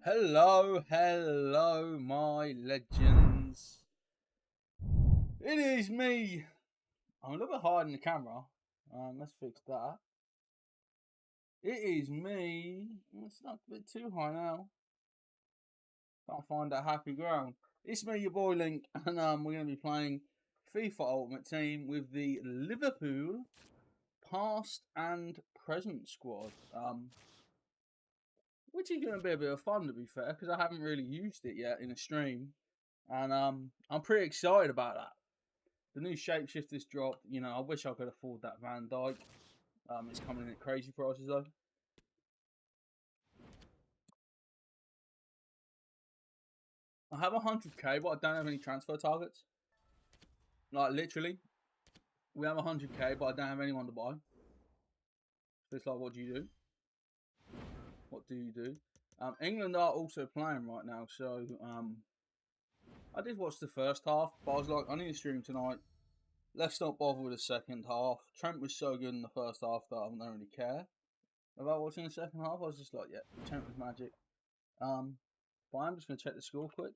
Hello, hello, my legends. It is me. I'm a little bit higher than the camera. Let's fix that. It is me. It's not a bit too high now. Can't find that happy ground. It's me, your boy Link, and we're going to be playing FIFA Ultimate Team with the Liverpool past and present squad. Which is going to be a bit of fun, to be fair, because I haven't really used it yet in a stream. And I'm pretty excited about that. The new shapeshifter's dropped. You know, I wish I could afford that Van Dijk. It's coming in at crazy prices, though. I have 100k, but I don't have any transfer targets. Like, literally. We have 100k, but I don't have anyone to buy. So it's like, what do you do? What do you do? England are also playing right now, so I did watch the first half, but I was like, I need to stream tonight. Let's not bother with the second half. Trent was so good in the first half that I don't really care about watching the second half. I was just like, yeah, Trent was magic. But I'm just going to check the score quick.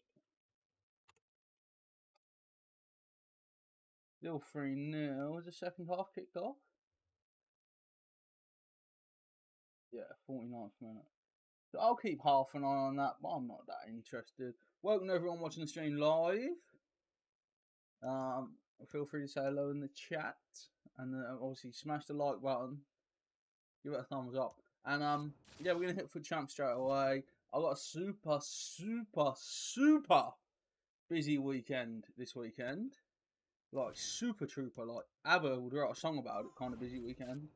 Still 3-0. Was the second half kicked off? Yeah, 49th minute. So I'll keep half an eye on that, but I'm not that interested. Welcome to everyone watching the stream live. Feel free to say hello in the chat, and obviously smash the like button. Give it a thumbs up, and yeah, we're gonna hit for champ straight away. I've got a super busy weekend this weekend, like super trooper, like ABBA would write a song about it, kind of busy weekend.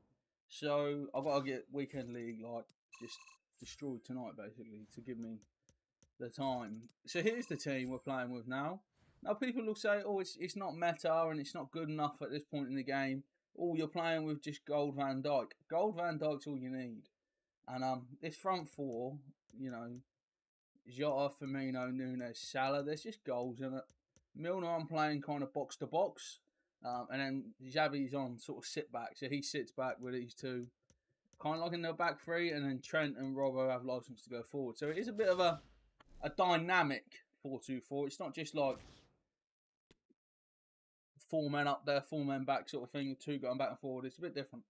So I've got to get weekend league like just destroyed tonight, basically, to give me the time. So here's the team we're playing with now. Now people will say, oh, it's not meta and it's not good enough at this point in the game. Oh, you're playing with just Gold Van Dijk. Gold Van Dijk's all you need. And this front four, you know, Jota, Firmino, Nunes, Salah, there's just goals in it. Milner, I'm playing kind of box to box. And then Xavi's on sort of sit back. So he sits back with these two. Kind of like in the back three. And then Trent and Robbo have license to go forward. So it is a bit of a dynamic 4-2-4. It's not just like 4 men up there, 4 men back sort of thing. 2 going back and forward. It's a bit different.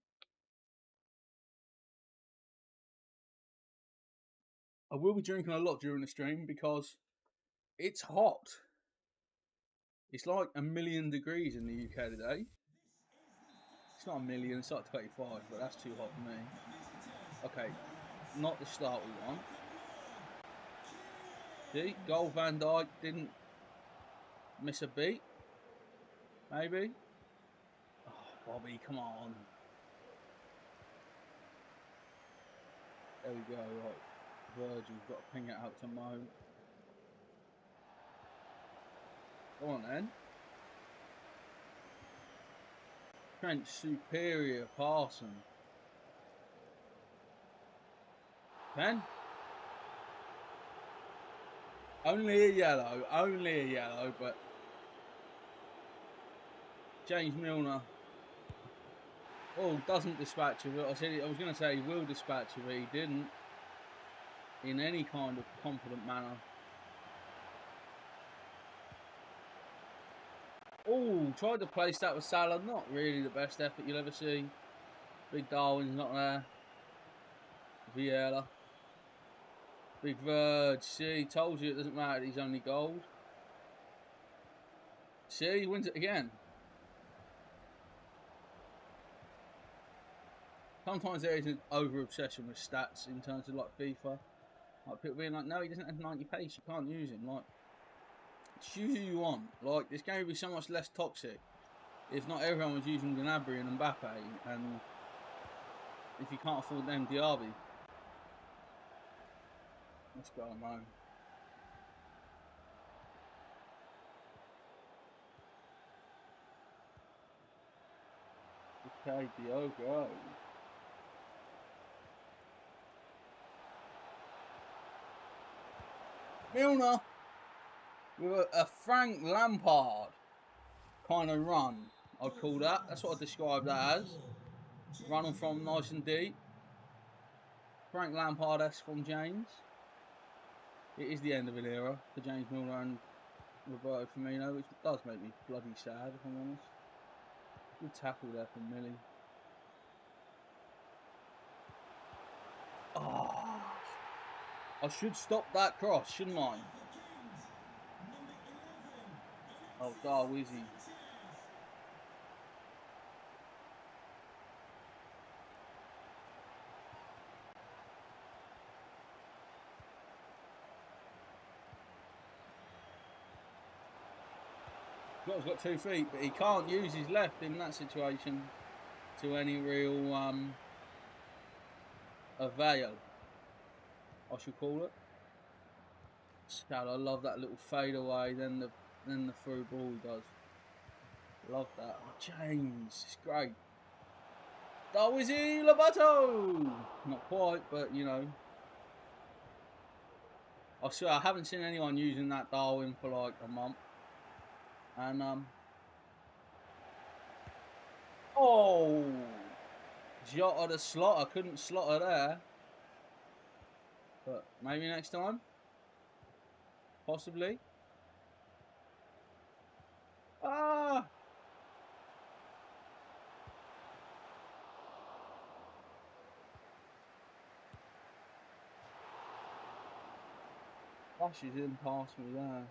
I will be drinking a lot during the stream because it's hot. It's like 1,000,000 degrees in the UK today. It's not 1,000,000, it's like 25, but that's too hot for me. Okay, not the start we want. See, Gold Van Dijk didn't miss a beat. Maybe. Oh, Bobby, come on. There we go, right. Virgil's got to ping it out to Mo. Go on then. Trent superior passing. 10. Only a yellow, but James Milner. Oh, doesn't dispatch of it. I was going to say he will dispatch of it. He didn't. In any kind of confident manner. Oh, tried to place that with Salah. Not really the best effort you'll ever see. Big Darwin's not there. Vieira. Big Verge. See, told you it doesn't matter. He's only gold. See, he wins it again. Sometimes there is an over-obsession with stats in terms of like FIFA. Like people being like, no, he doesn't have 90 pace, you can't use him. Like, choose who you want. Like, this game would be so much less toxic if not everyone was using Gnabry and Mbappe, and if you can't afford them, Diaby. Let's go, man. Okay, Diogo. Milner with a Frank Lampard kind of run, I'd call that. That's what I describe that as. Running from nice and deep. Frank Lampard-esque from James. It is the end of an era for James Milner and Roberto Firmino, which does make me bloody sad, if I'm honest. Good tackle there from Millie. Oh, I should stop that cross, shouldn't I? Oh, Darwizzy. He's got 2 feet, but he can't use his left in that situation to any real avail, I should call it. God, I love that little fade away, then the through ball he does. Love that. Oh, James, it's great. Darwizzy Lobato! Not quite, but you know. I swear I haven't seen anyone using that Darwin for like a month. And oh, Jota the slot. I couldn't slot her there, but maybe next time, possibly. Ah, flashes in past me there.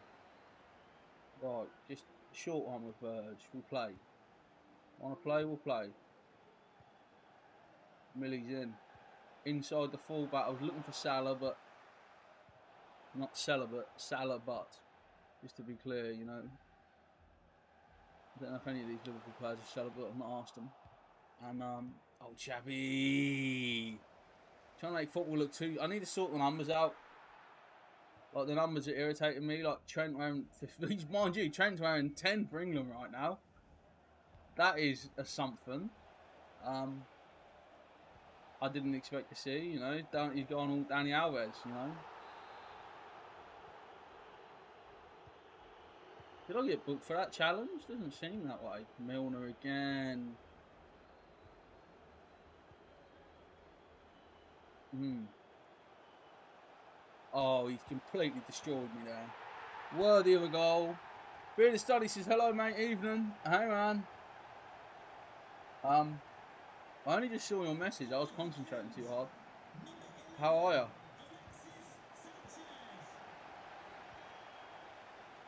Right, just short one with Verge. We'll play. Want to play? We'll play. Millie's in. Inside the fullback. I was looking for Salah, but not Salah, but Salah, but just to be clear, you know. I don't know if any of these Liverpool players are Salah, but I've not asked them. And oh, Chabby, trying to make football look too. I need to sort the numbers out. Like the numbers are irritating me. Like Trent wearing, mind you, Trent's wearing 10 for England right now. That is a something. I didn't expect to see. You know, he's gone all Dani Alves. You know. Did I get booked for that challenge? Doesn't seem that way. Milner again. Oh, he's completely destroyed me there. Worthy of a goal. Bearded Study says, hello mate, evening. Hey man. I only just saw your message. I was concentrating too hard. How are you?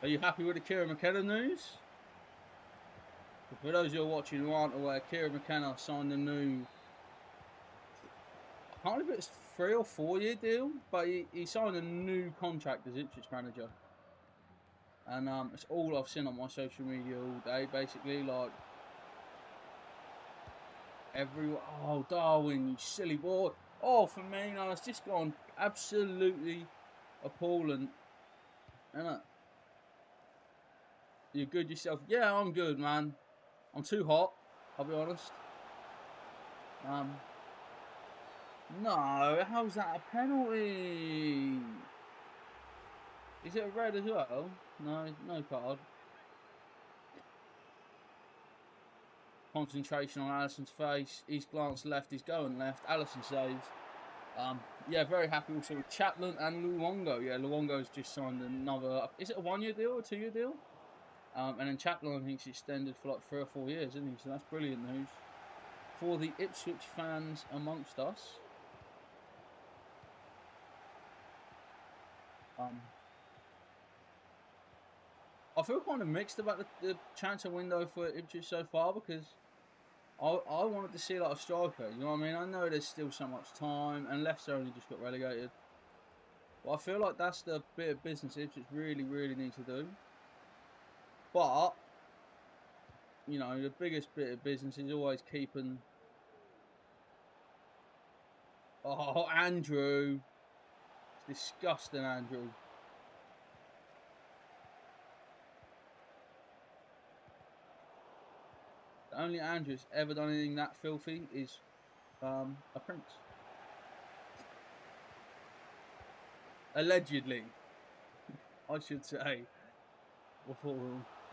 Are you happy with the Kieran McKenna news? For those who are watching who aren't aware, Kieran McKenna signed a new, I can't remember if it's 3 or 4 year deal, but he signed a new contract as Ipswich manager. And it's all I've seen on my social media all day, basically. Like, oh, Darwin, you silly boy. Oh, Firmino, it's just gone absolutely appalling. Isn't it? You good yourself? Yeah, I'm good, man. I'm too hot, I'll be honest. No, how's that a penalty? Is it a red as well? No, no card. Concentration on Alisson's face. He's glanced left, he's going left. Alisson saves. Yeah, very happy also with Chapman and Luongo. Yeah, Luongo's just signed another. Is it a 1 year deal or a 2 year deal? And then Chaplin, I think, is extended for like 3 or 4 years, isn't he? So that's brilliant news for the Ipswich fans amongst us. I feel kind of mixed about the transfer window for Ipswich so far, because I wanted to see like a striker. You know what I mean? I know there's still so much time, and Leicester only just got relegated. But I feel like that's the bit of business Ipswich really, really need to do. But you know, the biggest bit of business is always keeping. Oh, Andrew. It's disgusting, Andrew. The only Andrew's ever done anything that filthy is a prince. Allegedly, I should say. Before,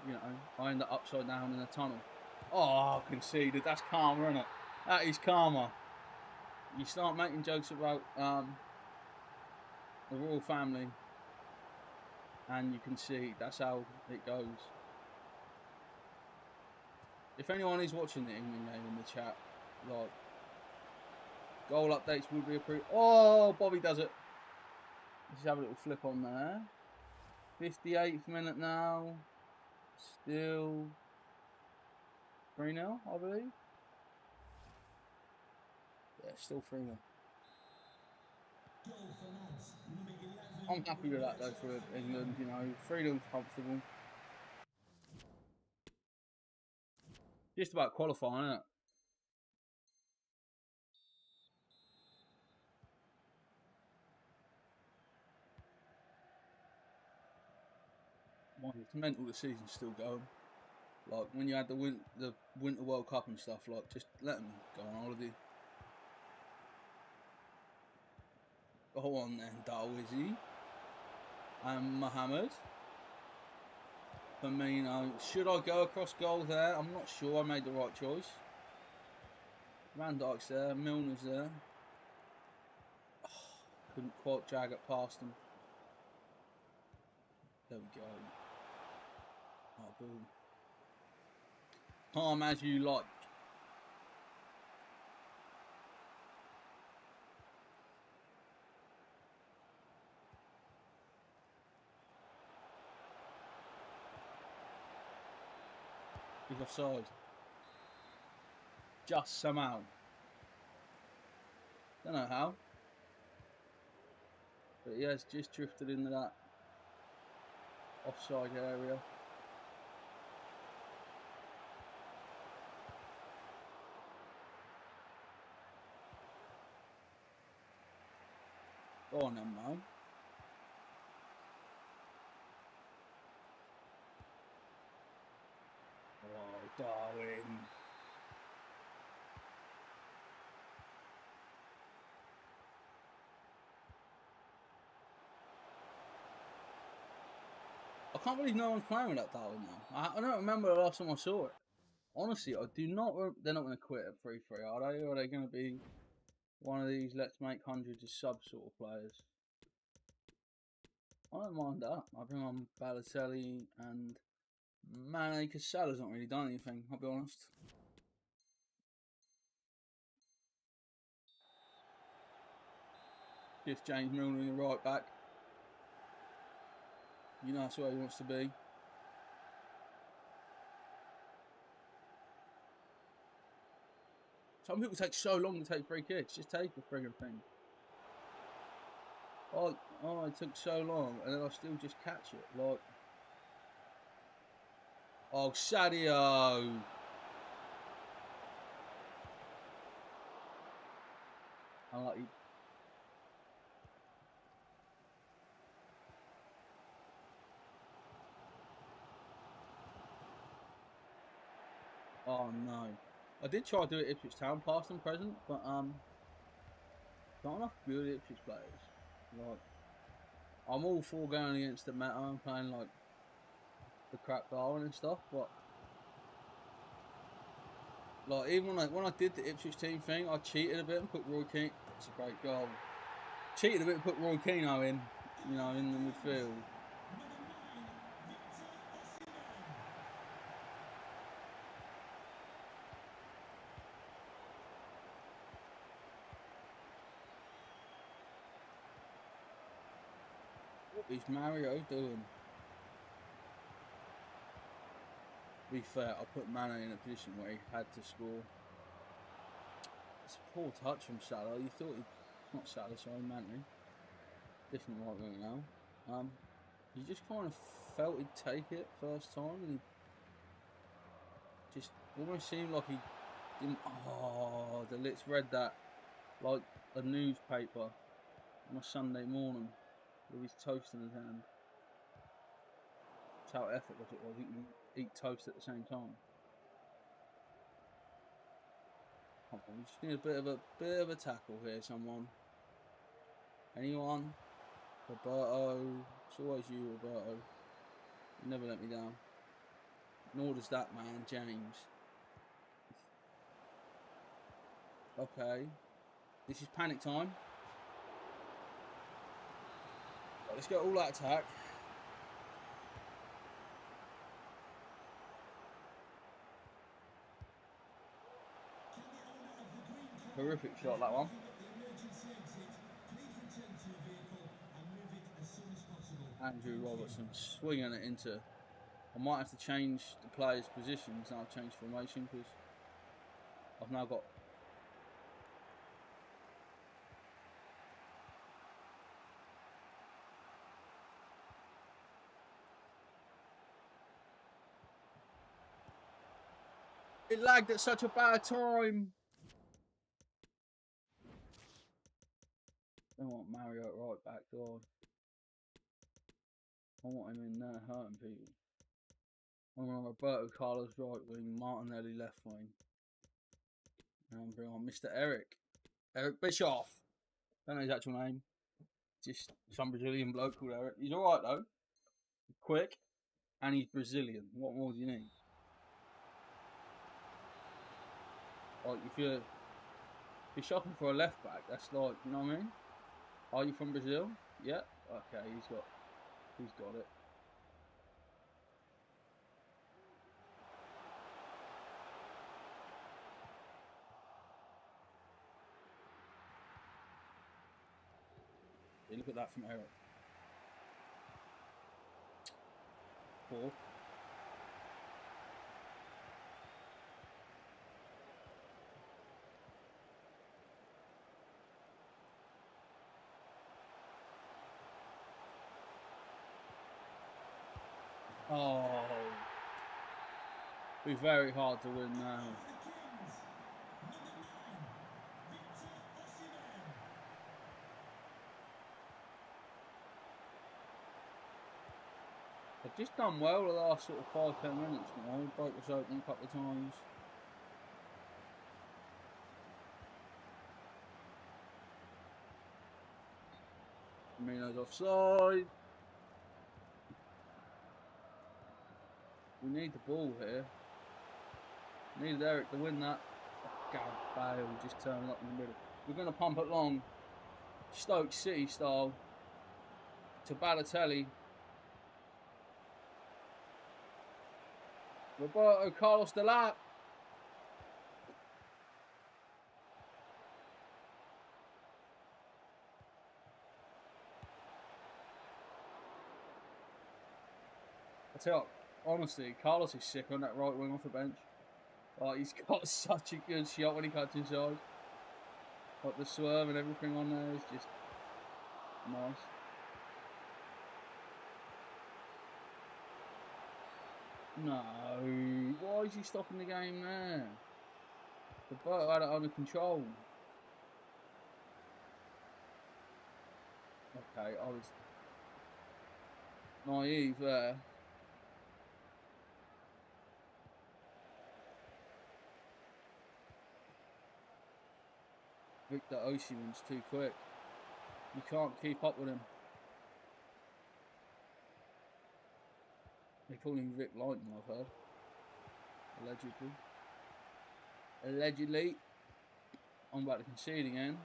you know, I end up upside down in a tunnel. Oh, conceded. That's karma, isn't it? That is karma. You start making jokes about the royal family, and you concede. That's how it goes. If anyone is watching the England game in the chat, like, goal updates would be approved. Oh, Bobby does it. Let's have a little flip on there. 58th minute now. Still 3-0, I believe. Yeah, still 3-0. I'm happy with that though for England, you know. 3-0's comfortable. Just about qualifying, isn't it? It's mental the season's still going. Like, when you had the Winter World Cup and stuff, like, just let them go on holiday. Go on then, Darwizi. And Mohammed. Firmino. Should I go across goal there? I'm not sure I made the right choice. Van Dijk's there. Milner's there. Oh, couldn't quite drag it past him. There we go. Oh, boom. Calm as you like. He's offside. Just somehow. Don't know how. But he has just drifted into that offside area. Go on then, man. Oh, Darwin. I can't believe no one's playing with that Darwin now. I don't remember the last time I saw it. Honestly, I do not. They're not going to quit at 3-3, are they? Or are they going to be one of these let's make hundreds of sub sort of players? I don't mind that. I bring on Balotelli and Mane, because Salah's not really done anything, I'll be honest. Give James Milner in the right back. You know that's where he wants to be. Some people take so long to take free kicks. Just take the friggin' thing. Oh, it took so long, and then I still just catch it. Like, oh, Sadio. Unlucky. Oh no. I did try to do it Ipswich Town, past and present, but not enough good Ipswich players. Like, I'm all for going against the meta and playing like the crap Darwin and stuff, but like even when I did the Ipswich team thing, I cheated a bit and put Roy Keane. It's a great goal. Cheated a bit and put Roy Keane in, you know, in the midfield. What is Mario doing? To be fair, I put Mane in a position where he had to score. It's a poor touch from Salah. You thought he'd... Not Salah, sorry, Mane. Different right wing now. You just kind of felt he'd take it first time, and he just almost seemed like he didn't. Oh, the Litz read that like a newspaper on a Sunday morning with his toast in his hand. That's how effortless it was. He can eat toast at the same time. We just need a bit of a tackle here, someone. Anyone? Roberto. It's always you, Roberto. You never let me down. Nor does that man, James. Okay. This is panic time. Right, let's go all out attack. Horrific shot, that one. Andrew Robertson swinging it into... I might have to change the players' positions now. I've changed formation because I've now got... It lagged at such a bad time. I don't want Mario at right back, do I? I want him in there hurting people. I want Roberto Carlos right wing, Martinelli left wing. And bring on Mr. Eric Bischoff. Don't know his actual name. Just some Brazilian bloke called Eric. He's alright though. Quick. And he's Brazilian. What more do you need? Like if you're shopping for a left back, that's like, you know what I mean? Are you from Brazil? Yeah. Okay, he's got it. Hey, look at that from Eric. 4. Oh, be very hard to win now. I've just done well the last sort of 5-10 minutes now. Broke this open a couple of times. Firmino's offside. We need the ball here. Needed Eric to win that. Gareth Bale just turning up in the middle. We're going to pump it long. Stoke City style. To Balotelli. Roberto Carlos de Lap. I tell you, honestly, Carlos is sick on that right wing off the bench. Like, he's got such a good shot when he cuts inside. Like the swerve and everything on there is just nice. No, why is he stopping the game there? Roberto had it under control. Okay, I was naive there. Victor Osimhen's too quick. You can't keep up with him. They call him Rick Lightning, I've heard. Allegedly. I'm about to concede again.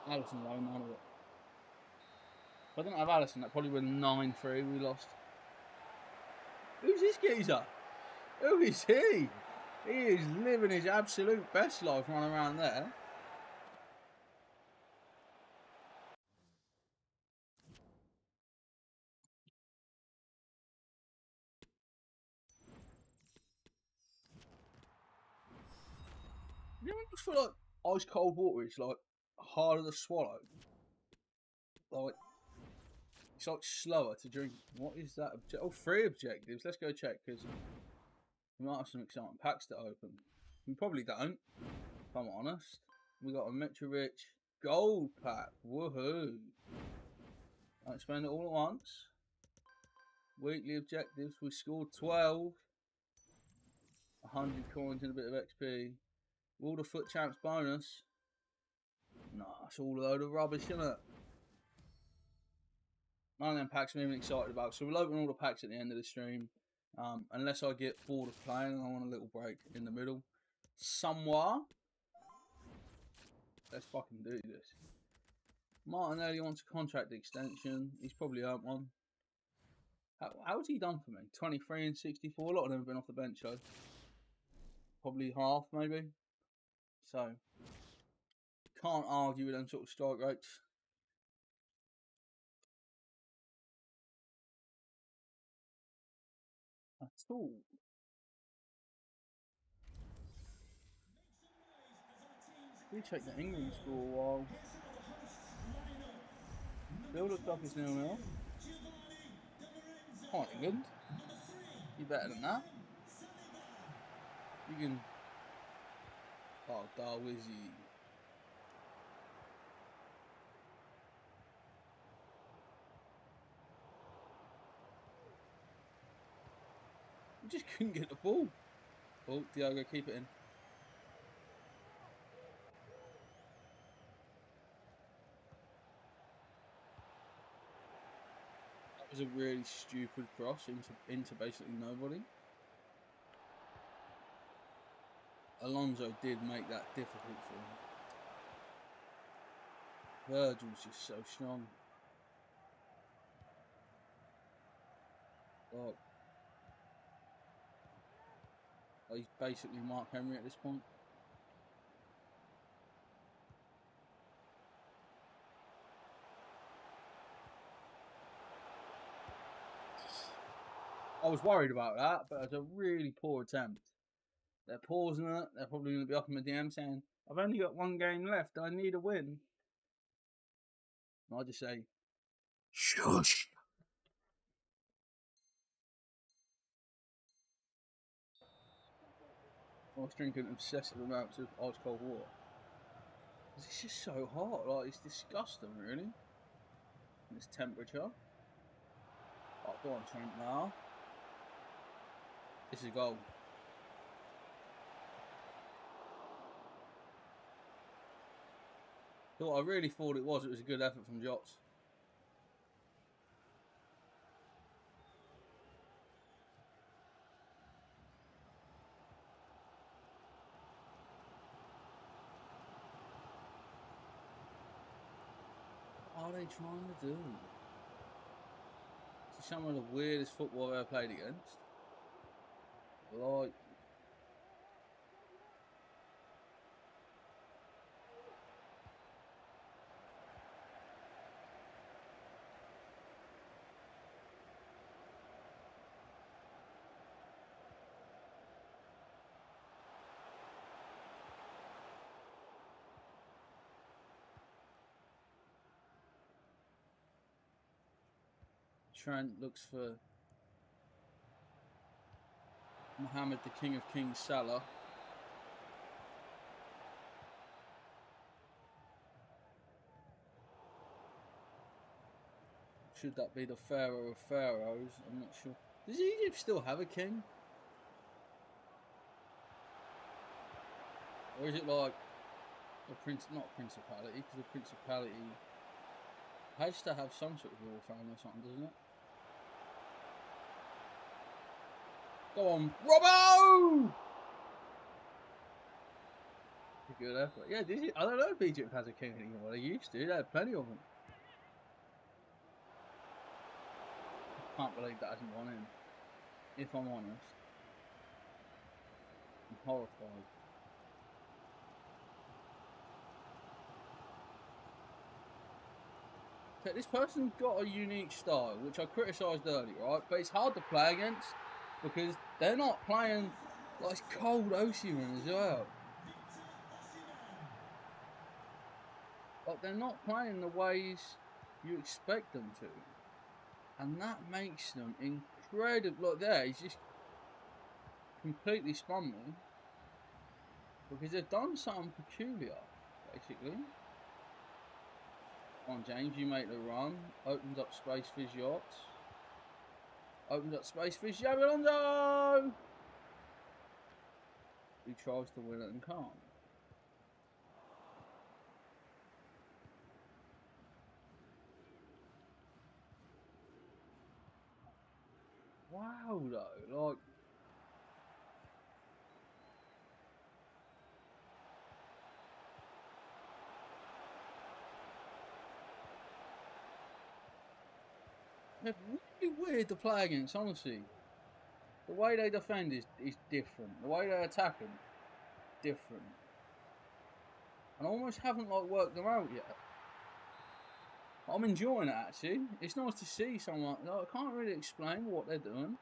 Alisson's having none of it. If I didn't have Alisson, that probably would have 9-3 we lost. Who's this geezer? Who is he? He is living his absolute best life running around there. just feel like ice cold water is like harder to swallow. Like it's like slower to drink. What is that? Oh, 3 objectives. Let's go check because we might have some exciting packs to open. We probably don't, if I'm honest. We got a Mitrovic gold pack. Woohoo! Don't spend it all at once. Weekly objectives. We scored 12. 100 coins and a bit of XP. All the foot champs bonus. Nah, it's all a load of rubbish, isn't it? None of them packs I'm even excited about. So we'll open all the packs at the end of the stream. Unless I get bored of playing and I want a little break in the middle. Somewhere. Let's fucking do this. Martinelli wants a contract extension. He's probably earned one. How's he done for me? 23 and 64. A lot of them have been off the bench though. Probably half, maybe. So, can't argue with them sort of strike rates. At all. We check the England score a while. Bill looked up his 0-0. Come on, England. You better than that. You can. Oh, Darwizzy. We just couldn't get the ball. Oh, Diogo, keep it in. That was a really stupid cross into basically nobody. Alonso did make that difficult for him. Virgil's just so strong. Oh, he's basically Mark Henry at this point. I was worried about that, but it's a really poor attempt. They're pausing it. They're probably going to be up in my DM saying, I've only got 1 game left. I need a win. And I just say, shush. I was drinking obsessive amounts of ice cold water. It's just so hot. Like, it's disgusting, really. This temperature. Oh, go on, Trent, now. This is a goal. I really thought it was. It was a good effort from Jots. What are they trying to do? It's some of the weirdest football I've ever played against. Like, Trent looks for Mohammed, the King of Kings, Salah. Should that be the Pharaoh of Pharaohs? I'm not sure. Does Egypt still have a king? Or is it like a not principality, because a principality has to have some sort of royal family or something, doesn't it? Go on, Robbo! A good effort. Yeah, I don't know if Egypt has a king anymore. They used to. They had plenty of them. I can't believe that hasn't gone in. If I'm honest, I'm horrified. Okay, this person's got a unique style, which I criticised earlier, right? But it's hard to play against because they're not playing like it's cold Osimhen as well. Like, they're not playing the ways you expect them to. And that makes them incredible. Look there, he's just completely spun me. Because they've done something peculiar, basically. Come on, James, you make the run. Opens up space for his yachts. Opens up space for his Xabi Alonso! He tries to win it and can't. Wow, though, like... They're really weird to play against, honestly. The way they defend is different. The way they attack them, different. And I almost haven't, like, worked them out yet. I'm enjoying it, actually. It's nice to see someone... Like, I can't really explain what they're doing.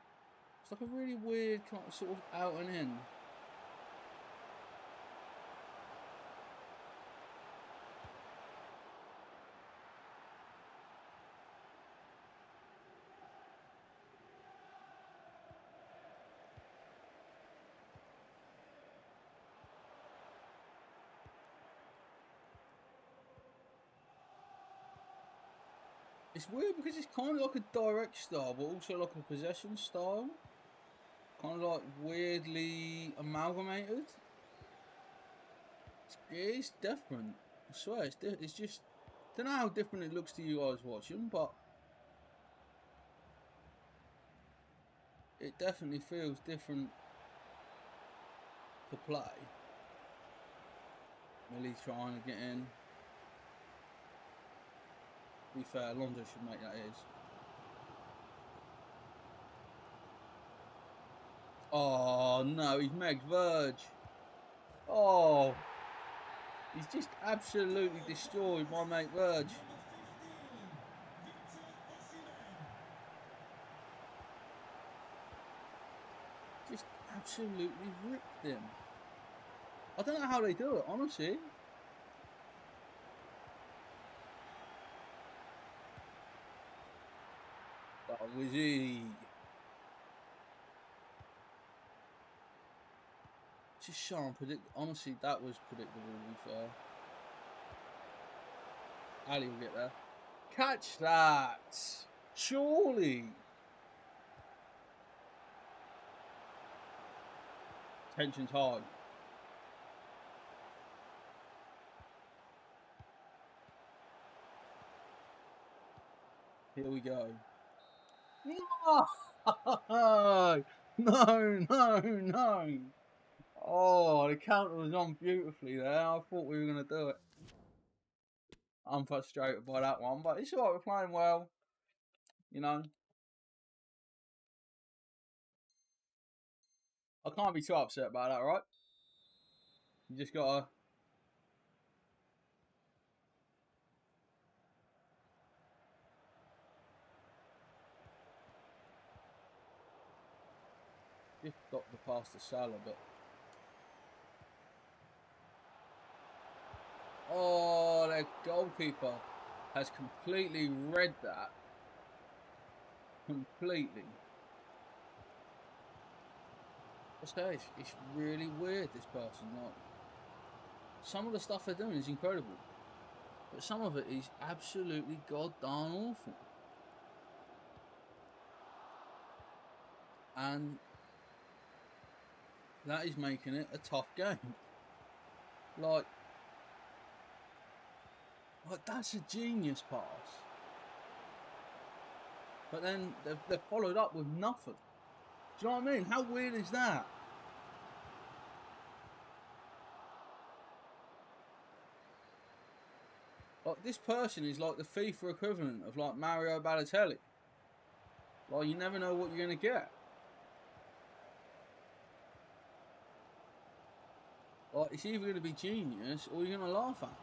It's like a really weird kind of sort of out and in. It's weird because it's kind of like a direct style, but also like a possession style. Kind of like weirdly amalgamated. It's different. I swear, it's just... I don't know how different it looks to you guys watching, but it definitely feels different to play. Millie's trying to get in. To be fair, Alonso should make that his. Oh no, he's Meg's Verge. Oh, he's just absolutely destroyed my mate Verge. Just absolutely ripped him. I don't know how they do it, honestly. That was he. Just so honestly, that was predictable, to be fair. Ali will get there. Catch that! Surely! Tension's high. Here we go. No! No, no, no! Oh, the counter was on beautifully there. I thought we were going to do it. I'm frustrated by that one, but it's alright, we're playing well. You know. I can't be too upset about that, right? You just gotta... Just got the pass to Salah, but... Oh, their goalkeeper has completely read that. Completely. I say, it's really weird, this person. Like, some of the stuff they're doing is incredible. But some of it is absolutely goddamn awful. And that is making it a tough game. Like that's a genius pass. But then they've followed up with nothing. Do you know what I mean? How weird is that? Like, this person is like the FIFA equivalent of like Mario Balotelli. Like, you never know what you're going to get. Like, it's either going to be genius or you're going to laugh at it.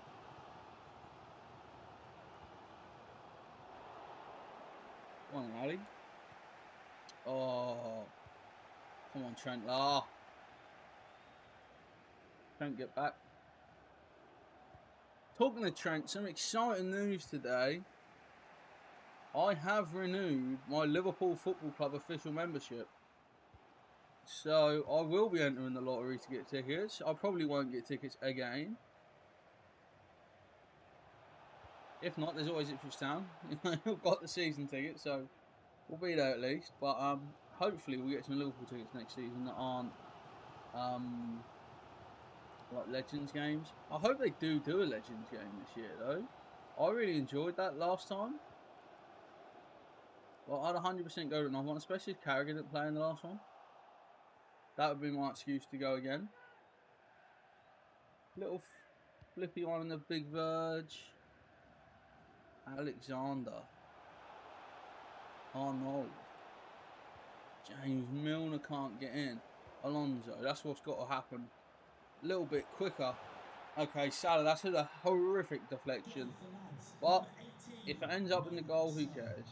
Come on, Ali. Oh. Come on, Trent. Ah. Trent, get back. Talking of Trent, some exciting news today. I have renewed my Liverpool Football Club official membership. So I will be entering the lottery to get tickets. I probably won't get tickets again. If not, there's always Ipswich Town. We've got the season ticket, so we'll be there at least. But hopefully we'll get some Liverpool tickets next season that aren't like Legends games. I hope they do a Legends game this year though. I really enjoyed that last time. Well, I'd 100% go to another one, especially if Carragher didn't play in the last one. That would be my excuse to go again. Little flippy one in the Big Verge. Alexander. Arnold. James Milner can't get in. Alonso. That's what's got to happen. A little bit quicker. Okay, Salah. That's a horrific deflection. But if it ends up in the goal, who cares?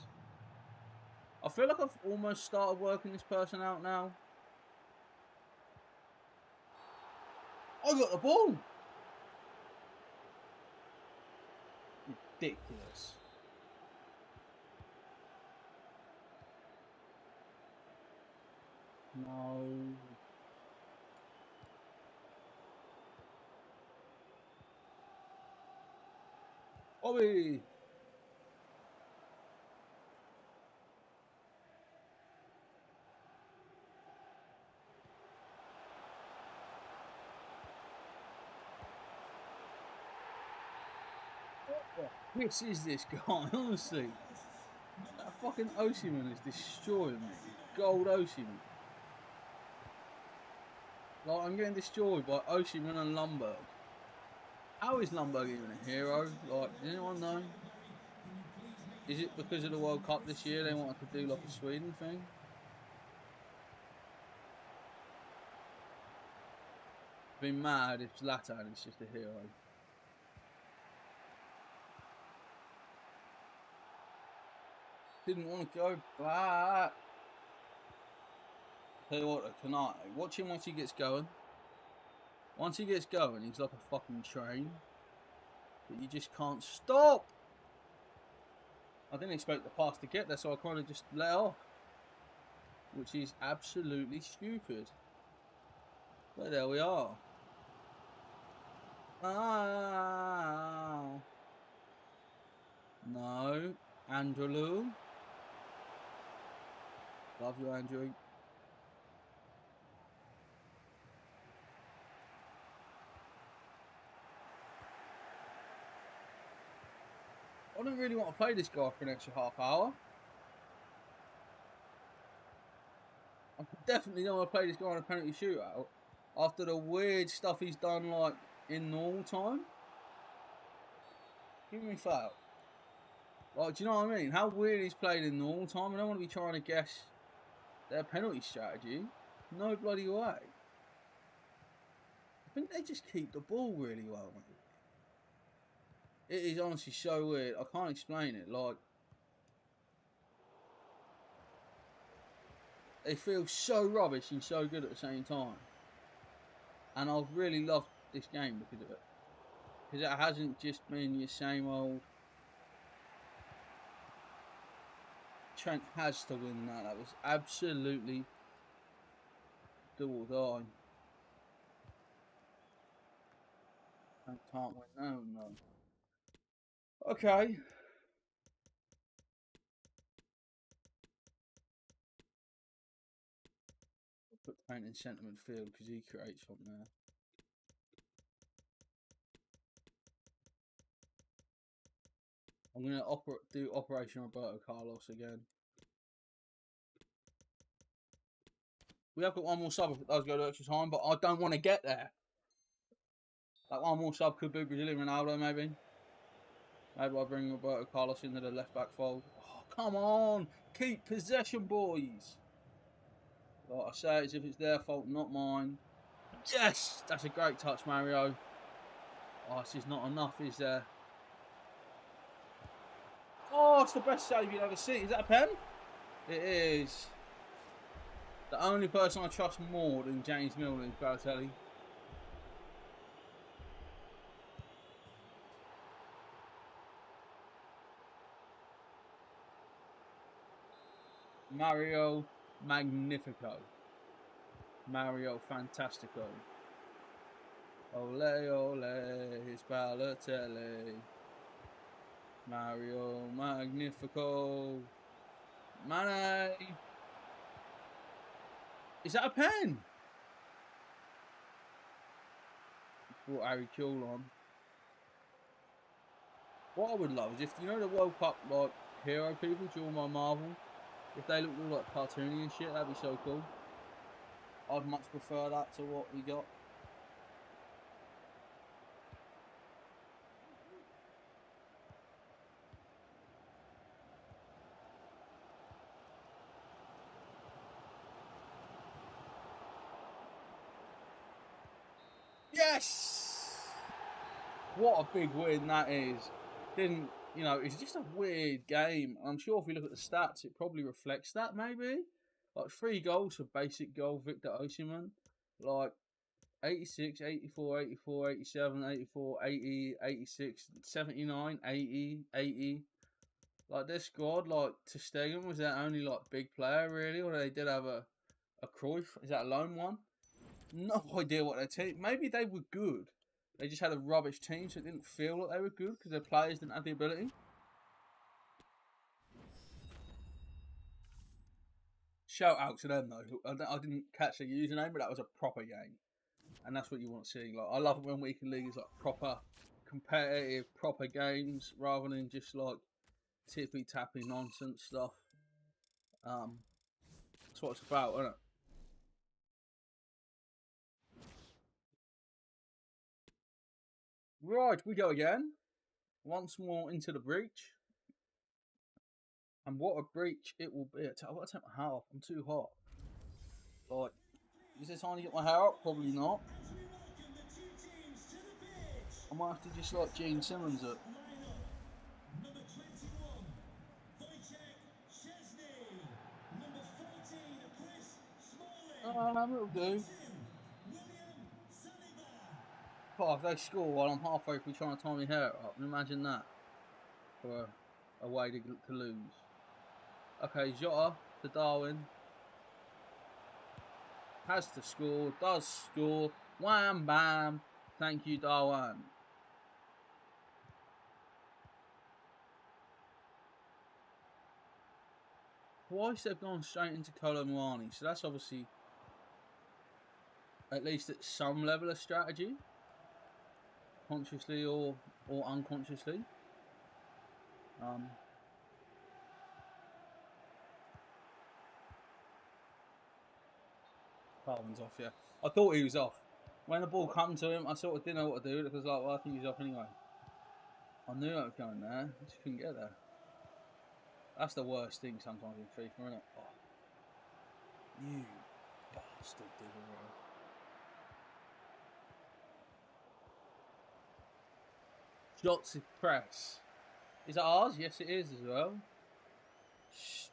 I feel like I've almost started working this person out now. I got the ball. Ridiculous. No. Bobby. What is this guy, honestly? That fucking Osimhen is destroying me. Gold Osimhen. Like, I'm getting destroyed by Osimhen and Lundberg. How is Lundberg even a hero? Like, does anyone know? Is it because of the World Cup this year they wanted to do like a Sweden thing? Be mad if Zlatan is just a hero. Didn't want to go back. Tell you what, Kanate, watch him once he gets going. Once he gets going, he's like a fucking train. But you just can't stop. I didn't expect the pass to get there, so I kind of just let off. Which is absolutely stupid. But there we are. Ah. No. Andrew. Love you, Andrew. I don't really want to play this guy for an extra half hour. I definitely don't want to play this guy in a penalty shootout after the weird stuff he's done, like, in normal time. Give me foul. Like, do you know what I mean? How weird he's played in normal time. I don't want to be trying to guess their penalty strategy. No bloody way. I think they just keep the ball really well, mate. It is honestly so weird. I can't explain it. Like, they feel so rubbish and so good at the same time. And I've really loved this game because of it. Because it hasn't just been your same old. Trent has to win that. That was absolutely do or die. Trent can't win. No. Okay. I'll put Trent in centre midfield because he creates from there. I'm going to do Operation Roberto Carlos again. We have got one more sub if it does go to extra time, but I don't want to get there. That one more sub could be Brazilian Ronaldo, maybe. Maybe I'll bring Roberto Carlos into the left-back fold. Oh, come on. Keep possession, boys. Like I say, it's if it's their fault, not mine. Yes! That's a great touch, Mario. Oh, this is not enough, is there? Oh, it's the best save you've ever seen. Is that a pen? It is. The only person I trust more than James Milner is Balotelli. Mario Magnifico. Mario Fantastico. Ole ole, it's Balotelli. Mario Magnifico. Mane. Is that a pen? Brought Harry Kuehl on. What I would love is if, you know, the World Cup, like, hero people during my Marvel, if they looked all like cartoony and shit, that'd be so cool. I'd much prefer that to what we got. Yes! What a big win that is. Didn't, you know, it's just a weird game. I'm sure if we look at the stats, it probably reflects that, maybe. Like 3 goals for basic goal Victor Osimhen. Like 86, 84, 84, 87, 84, 80, 86, 79, 80, 80. Like their squad, like to Stegen, was their only like big player really, or they did have a Cruyff. Is that a lone one? No idea what their team. Maybe they were good. They just had a rubbish team, so it didn't feel like they were good because their players didn't have the ability. Shout out to them though. I didn't catch their username, but that was a proper game, and that's what you want to see. Like I love it when weekend league is like proper competitive, proper games rather than just like tippy tappy nonsense stuff. That's what it's about, isn't it? Right, we go again. Once more into the breach. And what a breach it will be. I've got to take my hair off. I'm too hot. Like, is it time to get my hair up? Probably not. I might have to just like Gene Simmons it. It'll do. Oh, if they score while I'm halfway through trying to tie my hair up, imagine that. For a way to lose. Okay, Jota to Darwin. Has to score, does score. Wham bam. Thank you, Darwin. Twice they've gone straight into Kolo Muani, so that's obviously at least at some level of strategy, consciously or unconsciously. Darwin's off, yeah. I thought he was off. When the ball come to him, I sort of didn't know what to do because like, well, I think he's off anyway. I knew I was going there, I just couldn't get there. That's the worst thing sometimes in FIFA, isn't it? Oh, you bastard, Digger. Shots to press. Is that ours? Yes, it is as well. Shh.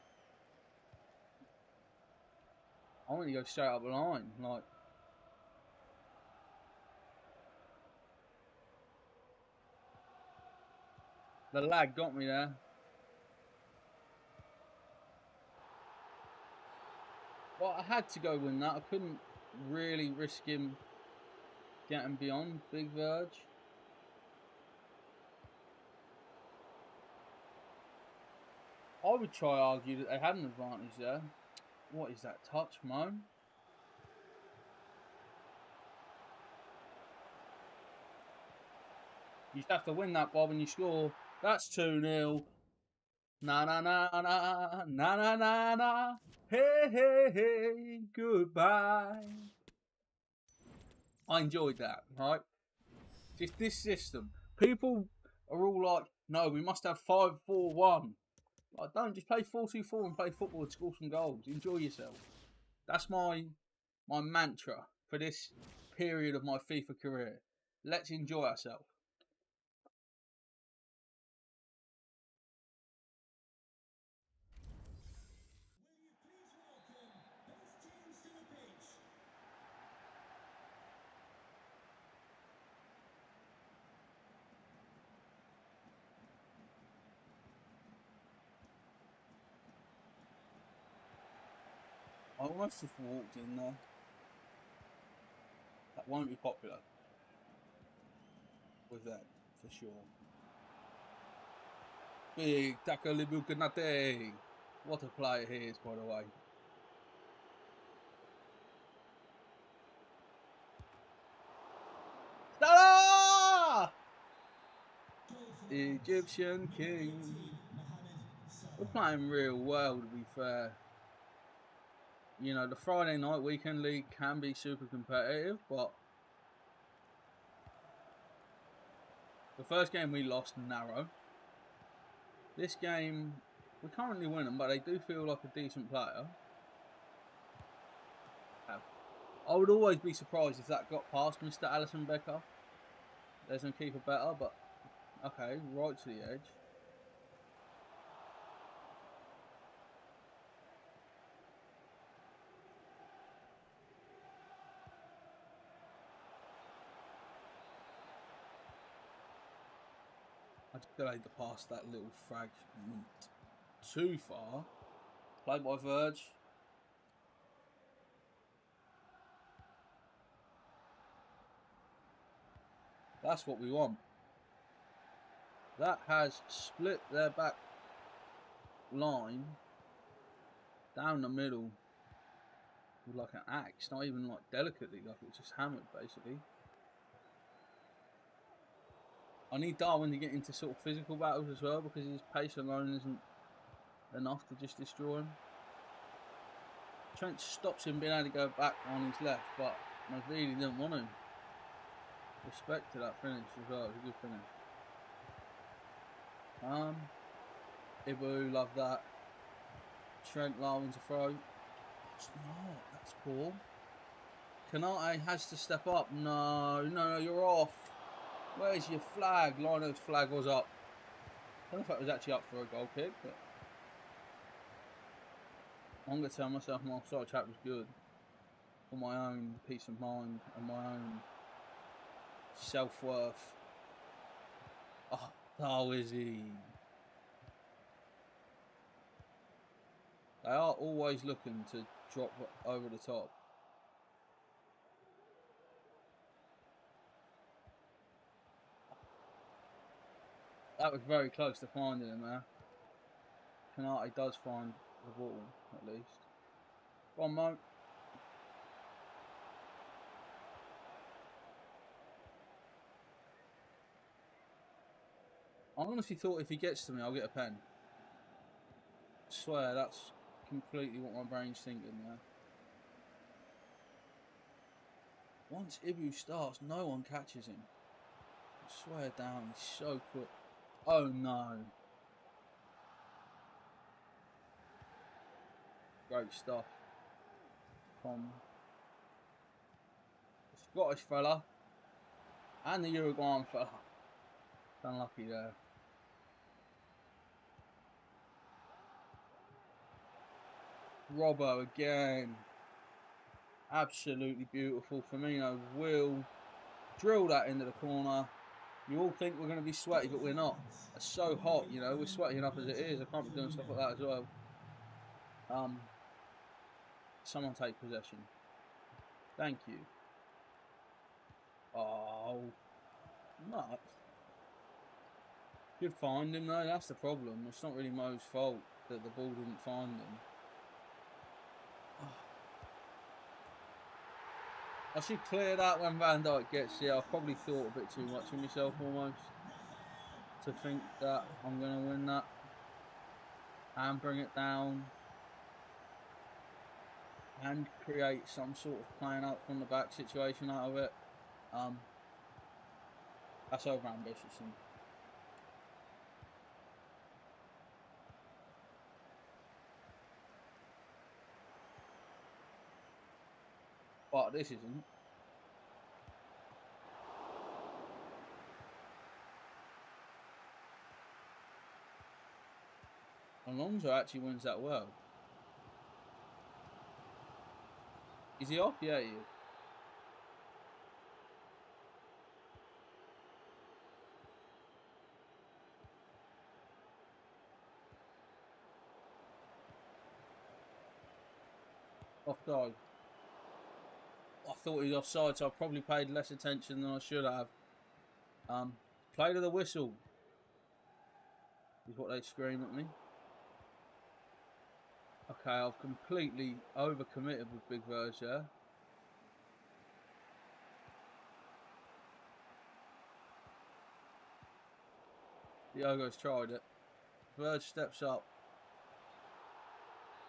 I want to go straight up the line. Like, the lag got me there. Well, I had to go win that. I couldn't really risk him getting beyond Big Verge. I would try argue that they had an advantage there. What is that touch, Mo? You just have to win that, Bob, and you score. That's 2-0. Na na na na na na na na. Hey hey hey. Goodbye. I enjoyed that, right? Just this system. People are all like, no, we must have 5-4-1. Like, don't just play 4-2-4 and play football and score some goals. Enjoy yourself. That's my mantra for this period of my FIFA career. Let's enjoy ourselves. I almost just walked in there. That won't be popular with them, for sure. Big Takalibu Kanate. What a player he is, by the way. Salah! Egyptian King. We're playing real well, to be fair. You know, the Friday night weekend league can be super competitive, but the first game we lost narrow. This game, we're currently winning, but they do feel like a decent player. I would always be surprised if that got past Mr. Alisson Becker. There's no keeper better, but okay, right to the edge. I just delayed the pass that little fragment too far. Played by Verge. That's what we want. That has split their back line down the middle with like an axe, not even like delicately, like it's just hammered basically. I need Darwin to get into sort of physical battles as well, because his pace alone isn't enough to just destroy him. Trent stops him being able to go back on his left, but I really didn't want to. Respect to that finish as well, it was a good finish. Ibu, love that. Trent Larwin to throw. It's not, that's poor. Kanate has to step up. No, you're off. Where's your flag? Lino's flag was up. I don't know if it was actually up for a goal kick, but I'm going to tell myself my offside trap was good for my own peace of mind and my own self-worth. Oh, is he? They are always looking to drop over the top. That was very close to finding him there. Kanate does find the ball, at least. Go on, Mo. I honestly thought if he gets to me, I'll get a pen. I swear, that's completely what my brain's thinking there. Once Ibu starts, no one catches him. I swear down, he's so quick. Oh no. Great stuff from the Scottish fella and the Uruguayan fella. Unlucky there. Robbo again. Absolutely beautiful. Firmino will drill that into the corner. You all think we're going to be sweaty, but we're not. It's so hot, you know. We're sweaty enough as it is. I can't be doing stuff like that as well. Someone take possession. Thank you. Oh, nuts. You'd find him though. That's the problem. It's not really Mo's fault that the ball didn't find him. I should clear that when Van Dijk gets here. I've probably thought a bit too much of myself almost to think that I'm going to win that and bring it down and create some sort of playing out from the back situation out of it. That's over ambitious. But this isn't. Alonso actually wins that well. Is he off? Yeah, he is. Offside. I thought he was offside, so I probably paid less attention than I should have. Play to the whistle is what they scream at me. Okay, I've completely overcommitted with Big Verge there. Diogo's tried it. Verge steps up.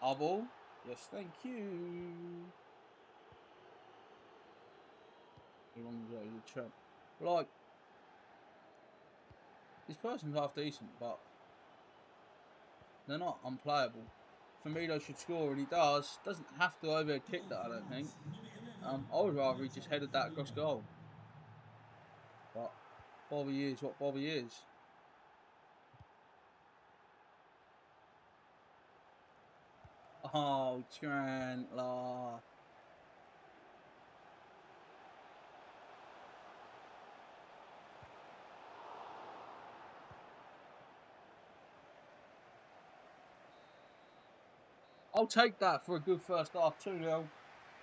Our ball? Yes, thank you. Like, this person's half decent, but they're not unplayable. Firmino should score, and he does. Doesn't have to overhead kick that, I don't think. I would rather he just headed that across goal. But Bobby is what Bobby is. Oh, Trent, la. I'll take that for a good first half. 2-0.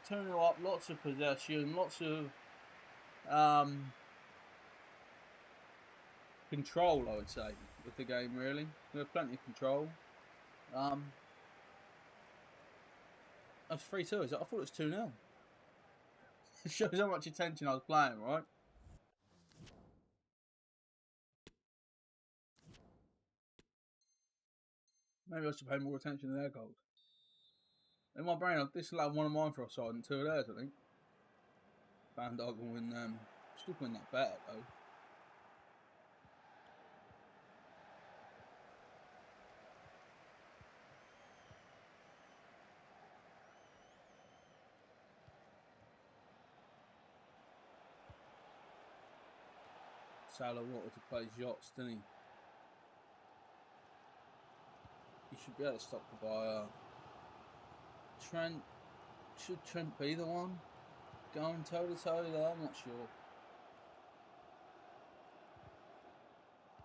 2-0 up, lots of possession, lots of control, I would say, with the game, really. We have plenty of control. That's 3-2, is it? I thought it was 2-0. It shows how much attention I was playing, right? Maybe I should pay more attention to their goals. In my brain, I've disallowed one of mine for offside and two of theirs, I think. Van Dijk will win still win that bet, though. Salah wanted to play yachts, didn't he? He should be able to stop the buyer. Trent, should Trent be the one going toe to toe there? I'm not sure.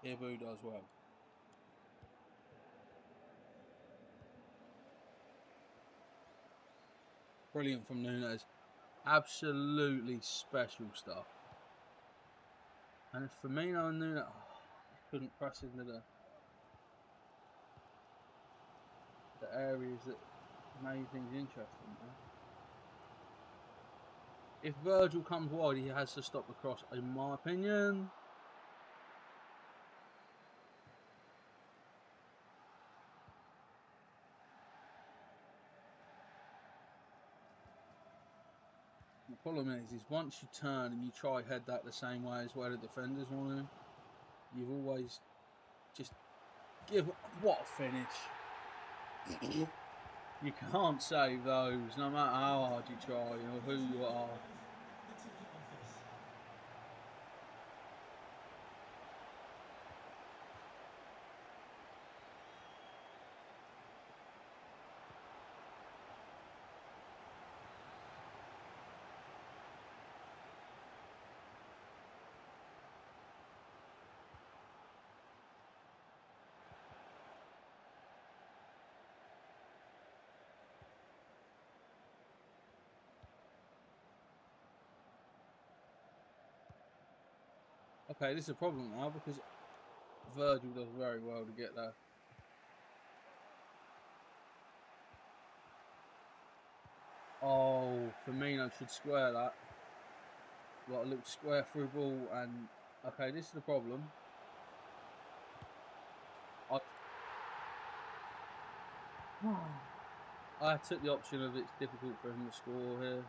Ibu does well. Brilliant from Nunes. Absolutely special stuff. And if Firmino and Nunes couldn't press into the areas that made things interesting. If Virgil comes wide, he has to stop the cross, in my opinion. The problem is once you turn and you try head that the same way as where the defenders want to, you've always just give. What a finish! You can't save those, no matter how hard you try or who you are. Okay, this is a problem now because Virgil does very well to get there. Oh, Firmino should square that. Like a little square through ball, and okay, this is the problem. I took the option of it's difficult for him to score here,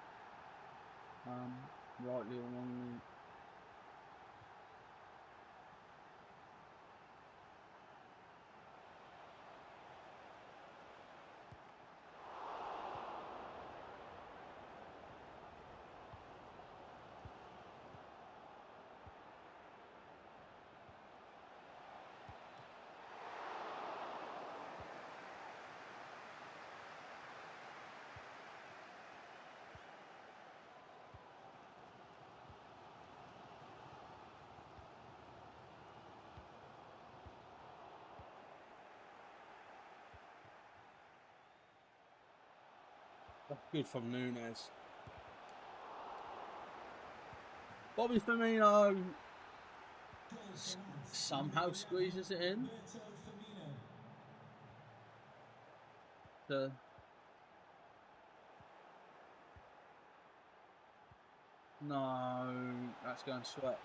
rightly or wrongly. That's good from Nunes. Bobby Firmino somehow squeezes it in. No, that's going Sweat.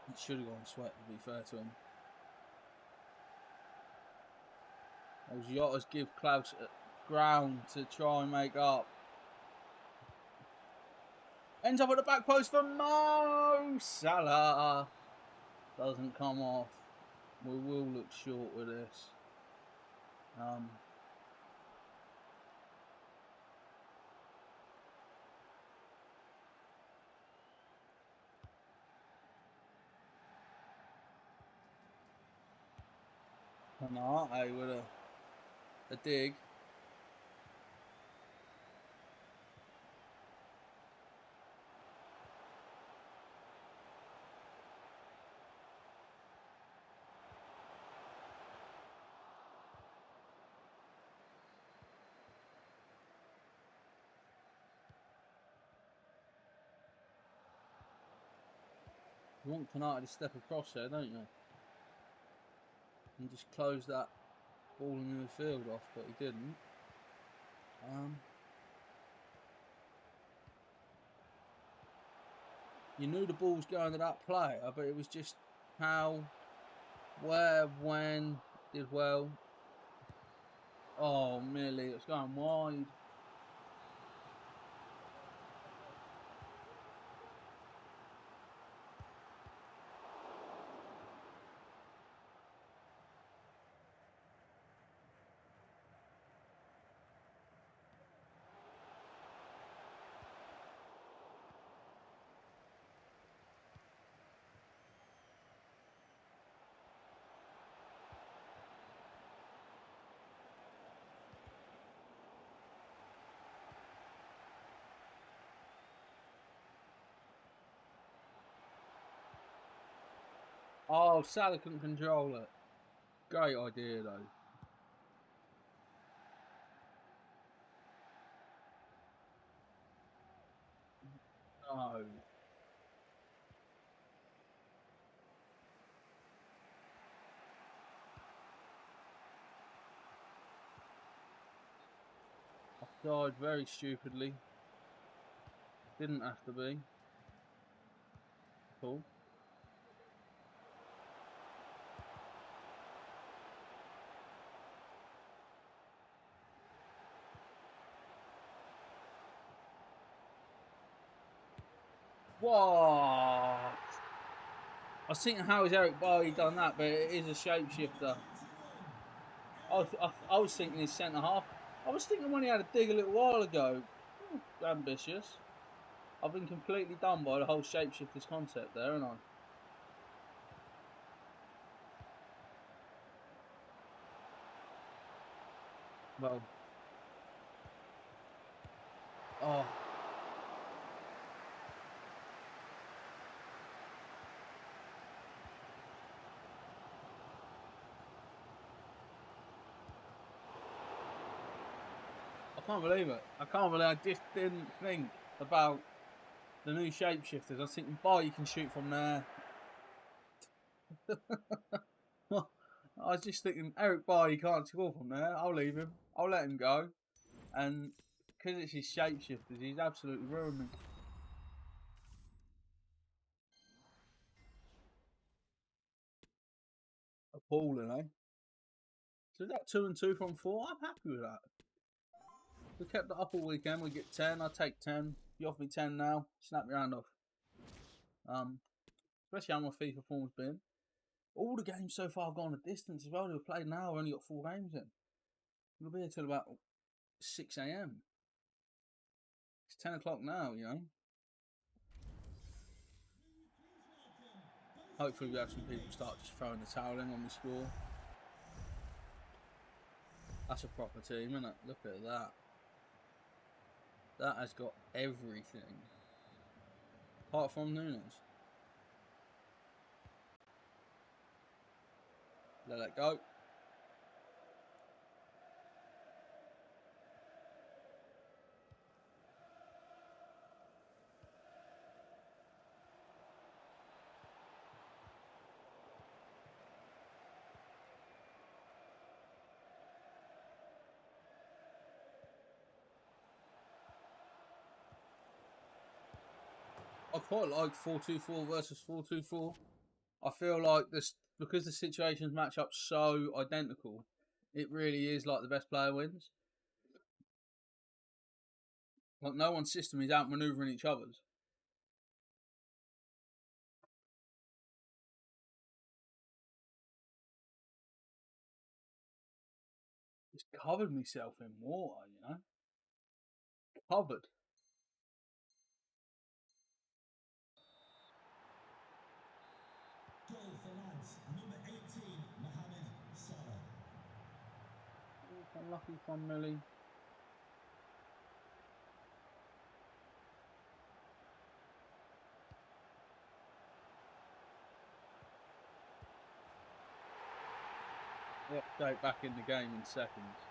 It should have gone Sweat, to be fair to him. Those Yotters give Klaus ground to try and make up. Ends up at the back post for Mo Salah. Doesn't come off. We will look short with this. Canate with a dig. You want Canate to step across there, don't you? And just close that ball in the midfield off, but he didn't. You knew the ball was going to that player, but it was just how, where, when, did well. Oh, merely it's going wide. Oh, Salah couldn't control it. Great idea, though. No. Died very stupidly. Didn't have to be. Cool. What? I was thinking, how has Eric Bailly done that? But it is a shapeshifter. I was thinking his centre half. I was thinking when he had a dig a little while ago. Ambitious. I've been completely done by the whole shapeshifters concept there, haven't I? Well. Oh. I can't believe it. I can't believe I just didn't think about the new shapeshifters. I was thinking, you can shoot from there. I was just thinking, Eric Bailly can't score from there. I'll leave him. I'll let him go. And because it's his shapeshifters, he's absolutely ruined me. Appalling, eh? So is that 2 and 2 from 4? I'm happy with that. We kept it up all weekend. We get 10. I take 10. You offer me 10 now. Snap your hand off. Especially how my FIFA form's been. All the games so far have gone a distance as well. They've played now. We've only got 4 games in. We'll be here till about 6 a.m. It's 10 o'clock now, you know. Hopefully we have some people start just throwing the towel in when we score. That's a proper team, isn't it? Look at that. That has got everything. Apart from Nunes. Let that go. I quite like 4-2-4 versus 4-2-4. I feel like this because the situations match up so identical. It really is like the best player wins. Like no one's system is outmaneuvering each other's. Just covered myself in water, you know. Covered. Goal for lads, number 18, Mohamed Salah. Unlucky from Millie. Update back in the game in seconds.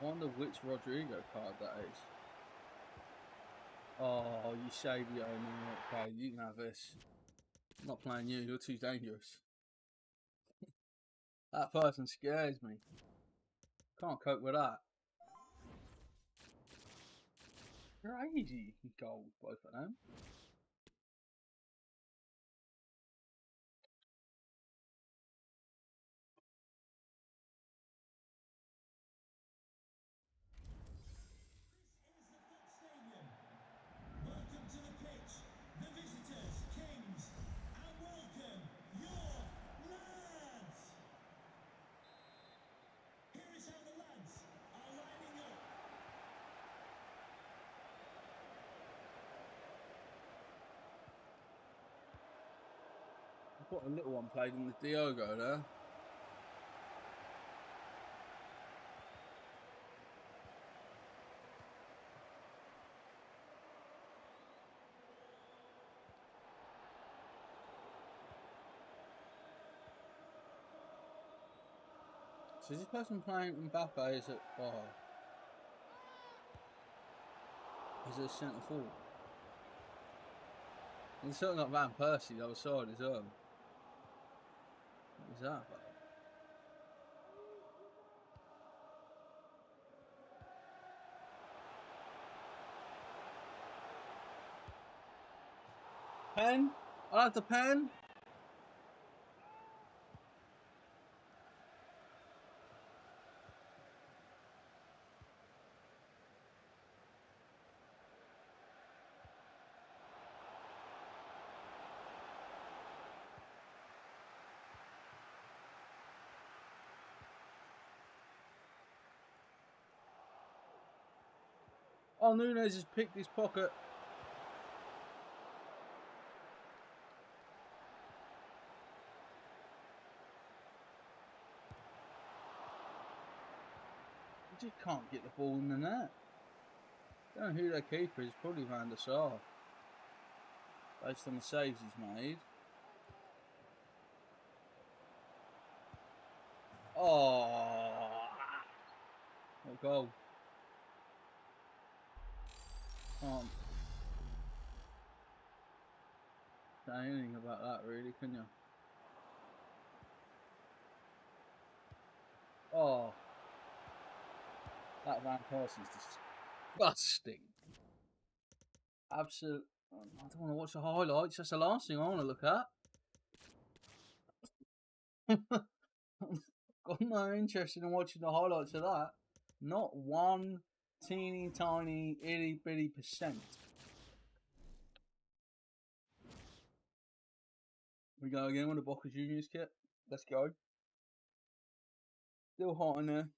I wonder which Rodrigo card that is. Oh, you Savio, man. Okay, you can have this. I'm not playing you, you're too dangerous. That person scares me. Can't cope with that. Crazy goals, both of them. Welcome to the pitch, the visitors, Kings, and welcome your lads. Here is how the lads are lining up. I've got a little one played in the Diogo there. So is this person playing Mbappe is it is it a centre forward? It's certainly not Van Persie the other side as well. What is that about? Pen? I like the pen. Oh, Nunes has picked his pocket. He just can't get the ball in the net. Don't know who their keeper is. Probably Van der Sar. Based on the saves he's made. Oh, what goal! Can't say anything about that, really, can you? Oh, that Van Persie's disgusting. Absolute. I don't want to watch the highlights. That's the last thing I want to look at. Got no interest in watching the highlights of that. Not one teeny tiny itty bitty %. We go again with the Boca Juniors kit. Let's go. Still hot in there.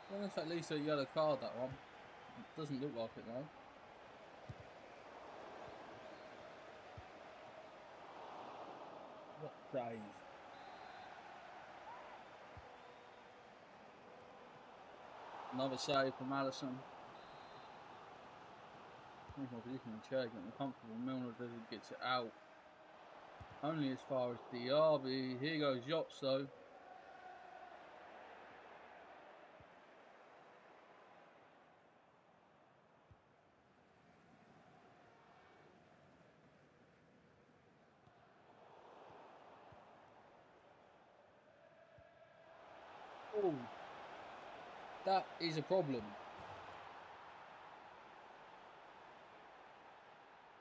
I don't know if at least a yellow card, that one. It doesn't look like it though. What save? Another save from Allison. Change my position in the chair, getting comfortable. Milner doesn't get it out. Only as far as Diaby. Here goes Yachts though. Oh, that is a problem.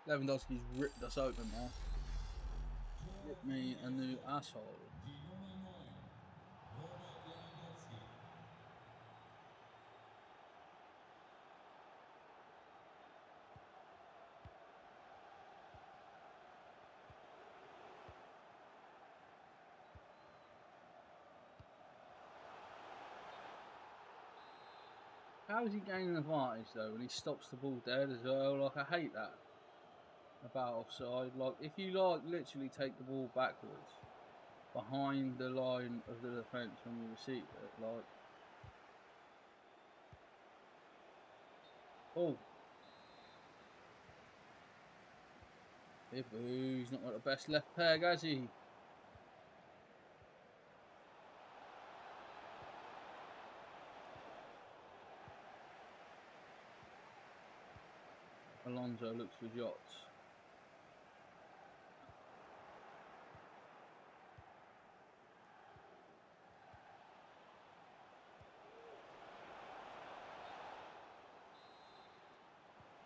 Lewandowski's ripped us open now. Rip me a new asshole. How is he gaining an advantage though when he stops the ball dead as well? Like, I hate that about offside. Like, if you like literally take the ball backwards behind the line of the defence when you receive it, like, oh, he's not got the best left peg, has he? Alonso looks for Yachts.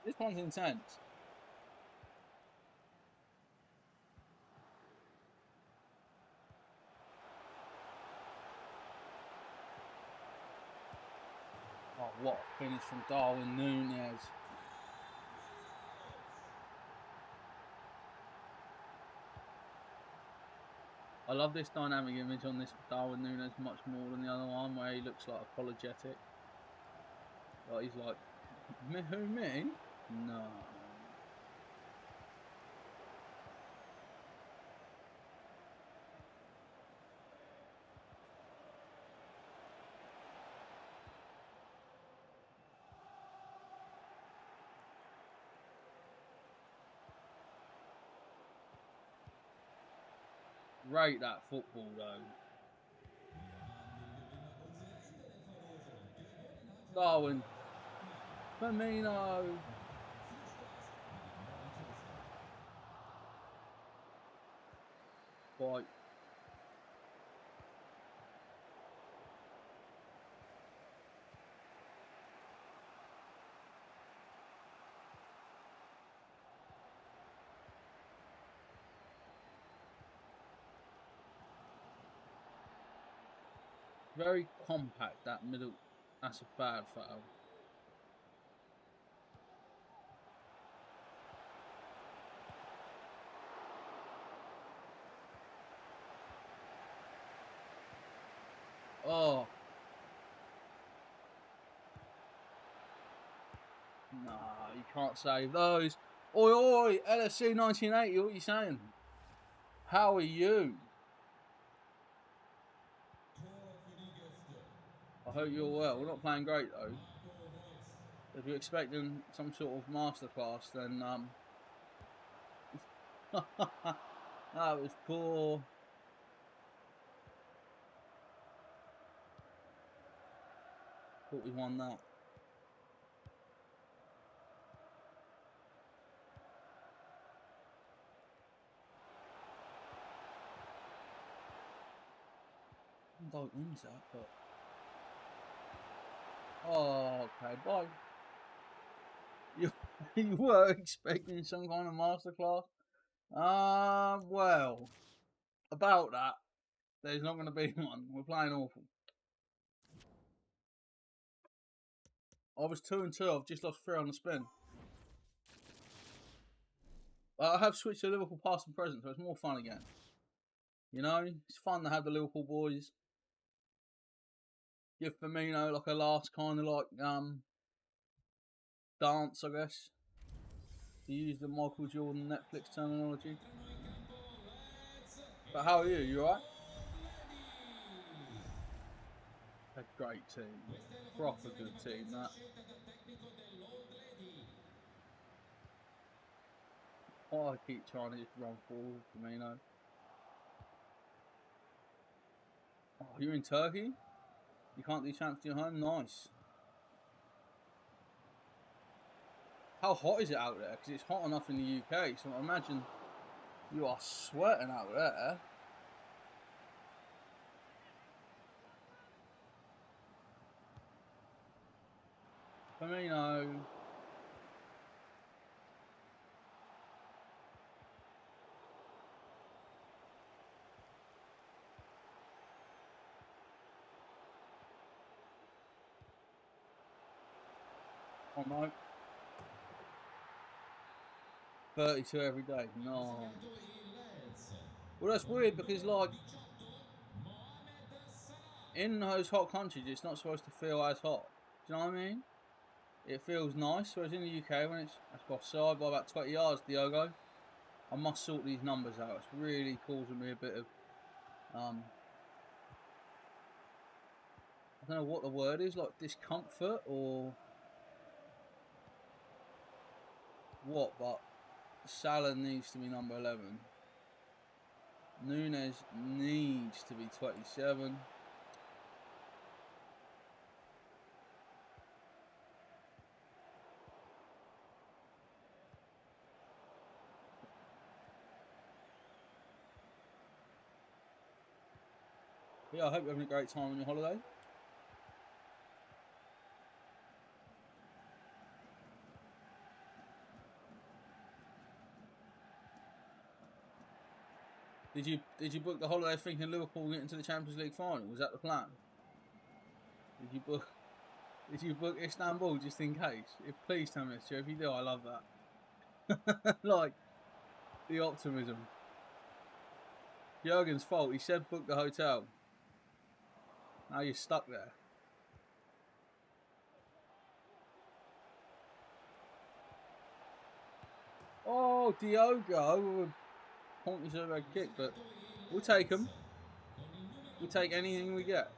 This one's intense. Oh, what a finish from Darwin Núñez. I love this dynamic image on this Darwin Núñez much more than the other one where he looks like apologetic. Like, he's like, me, who, me? No. Rate that football though. Darwin. Firmino. Quite. Very compact, that middle. That's a bad foul. Oh. Nah, you can't save those. Oi, oi, LFC 1980, what are you saying? How are you? I hope you're well. We're not playing great though. If you're expecting some sort of masterclass, then that was poor. Thought we won that. Don't wins that, but oh, okay, bye. You were expecting some kind of masterclass? Well, about that, there's not going to be one. We're playing awful. I was 2-2. I've just lost 3 on the spin. I have switched to Liverpool past and present, so it's more fun again. You know, it's fun to have the Liverpool boys. Give Firmino like a last kind of like dance, I guess. To use the Michael Jordan Netflix terminology. But how are you? You alright? A great team. Proper good team, that. Oh, I keep trying to just run forward, Firmino. Oh, you're in Turkey? You can't do champs to your home? Nice. How hot is it out there? Because it's hot enough in the UK, so I imagine you are sweating out there. Firmino. Oh no. 32 every day. No. Well, that's weird because, like, in those hot countries, it's not supposed to feel as hot. Do you know what I mean? It feels nice, whereas in the UK, when it's offside by about 20 yards, Diogo, I must sort these numbers out. It's really causing me a bit of, I don't know what the word is, like discomfort or what, but Salah needs to be number 11. Nunes needs to be 27. Yeah, I hope you're having a great time on your holiday. Did you book the holiday thinking Liverpool get into the Champions League final? Was that the plan? Did you book Istanbul just in case? Please tell me it's true. If you do, I love that. Like the optimism. Jurgen's fault. He said book the hotel. Now you're stuck there. Oh, Diogo. Point is a red kick, but we'll take them. We'll take anything we get.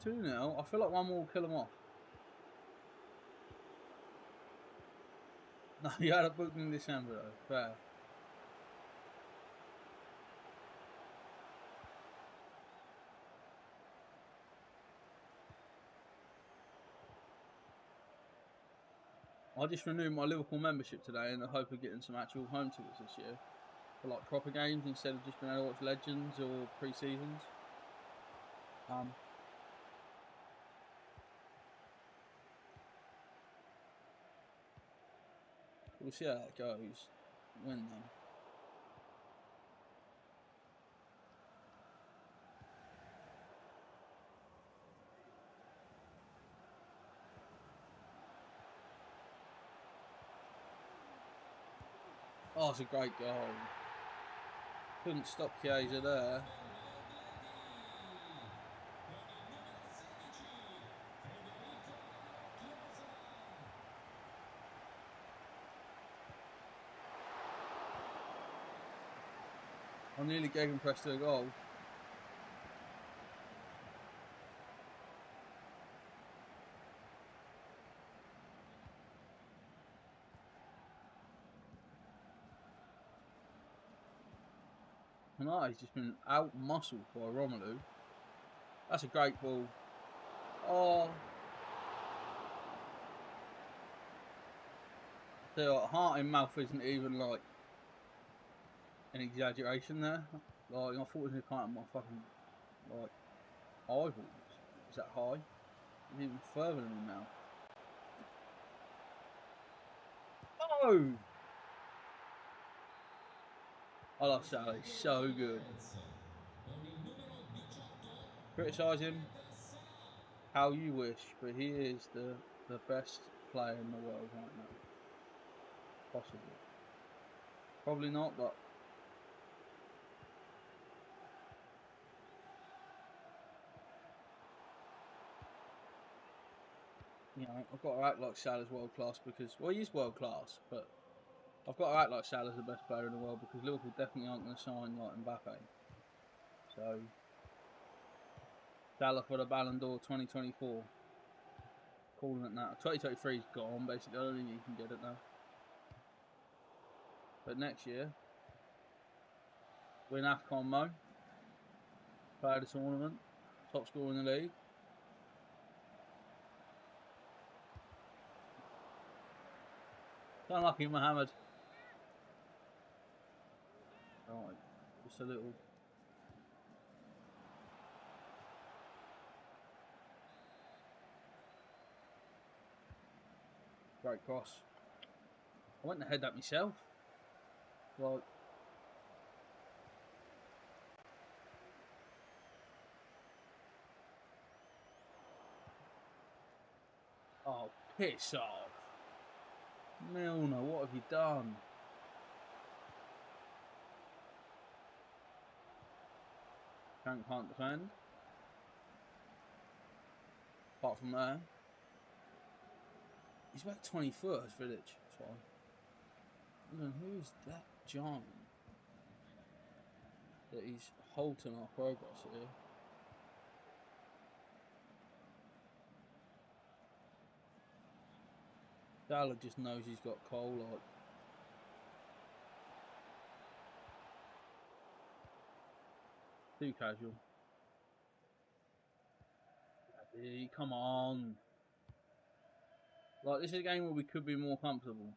2-0. I feel like one more will kill them off. No, you had a book in December though. Fair. I just renewed my Liverpool membership today in the hope of getting some actual home tickets this year. For like proper games instead of just being able to watch Legends or pre-seasons. We'll see how that goes. When though? Oh, it's a great goal. Couldn't stop Chiesa there. I nearly gave him Presto a goal. No, he's just been out-muscled by Romelu. That's a great ball. Oh. So heart in mouth isn't even like an exaggeration there. Like I thought it was going to come out of my fucking like eyeballs. Is that high? It's even further than me now. Oh! I love Sally. So good. Criticise him how you wish, but he is the best player in the world right now. Possibly. Probably not, but you know, I've got to act like Salah's world class because, well, he is world class, but I've got to act like Salah's the best player in the world because Liverpool definitely aren't going to sign like Mbappe. So Salah for the Ballon d'Or 2024. Calling it now. 2023 is gone, basically. I don't think you can get it now. But next year, win AFCON Mo. Play the tournament. Top scorer in the league. Unlucky, Mohammed. Right, just a little. Great cross. I went to head that myself. Like, oh, piss off. Milner, what have you done? Can't defend. Apart from there. He's about 21st village. That's fine. Who is that giant that he's halting our progress here? Salah just knows he's got Cole. Like, too casual. Come on. Like, this is a game where we could be more comfortable.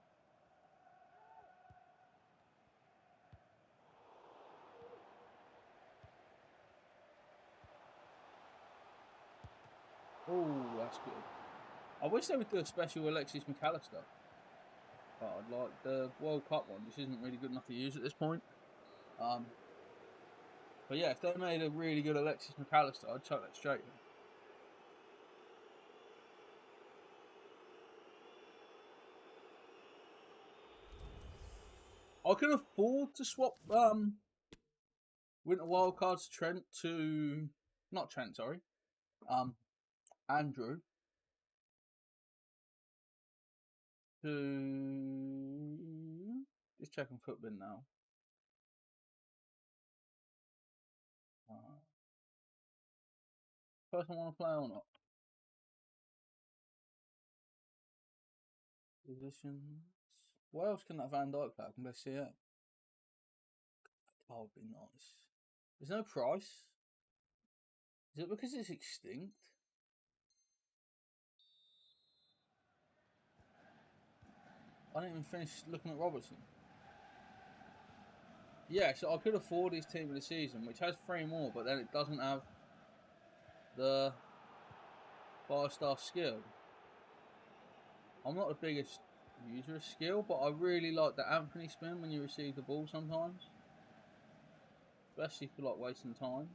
Oh, that's good. I wish they would do a special Alexis McAllister card, like the World Cup one, which isn't really good enough to use at this point. But yeah, if they made a really good Alexis McAllister, I'd chuck that straight in. I can afford to swap Winter Wildcards Trent to not Trent, sorry. Andrew to just checking footbin now. Person want to play or not? Positions. What else can that Van Dijk play? Can they see it? That would be nice. There's no price. Is it because it's extinct? I didn't even finish looking at Robertson. Yeah, so I could afford his team of the season, which has 3 more, but then it doesn't have the 5-star skill. I'm not the biggest user of skill, but I really like the Anthony spin when you receive the ball sometimes. Especially for like wasting time.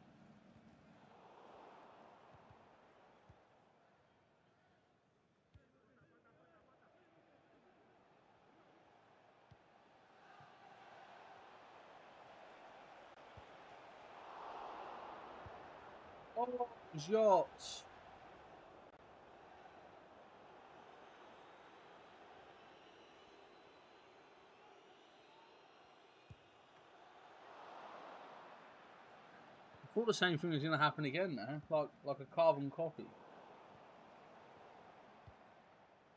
Oh, shots! I thought the same thing was going to happen again there, like a carbon copy.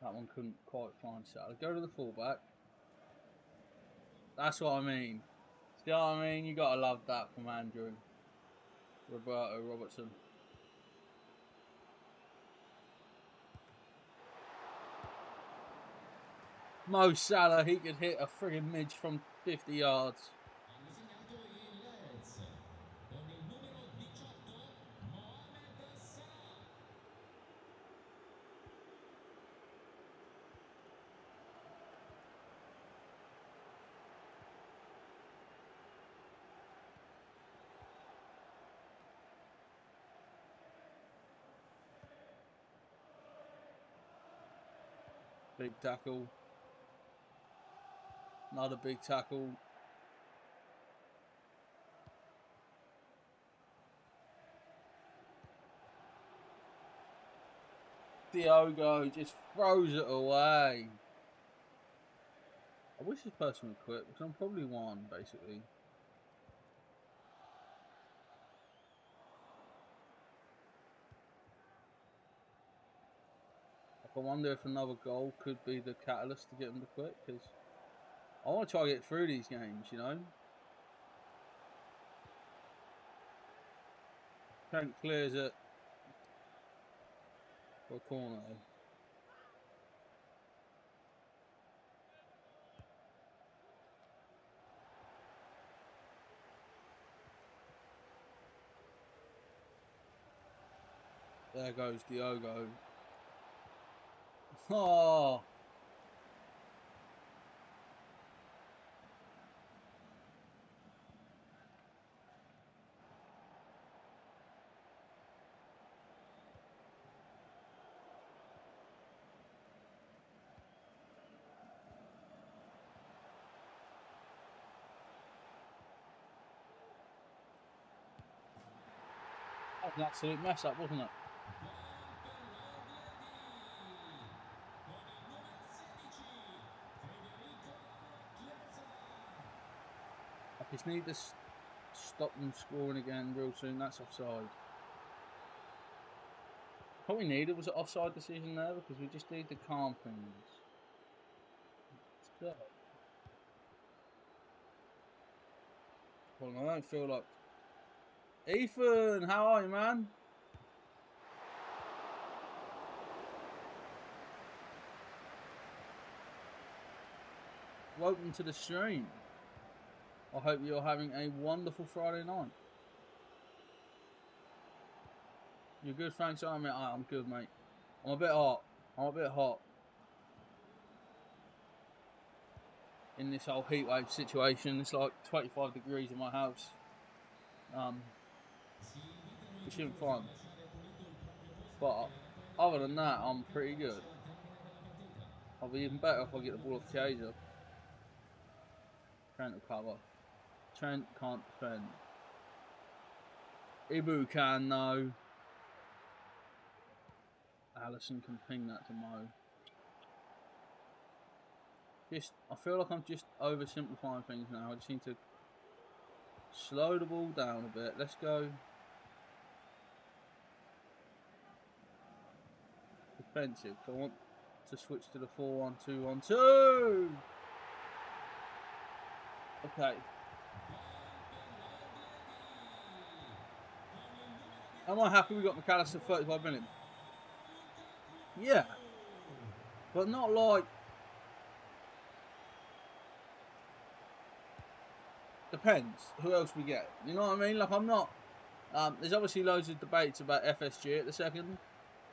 That one couldn't quite find Salah. Go to the fullback. That's what I mean. See what I mean? You gotta love that from Andrew. Robertson. Mo Salah, he could hit a friggin' midge from 50 yards. Designato il Lens con il numero 18 Mohamed Salah. Big tackle. Another big tackle. Diogo just throws it away. I wish this person would quit because I'm probably one, basically. I wonder if another goal could be the catalyst to get them to quit, because I want to try to get through these games, you know. Trent clears it for a corner. There goes Diogo. Oh. That was an absolute mess up, wasn't it? I just need to stop them scoring again real soon. That's offside. What we needed was an offside decision there, because we just need to calm things. So, well, I don't feel like... Ethan, how are you, man? Welcome to the stream. I hope you're having a wonderful Friday night. You're good, thanks. I'm good, mate. I'm a bit hot. In this whole heatwave situation, it's like 25 degrees in my house. Which isn't fun. But other than that, I'm pretty good. I'll be even better if I get the ball off Chiesa. Trent will cover. Trent can't defend. Ibu can though. Allison can ping that to Mo. I feel like I'm just oversimplifying things now. I just need to slow the ball down a bit. Let's go defensive. I want to switch to the 4-1-2-1-2. Okay. Am I happy we got McAllister 35 minutes? Yeah. But not like... Depends who else we get. You know what I mean? Like, I'm not... there's obviously loads of debates about FSG at the second.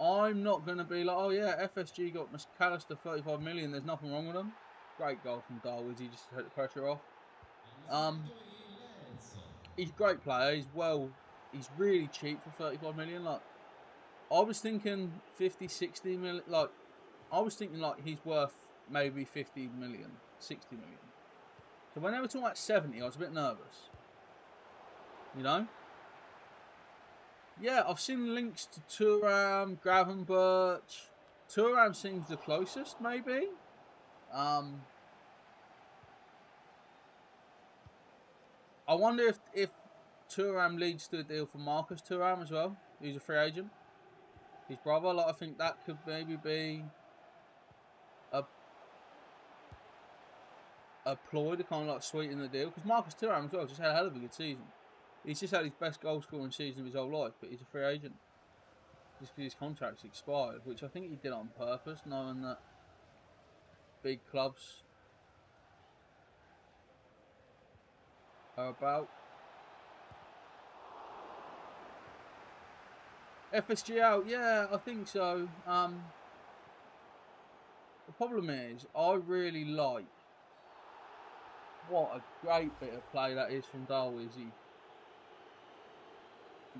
I'm not going to be like, oh yeah, FSG got McAllister 35 million. There's nothing wrong with them. Great goal from Darwood. He just took the pressure off. He's a great player. He's really cheap for 35 million. Like, I was thinking 50, 60 million. Like, I was thinking like he's worth maybe 50 million, 60 million. So when they were talking about 70, I was a bit nervous. You know? Yeah, I've seen links to Thuram, Gravenberch. Thuram seems the closest, maybe. I wonder if Thuram leads to a deal for Marcus Thuram as well. He's a free agent. His brother, like, I think that could maybe be a ploy to kind of like sweeten the deal. Because Marcus Thuram as well just had a hell of a good season. He's just had his best goal scoring season of his whole life, but he's a free agent. Just because his contract's expired, which I think he did on purpose, knowing that big clubs are about. FSG out, yeah, I think so. The problem is, I really like what a great bit of play that is from Darwizi.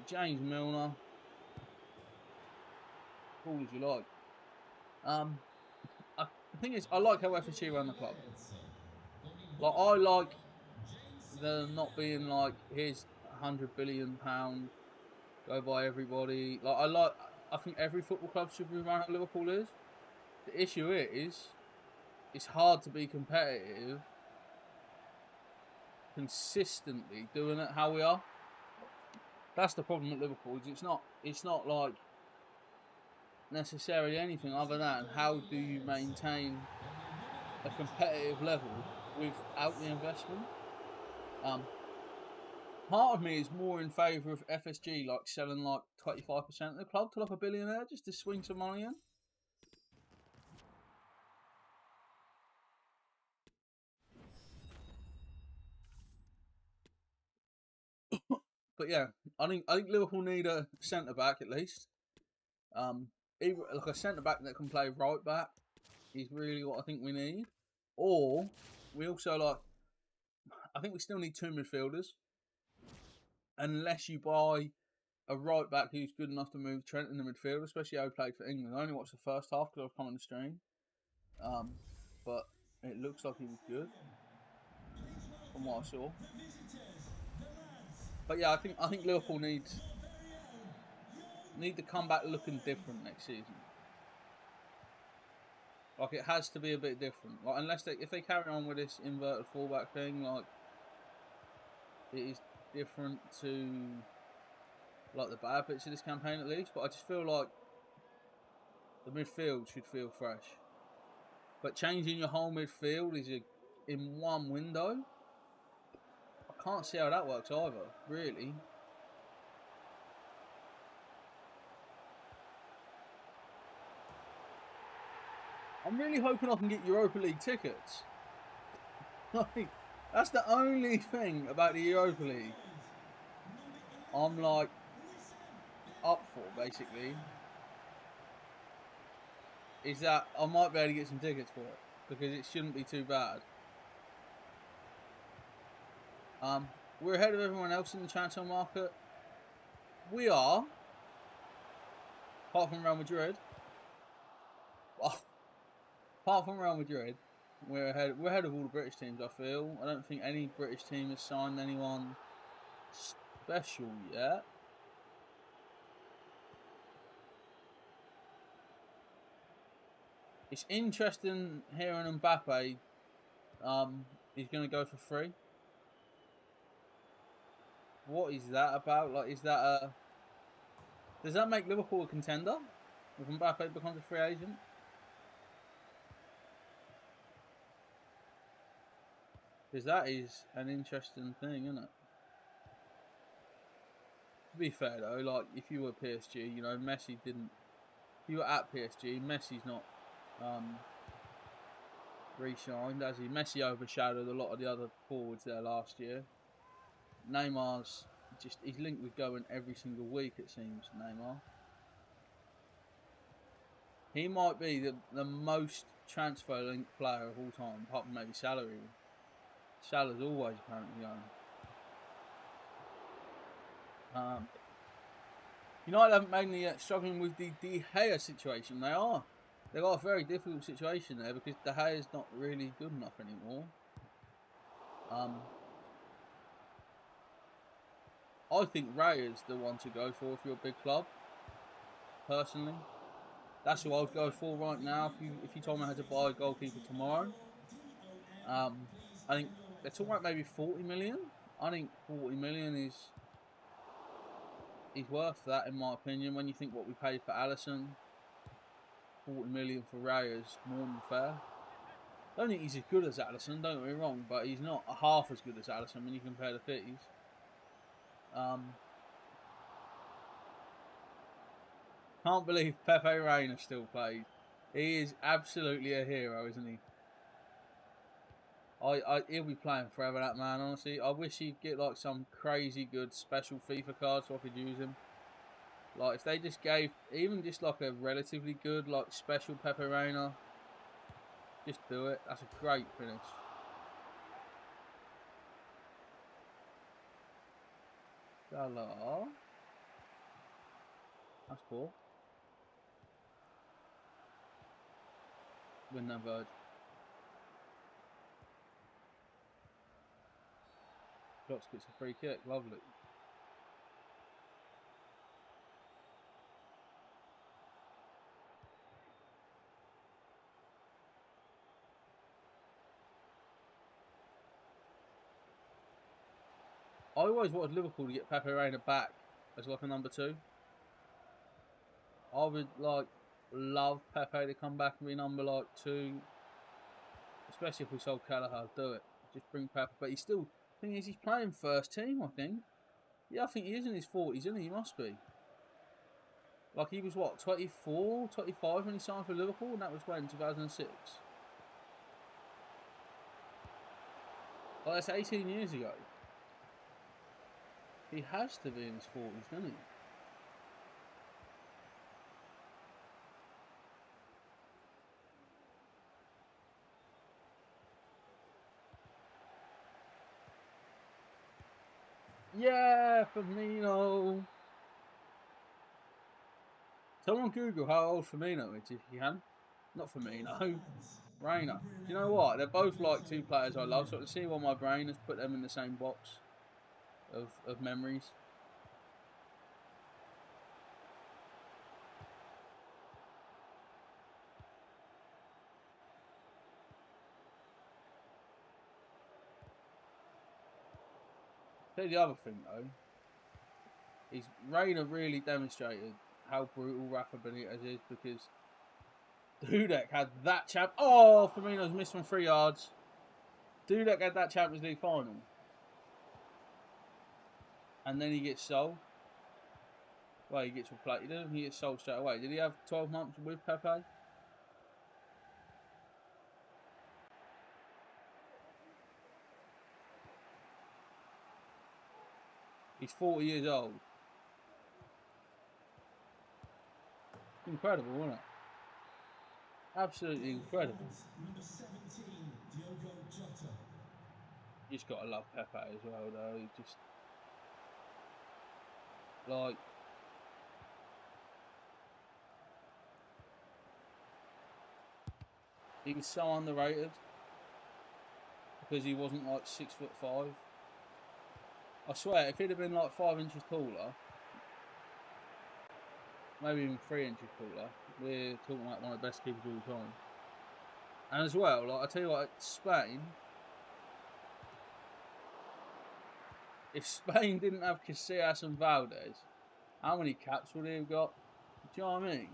James Milner. Call as you like. The thing is, I like how FSG run the club. Like, I like them not being like, here's £100 billion, go by everybody. Like, I think every football club should be run how Liverpool is. The issue is, it's hard to be competitive consistently doing it how we are. That's the problem at Liverpool. It's not like necessarily anything other than how do you maintain a competitive level without the investment. Part of me is more in favour of FSG like selling like 25% of the club to like a billionaire just to swing some money in. But yeah, I think Liverpool need a centre back at least. Either like a centre back that can play right back is really what I think we need. Or we also like, I think we still need two midfielders. Unless you buy a right back who's good enough to move Trent in the midfield, especially how he played for England. I only watched the first half because I was coming on the stream. But it looks like he was good from what I saw. But yeah, I think Liverpool need to come back looking different next season. Like it has to be a bit different. Like unless if they carry on with this inverted fullback thing, like it is different to like the bad bits of this campaign at least. But I just feel like the midfield should feel fresh. But changing your whole midfield in one window, I can't see how that works either, really. I'm really hoping I can get Europa League tickets. Like, that's the only thing about the Europa League I'm like up for, basically. Is that I might be able to get some tickets for it because it shouldn't be too bad. We're ahead of everyone else in the transfer market. We are, apart from Real Madrid. Apart from Real Madrid, we're ahead of all the British teams, I feel. I don't think any British team has signed anyone special yet. It's interesting hearing Mbappe he's going to go for free. What is that about? Like, is that a... Does that make Liverpool a contender if Mbappe becomes a free agent? Because that is an interesting thing, isn't it? To be fair though, like if you were PSG, you know, Messi didn't. If you were at PSG, Messi's not re-signed, as he? Messi overshadowed a lot of the other forwards there last year. Neymar's he's linked with going every single week, it seems. Neymar. He might be the most transfer linked player of all time, apart from maybe Salah. Salah's always apparently going. United haven't mainly yet struggling with the De Gea situation. They've got a very difficult situation there because De Gea is not really good enough anymore. I think Raya's the one to go for if you're a big club. Personally, that's who I'd go for right now. If you told me I had to buy a goalkeeper tomorrow, I think they're talking about maybe 40 million. I think 40 million is worth that in my opinion. When you think what we paid for Alisson, 40 million for Raya is more than fair. I don't think he's as good as Alisson, don't get me wrong, but he's not half as good as Alisson when you compare the fees. Can't believe Pepe Reina still plays. He is absolutely a hero, isn't he? He'll be playing forever, that man, honestly. I wish he'd get like some crazy good special FIFA card so I could use him. Like if they just gave even just like a relatively good like special Pepe Reina, just do it. That's a great finish. Salah. That's cool. Win that verge. Klotz gets a free kick. Lovely. I always wanted Liverpool to get Pepe Reina back as like a number 2. I would like love Pepe to come back and be number like 2. Especially if we sold Kelleher, do it. Just bring Pepe. But he's still, thing is, he's playing first team, I think. Yeah, I think he is in his 40s, isn't he? He must be. Like, he was, what, 24, 25 when he signed for Liverpool? And that was when, 2006? Like, that's 18 years ago. He has to be in his 40s, doesn't he? Yeah, Firmino. Someone Google how old Firmino is if you can. Not Firmino. Reina. Do you know what? They're both like 2 players I love, so to see why my brain has put them in the same box of memories. Tell you the other thing though, is Reina really demonstrated how brutal Rafa Benitez is, because Dudek had that Oh, Firmino's missed from 3 yards. Dudek had that Champions League final. And then he gets sold. Well, he gets replaced. He doesn't. He gets sold straight away. Did he have 12 months with Pepe? He's 40 years old. Incredible, wasn't it? Absolutely incredible. Number 17, Diogo Jota. You just gotta love Pepe as well, though. He just like he was so underrated because he wasn't like 6'5". I swear, if he'd have been like 5 inches taller, maybe even 3 inches taller, we're talking about one of the best keepers of all time. And as well, like I tell you what, Spain. If Spain didn't have Casillas and Valdez, how many caps would he have got? Do you know what I mean?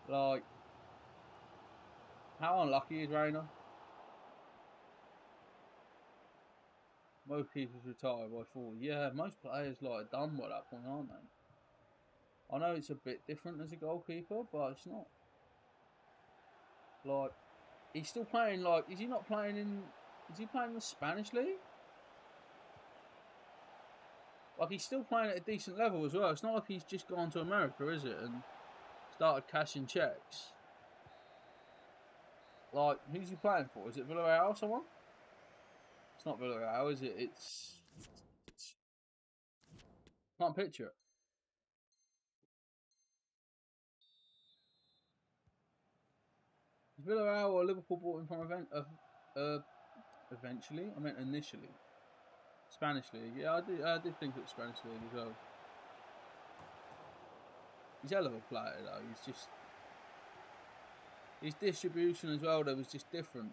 Like, how unlucky is Reina? Most keepers retire by 40. Yeah, most players like are done by that point, aren't they? I know it's a bit different as a goalkeeper, but it's not. Like, he's still playing. Like, is he not playing in? Is he playing in the Spanish league? Like, he's still playing at a decent level as well. It's not like he's just gone to America, is it? And started cashing checks. Like, who's he playing for? Is it Villarreal or someone? It's not Villarreal, is it? It's can't picture it. Is Villarreal or Liverpool bought him from eventually? I meant initially. Spanish league. Yeah, I did think it was Spanish league as well. He's a hell of a player though. He's just his distribution as well. Though was just different.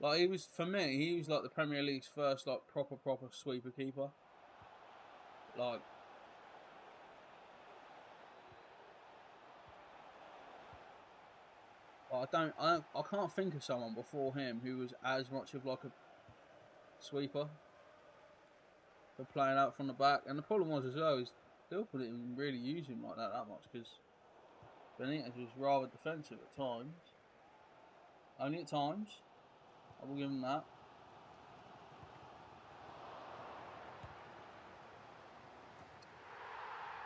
Like he was for me, he was like the Premier League's first like proper sweeper keeper. Like I can't think of someone before him who was as much of like a sweeper for playing out from the back. And the problem was as well is Liverpool didn't really use him like that much because Benitez was rather defensive at times. Only at times. I will give him that.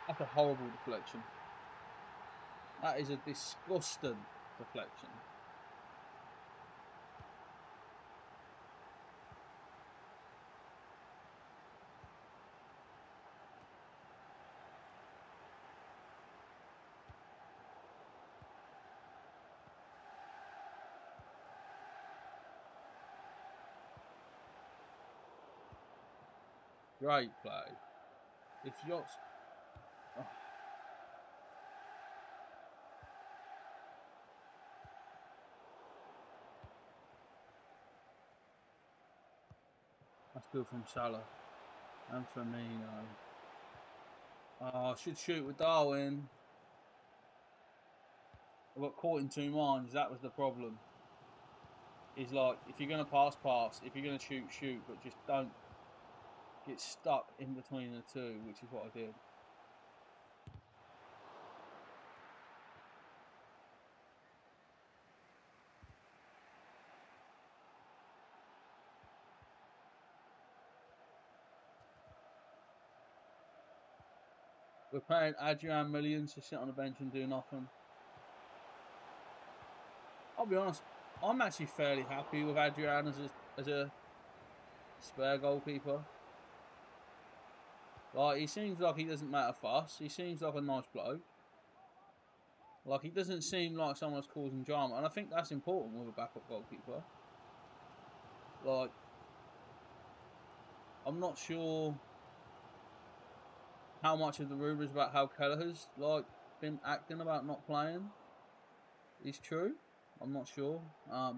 That's a horrible deflection. That is a disgusting deflection. Great play. If you're... Oh. That's good from Salah. And Firmino. Oh, I should shoot with Darwin. I got caught in two minds. That was the problem. Is like, if you're gonna pass, pass. If you're gonna shoot, shoot. But just don't get stuck in between the two, which is what I did. We're paying Adrian millions to sit on the bench and do nothing. I'll be honest, I'm actually fairly happy with Adrian as a spare goalkeeper. Like, he seems like he doesn't make a fuss. He seems like a nice bloke. Like, he doesn't seem like someone that's causing drama, and I think that's important with a backup goalkeeper. Like, I'm not sure how much of the rumours about how Kelleher's like been acting about not playing is true. I'm not sure. I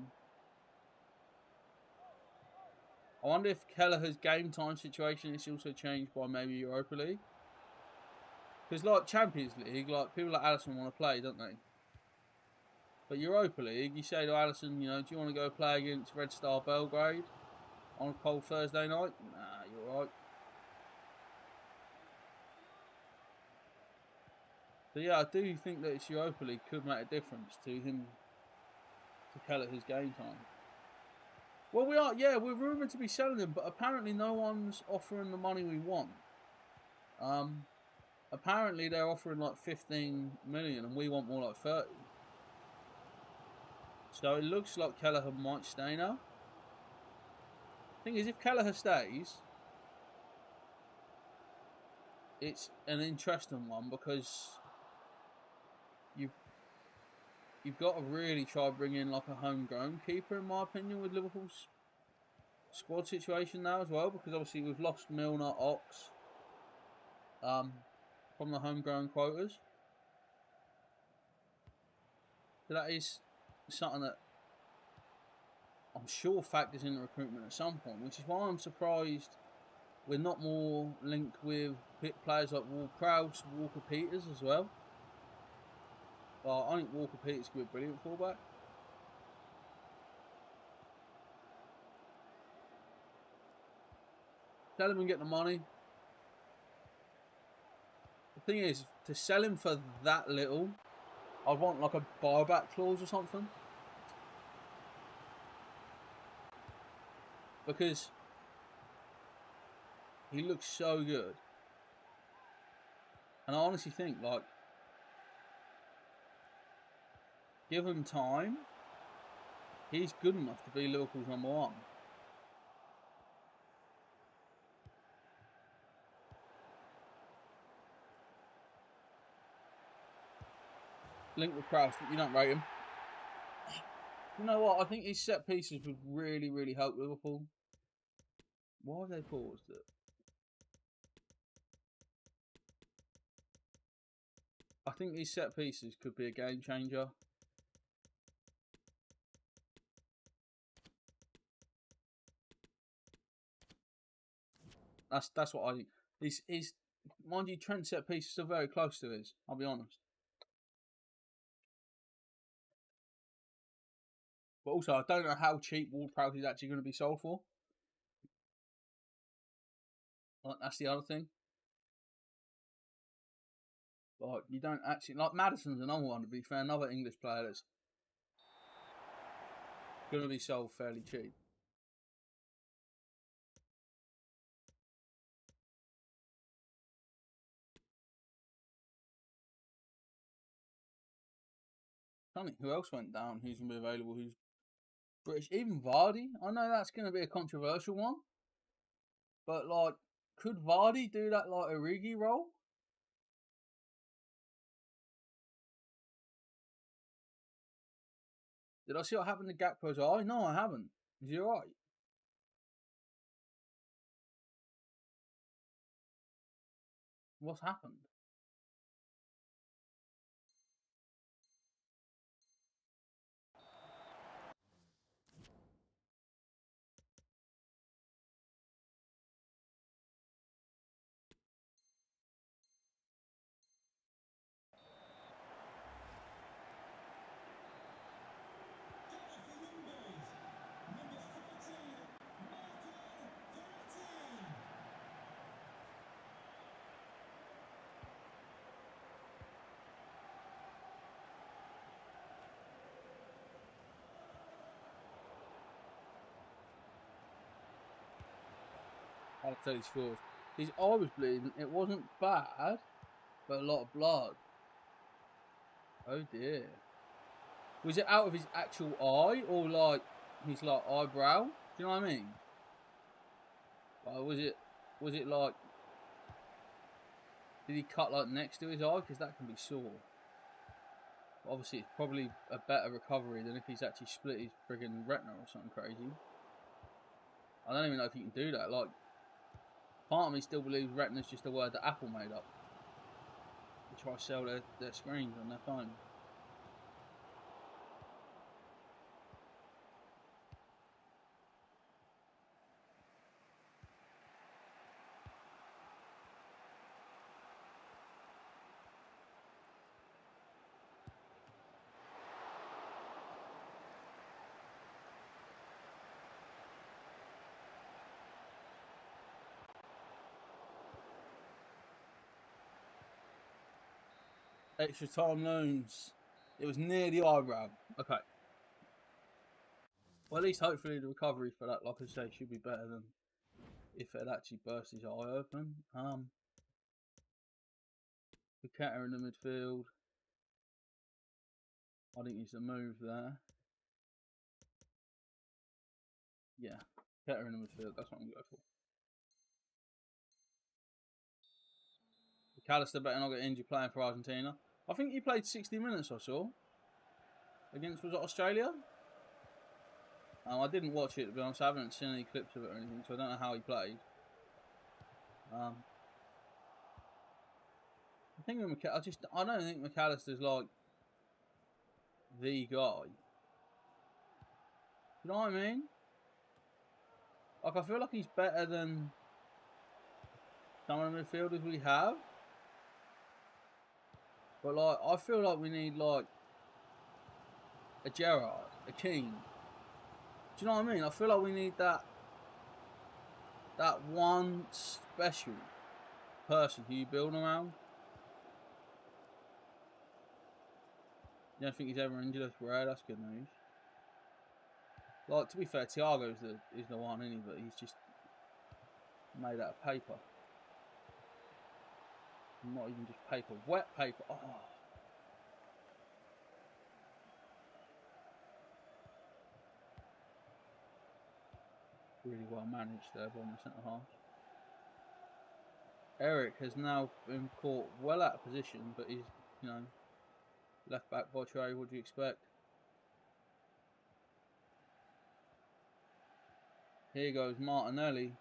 wonder if Kelleher's game time situation is also changed by maybe Europa League. Because like Champions League, like people like Alisson want to play, don't they? But Europa League, you say to Alisson, you know, do you want to go play against Red Star Belgrade on a cold Thursday night? Nah, you're right. So yeah, I do think that it's Europa League could make a difference to him, to Kelleher's game time. Well, we're rumoured to be selling him, but apparently no one's offering the money we want. Apparently they're offering like 15 million and we want more like 30. So it looks like Kelleher might stay now. Thing is, if Kelleher stays, it's an interesting one because you've got to really try bringing in like a homegrown keeper, in my opinion, with Liverpool's squad situation now as well, because obviously we've lost Milner, Ox, from the homegrown quotas. So that is something that I'm sure factors in the recruitment at some point, which is why I'm surprised we're not more linked with players like Ward-Prowse, Walker-Peters as well. Well, I think Walker-Peters could be a brilliant fullback. Sell him and get the money. The thing is, to sell him for that little, I'd want like a buyback clause or something. Because he looks so good. And I honestly think, like, give him time, he's good enough to be Liverpool's number one. Link with Prowse, but you don't rate him. You know what? I think his set pieces would really, really help Liverpool. Why have they paused it? I think these set pieces could be a game changer. That's what I think. He's mind you, Trent's set piece is still very close to his. I'll be honest. But also, I don't know how cheap Ward-Prowse is actually going to be sold for. Like, that's the other thing. Like, you don't actually... Like, Maddison's another one, to be fair. Another English player that's going to be sold fairly cheap. I think who else went down who's going to be available, who's British? Even Vardy. I know that's going to be a controversial one. But, like, could Vardy do that, like, Origi role? Did I see what happened to Gakpo's eye? No, I haven't. Is he alright? What's happened? Balotelli scores. His eye was bleeding. It wasn't bad, but a lot of blood. Oh dear. Was it out of his actual eye or like his like eyebrow? Do you know what I mean? Like, was it like, did he cut like next to his eye? Because that can be sore. But obviously, it's probably a better recovery than if he's actually split his friggin' retina or something crazy. I don't even know if you can do that. Like, part of me still believes retina's just a word that Apple made up. They try to sell their screens on their phone. Extra time loans. It was near the eyebrow. Okay. Well, at least hopefully the recovery for that, like I say, should be better than if it actually burst his eye open. Paqueta in the midfield. I think he's the move there. Yeah, Paqueta in the midfield. That's what I'm going to go for. McAllister better not get injured playing for Argentina. I think he played 60 minutes or so against, was it Australia? I didn't watch it, to be honest. I haven't seen any clips of it or anything, so I don't know how he played. I think with I don't think McAllister's like the guy. You know what I mean? Like, I feel like he's better than some of the midfielders we have. But like, I feel like we need like a Gerrard, a Keane. Do you know what I mean? I feel like we need that one special person who you build around. You don't think he's ever injured? That's rare. That's good news. Like, to be fair, Thiago is the one, isn't he? But he's just made out of paper. Not even just paper, wet paper. Oh. Really well managed there by the centre half. Eric has now been caught well out of position, but he's, you know, left back by Trey. What do you expect? Here goes Martinelli.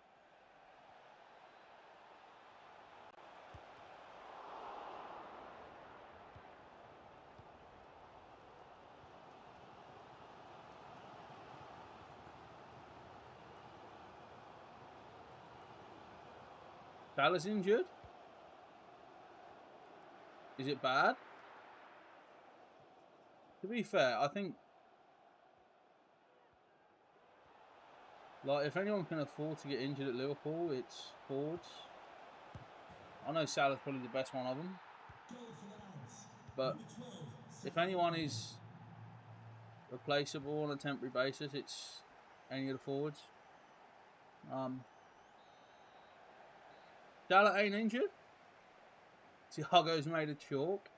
Dallas injured? Is it bad? To be fair, I think, like, if anyone can afford to get injured at Liverpool, it's forwards. I know Salah's probably the best one of them. But if anyone is replaceable on a temporary basis, it's any of the forwards. Salah ain't injured. Thiago's made of chalk.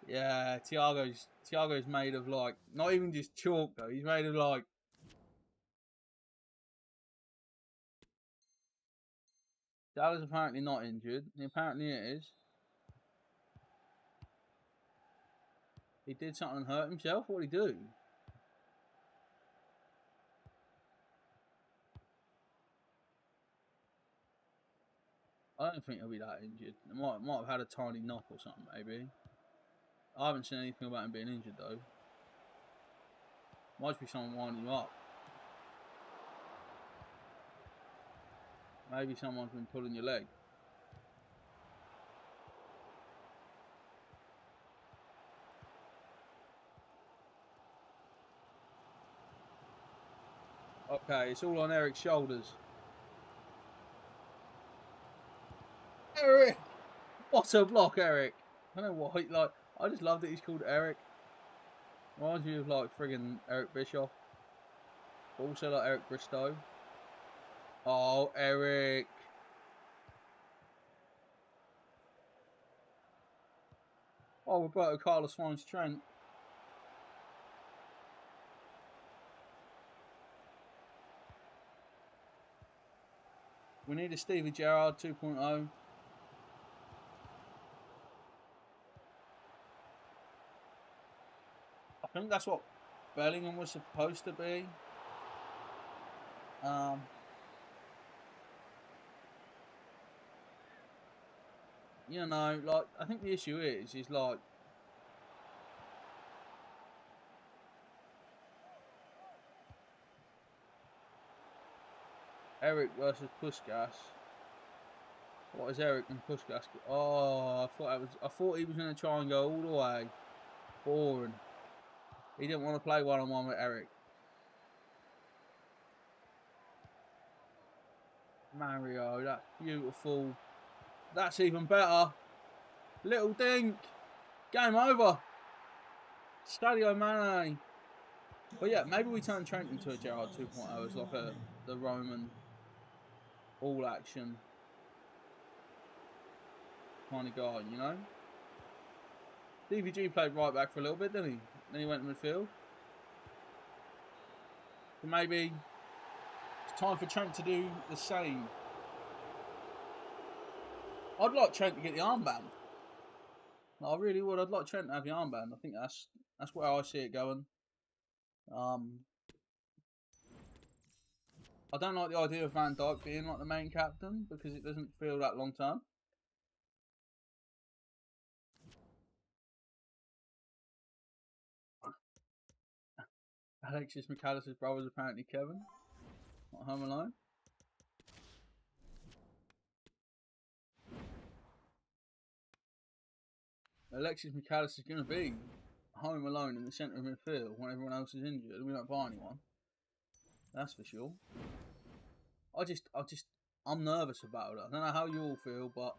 Yeah, Thiago's made of, like, not even just chalk though. He's made of, like, Salah's apparently not injured. He apparently is. He did something and hurt himself. What did he do? I don't think he'll be that injured. He might have had a tiny knock or something, maybe. I haven't seen anything about him being injured though. Might be someone winding you up. Maybe someone's been pulling your leg. Okay, it's all on Eric's shoulders. Eric! What a block, Eric! I don't know why, like, I just love that he's called Eric. Reminds me of, like, friggin' Eric Bischoff. But also, like, Eric Bristow. Oh, Eric. Oh, Roberto Carlos finds Trent. We need a Stevie Gerrard 2.0. I think that's what Bellingham was supposed to be. You know, like, I think the issue is like, Eric versus Puskas. What is Eric and Puskas? Oh, I thought he was going to try and go all the way. Boring. He didn't want to play one-on-one with Eric. Mario, that's beautiful. That's even better. Little dink. Game over. Sadio Mane. But yeah, maybe we turn Trent into a Gerrard 2.0 as like the Roman all action kind of guy, you know? DVG played right back for a little bit, didn't he? Then he went to midfield. So maybe it's time for Trent to do the same. I'd like Trent to get the armband. I really would. I'd like Trent to have the armband. I think that's where I see it going. I don't like the idea of Van Dijk being like the main captain because it doesn't feel that long term. Alexis McAllister's brother is apparently Kevin, not Home Alone. Alexis McAllister's going to be Home Alone in the centre of midfield when everyone else is injured and we don't buy anyone. That's for sure. I'm nervous about it. I don't know how you all feel, but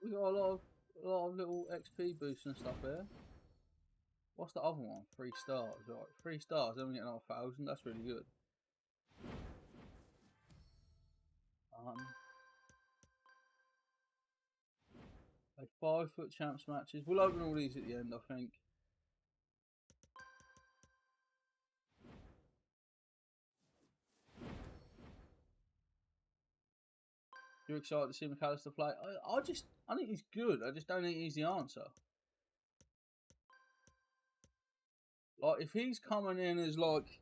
we got a lot of little XP boosts and stuff here. What's the other one? 3 stars, right? 3 stars, then we get another 1,000. That's really good. Like 5-foot champs matches. We'll open all these at the end, I think. You're excited to see McAllister play? I think he's good. I just don't think he's the answer. Like if he's coming in as like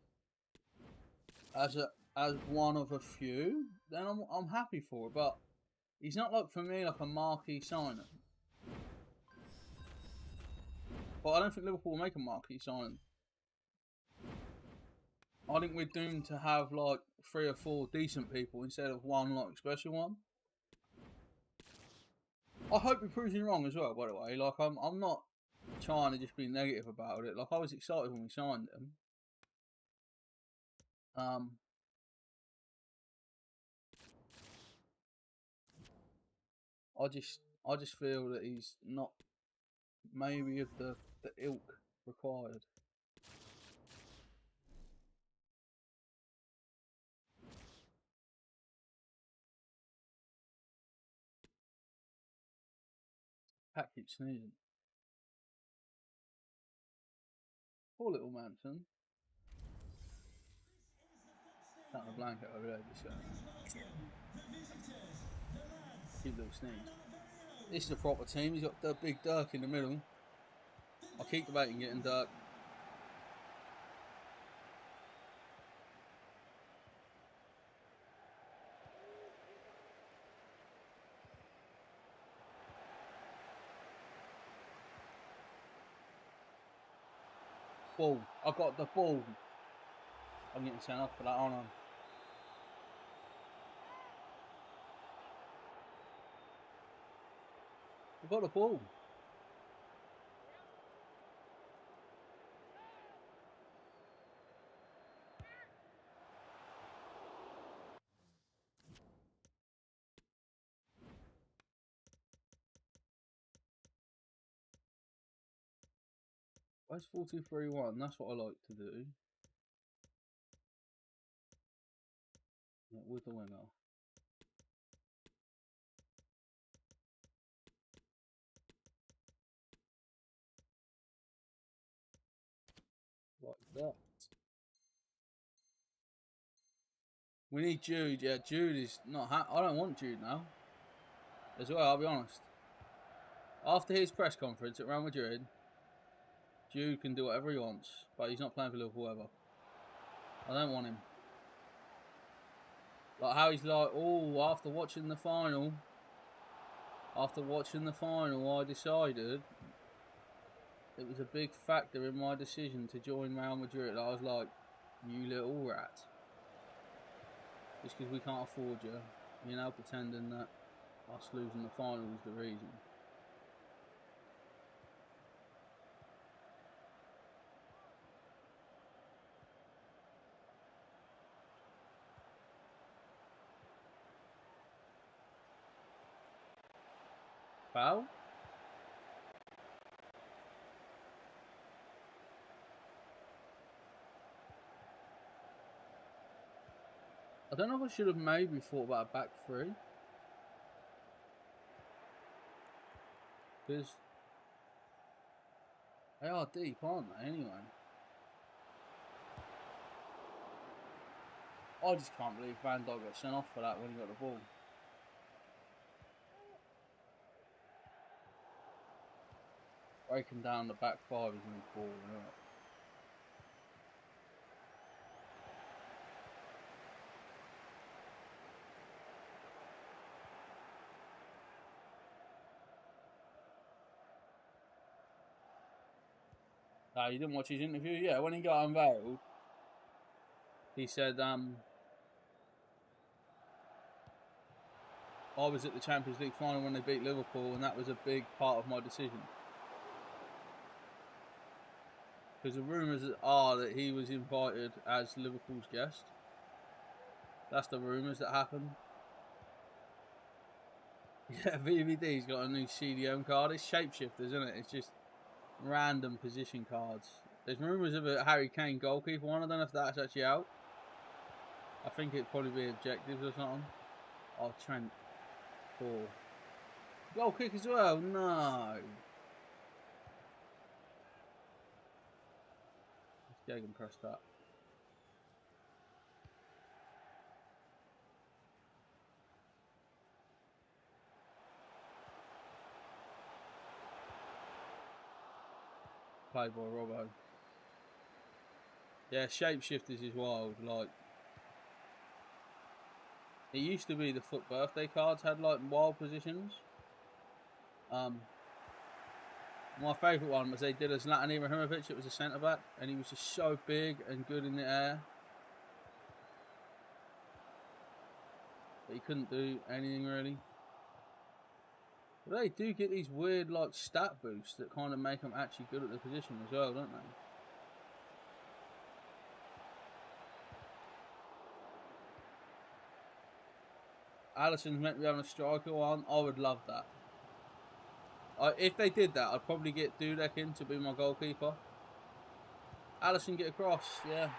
as one of a few, then I'm happy for it. But he's not like for me like a marquee signing. But I don't think Liverpool will make a marquee signing. I think we're doomed to have like 3 or 4 decent people instead of one like special one. I hope he proves me wrong as well, by the way. Like I'm not trying to just be negative about it. Like I was excited when we signed him. I just feel that he's not maybe of the ilk required. Pat keeps sneezing. Poor little Manson. Out the blanket over there, just cute little sneeze. This is a proper team. He's got the big Dirk in the middle. I keep debating getting Dirk. Ball. I got the ball. I'm getting sent off for that, aren't I? I got the ball. Where's 4-2-3-1? That's what I like to do. with the winger. Like that. We need Jude. Yeah, Jude is not. I don't want Jude now. As well, I'll be honest. After his press conference at Real Madrid, Jude can do whatever he wants, but he's not playing for Liverpool ever. I don't want him. Like how he's like, oh, after watching the final, I decided it was a big factor in my decision to join Real Madrid. I was like, you little rat. Just because we can't afford you, you're now pretending that us losing the final was the reason. Foul? I don't know if I should have maybe thought about a back three. Because they are deep, aren't they, anyway? I just can't believe Van Dijk got sent off for that when he got the ball. Breaking down the back five is going to ball, isn't it? No, you didn't watch his interview? Yeah, when he got unveiled, he said, I was at the Champions League final when they beat Liverpool, and that was a big part of my decision. Because the rumours are that he was invited as Liverpool's guest. That's the rumours that happened. Yeah, VVD's got a new CDM card. It's shapeshifters, isn't it? It's just random position cards. There's rumours of a Harry Kane goalkeeper one. I don't know if that's actually out. I think it'd probably be objectives or something. Oh, Trent. Poor. Goal kick as well? No. Let's press that. Played by Robbo. Yeah, shapeshifters is wild. Like, it used to be the FUT birthday cards had like wild positions. My favourite one was they did a Zlatan Ibrahimovic. It was a centre back, and he was just so big and good in the air, but he couldn't do anything really. But they do get these weird like stat boosts that kind of make them actually good at the position as well, don't they? Alisson's meant to be having a striker one. I would love that. If they did that, I'd probably get Dudek in to be my goalkeeper. Alisson get across, yeah.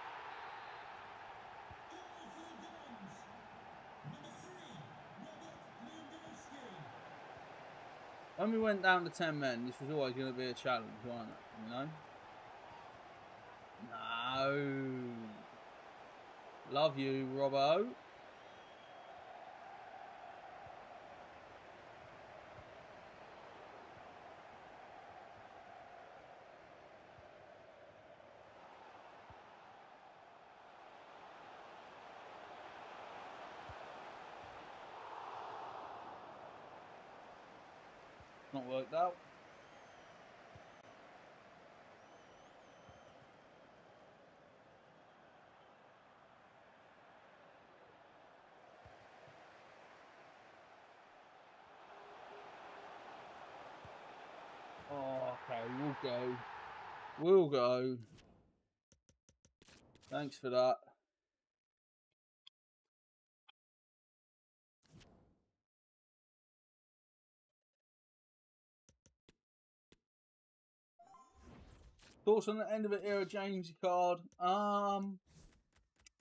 When we went down to 10 men, this was always going to be a challenge, wasn't it? You know? No. Love you, Robbo. Not worked out. Oh, okay, we'll go. We'll go. Thanks for that. Thoughts on the end of it era Jamesy card?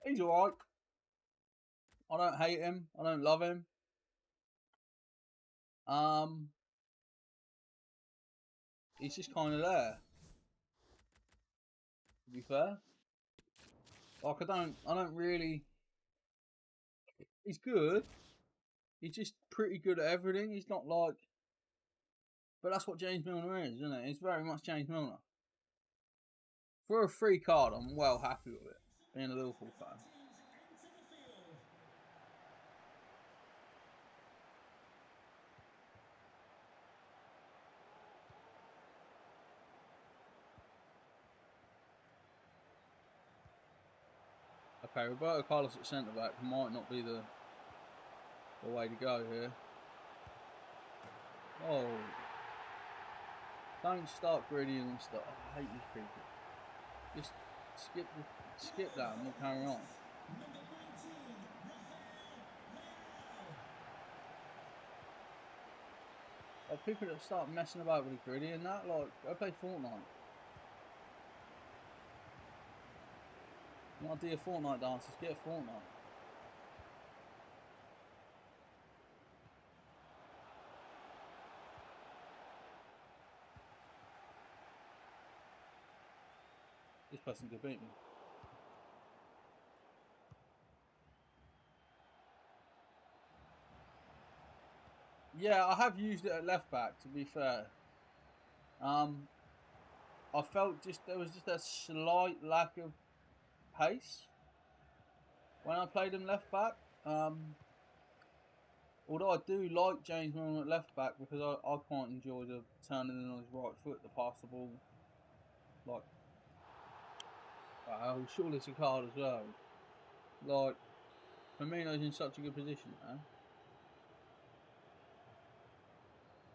He's alright. I don't hate him. I don't love him. He's just kind of there. To be fair, like I don't really. He's good. He's just pretty good at everything. He's not like, but that's what James Milner is, isn't it? It's very much James Milner. For a free card, I'm well happy with it. Being a Liverpool fan. Okay, Roberto Carlos at centre back might not be the way to go here. Oh, don't start greedy and stuff. I hate these people. Just skip that and we'll carry on. Like people that start messing about with the gritty and that, like go play Fortnite. You want to do your Fortnite dances? Get a Fortnite. This person could beat me. Yeah, I have used it at left back. To be fair, I felt there was just a slight lack of pace when I played him left back. Although I do like James Milner at left back because I quite enjoy the turning in on his right foot to pass the ball. Like, surely it's a card as well. Like, Firmino's in such a good position now.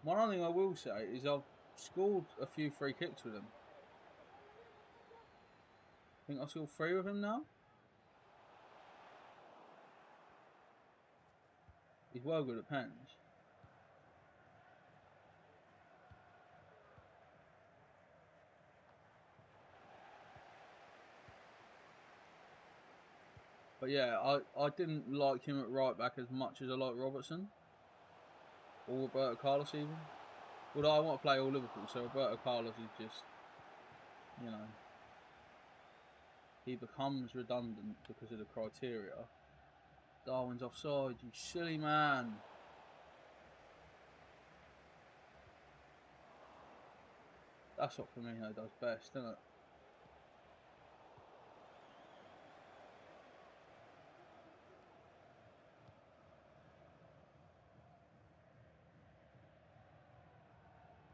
One other thing I will say is I've scored a few free kicks with him. I think I scored 3 with him now. He's well good at pens. But yeah, I didn't like him at right back as much as I like Robertson. Or Roberto Carlos even. Although I want to play all Liverpool, so Roberto Carlos is just, you know, he becomes redundant because of the criteria. Darwin's offside, you silly man. That's what Firmino does best, isn't it?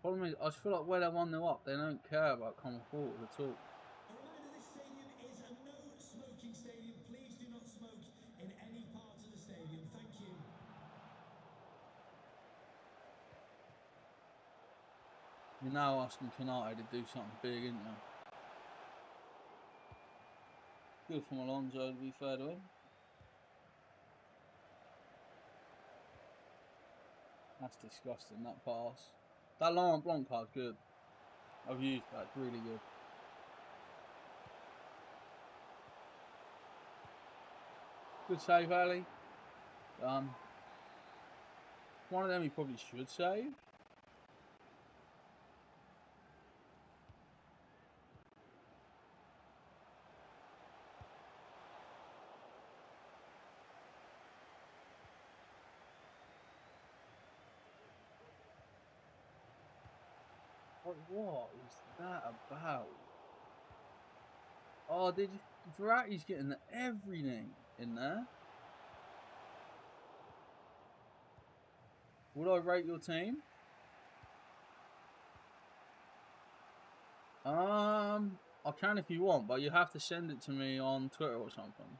Problem is, I just feel like when they're 1-0 up, they don't care about coming forward at all. A reminder, this stadium is a no-smoking stadium. Please do not smoke in any part of the stadium. Thank you. You're now asking Canate to do something big, isn't you? Good from Alonso, to be fair to him. That's disgusting, that pass. That Laurent Blanc card's good. I've used that, it's really good. Good save, Ali. One of them he probably should save. What is that about? Oh, Verratti's getting everything in there. Would I rate your team? I can if you want, but you have to send it to me on Twitter or something.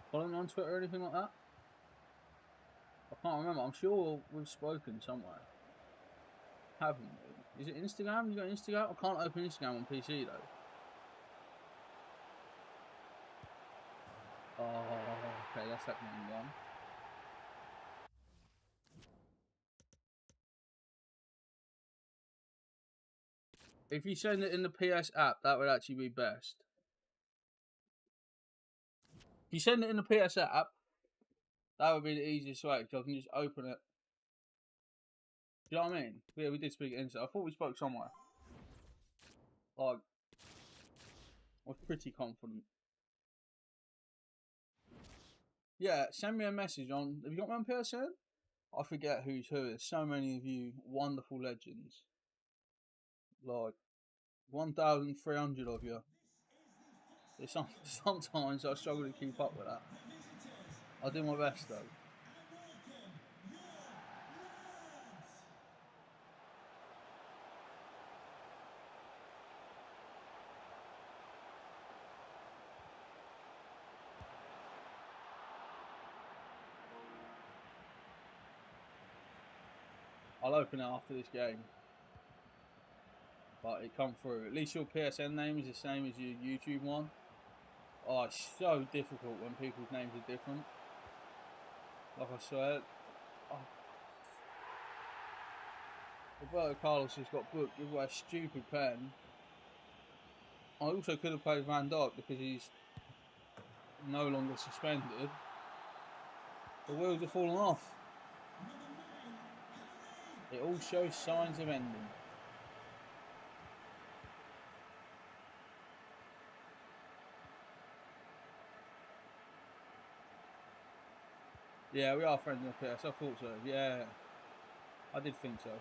Follow me on Twitter or anything like that? I can't remember. I'm sure we've spoken somewhere. Haven't we? Is it Instagram? You got Instagram? I can't open Instagram on PC though. Oh, okay, that's happening again. If you send it in the PS app, that would actually be best. If you send it in the PS app, that would be the easiest way, because I can just open it. Do you know what I mean? Yeah, we did speak it inside. I thought we spoke somewhere. Like, I was pretty confident. Yeah, send me a message on. Have you got me on PSN? I forget who's who. There's so many of you wonderful legends. Like 1,300 of you. Sometimes I struggle to keep up with that. I'll do my best though. I'll open it after this game. But it come through. At least your PSN name is the same as your YouTube one. Oh, it's so difficult when people's names are different. Like I said, Roberto Carlos has got booked with a stupid pen. I also could have played Van Dijk because he's no longer suspended. The wheels are falling off. It all shows signs of ending. Yeah, we are friends in the PS. I thought so. Yeah, I did think so.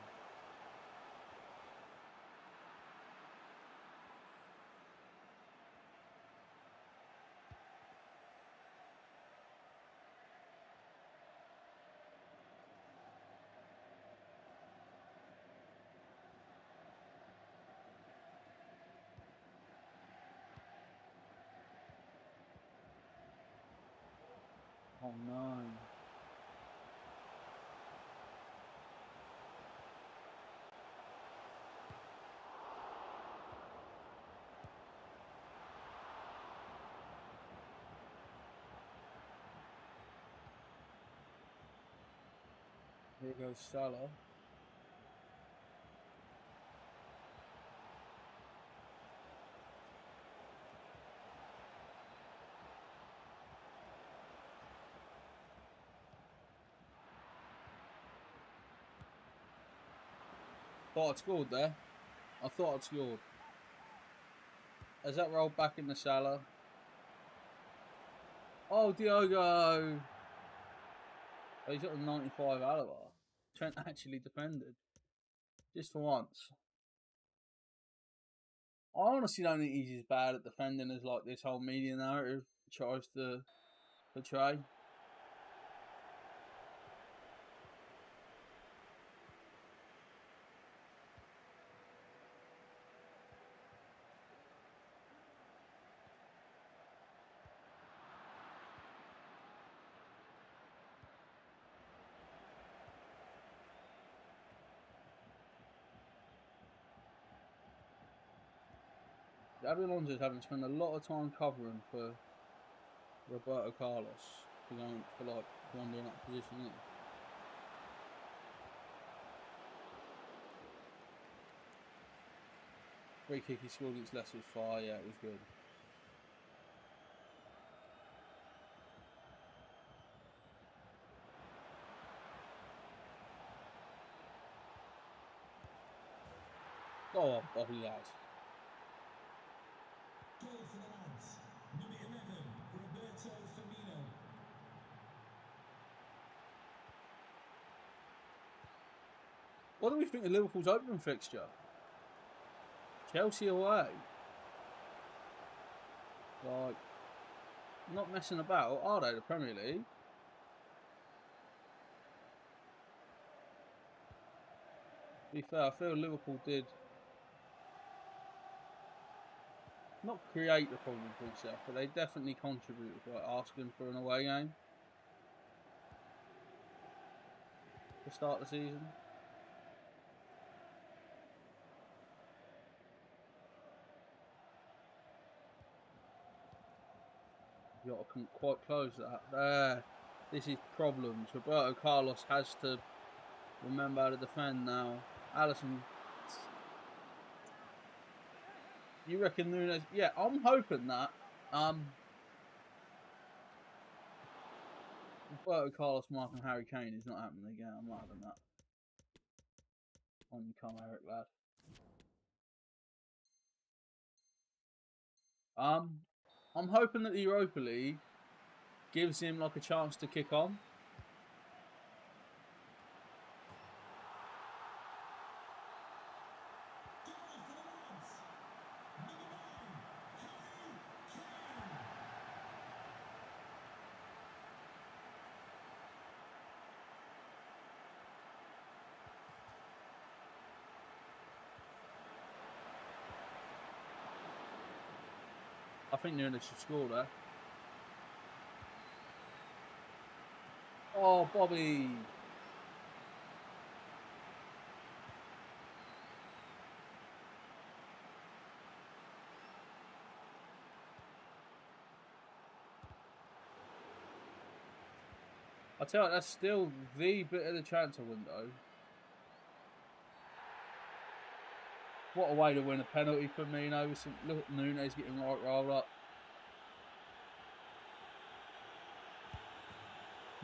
Oh no. Here goes Salah. Thought I'd scored there. I thought I'd scored. Has that rolled back in the Salah? Oh, Diogo! Oh, he's got a 95 Alaba. Trent actually defended. Just for once. I honestly don't think he's as bad at defending as like this whole media narrative tries to portray. Xabi Alonso's having to spend a lot of time covering for Roberto Carlos for under in that position. Isn't he? Free kick he scored against Leicester was fire. Yeah, it was good. Go on, Bobby lad. Goal for the lads. Number 11, Roberto Firmino. What do we think of Liverpool's opening fixture? Chelsea away. Like, not messing about, are they, the Premier League? To be fair, I feel Liverpool did not create the problem for themselves, but they definitely contributed by asking for an away game to start the season. You got to quite close that. There. This is problems. Roberto Carlos has to remember how to defend now. Alisson. You reckon Nunes? Yeah, I'm hoping that. Roberto Carlos, Mark, and Harry Kane is not happening again. I'm not having that. On you come, Eric, lad. I'm hoping that the Europa League gives him like a chance to kick on. I think Nunes should score there. Oh, Bobby. I tell you, that's still the bit of the transfer window. What a way to win a penalty for me, look at Nunes getting right rolled up.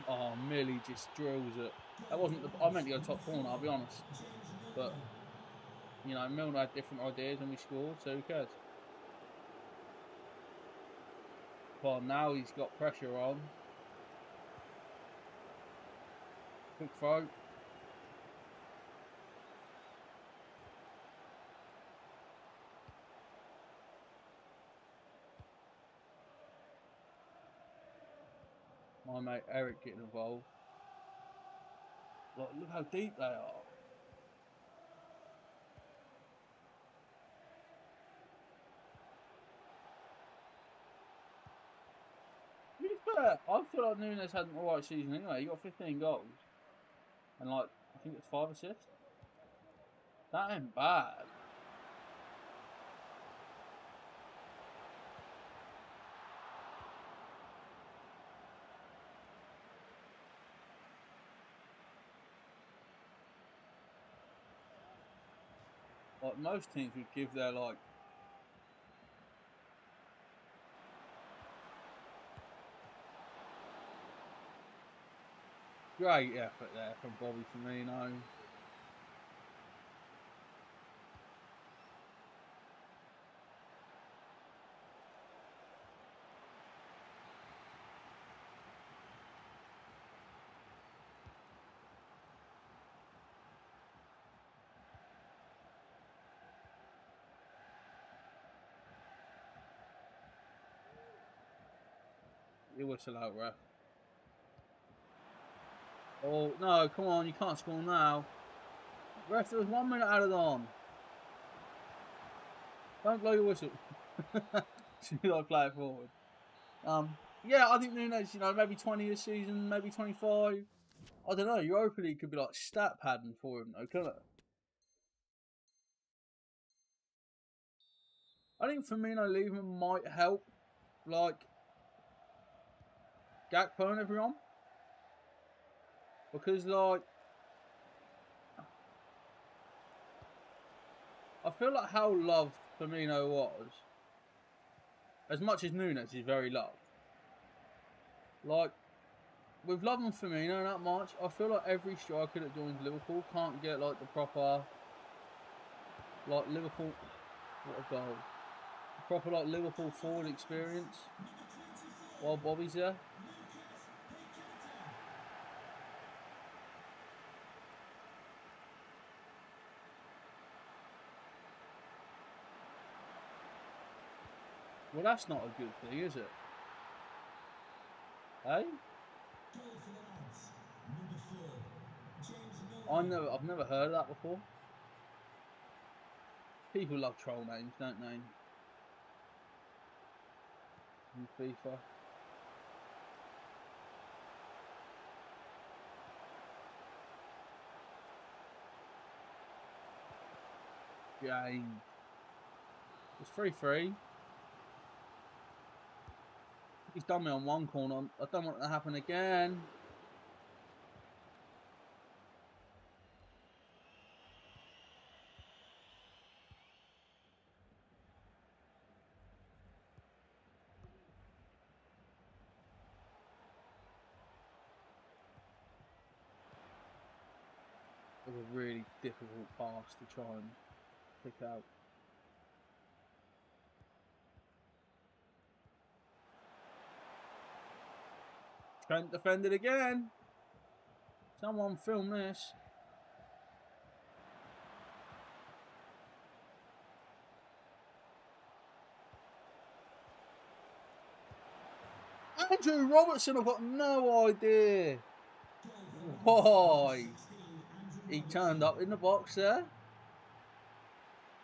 Oh, Millie just drills it. That wasn't I meant to go top corner, I'll be honest. But, you know, Milner had different ideas and we scored, so who cares? Well, now he's got pressure on. Quick throw. My mate Eric getting involved. Look how deep they are. To be fair, I feel like Nunes had an alright season anyway. He got 15 goals. And like, I think it's 5 assists. That ain't bad. Like, most teams would give their, like, great effort there from Bobby Firmino. You whistle out, ref. Oh, no, come on, you can't score now. Ref, there was 1 minute added on. Don't blow your whistle. Should I play it forward? Yeah, I think Nunes, you know, maybe 20 this season, maybe 25. I don't know, Europa League could be like stat padding for him though, couldn't it? I think Firmino leaving might help, like, Gakpo and everyone. Because, like, I feel like how loved Firmino was, as much as Nunes is very loved, like, with loving Firmino that much, I feel like every striker that joins Liverpool can't get, like, the proper, like, Liverpool, what a goal, the proper, like, Liverpool forward experience while Bobby's there. Well, that's not a good thing, is it? Hey? I've never heard of that before. People love troll names, don't they? In FIFA. Game. It's 3-3. He's done me on one corner. I don't want it to happen again. was a really difficult pass to try and pick out. Trent defended again. Someone film this. Andrew Robertson, I've got no idea why he turned up in the box there.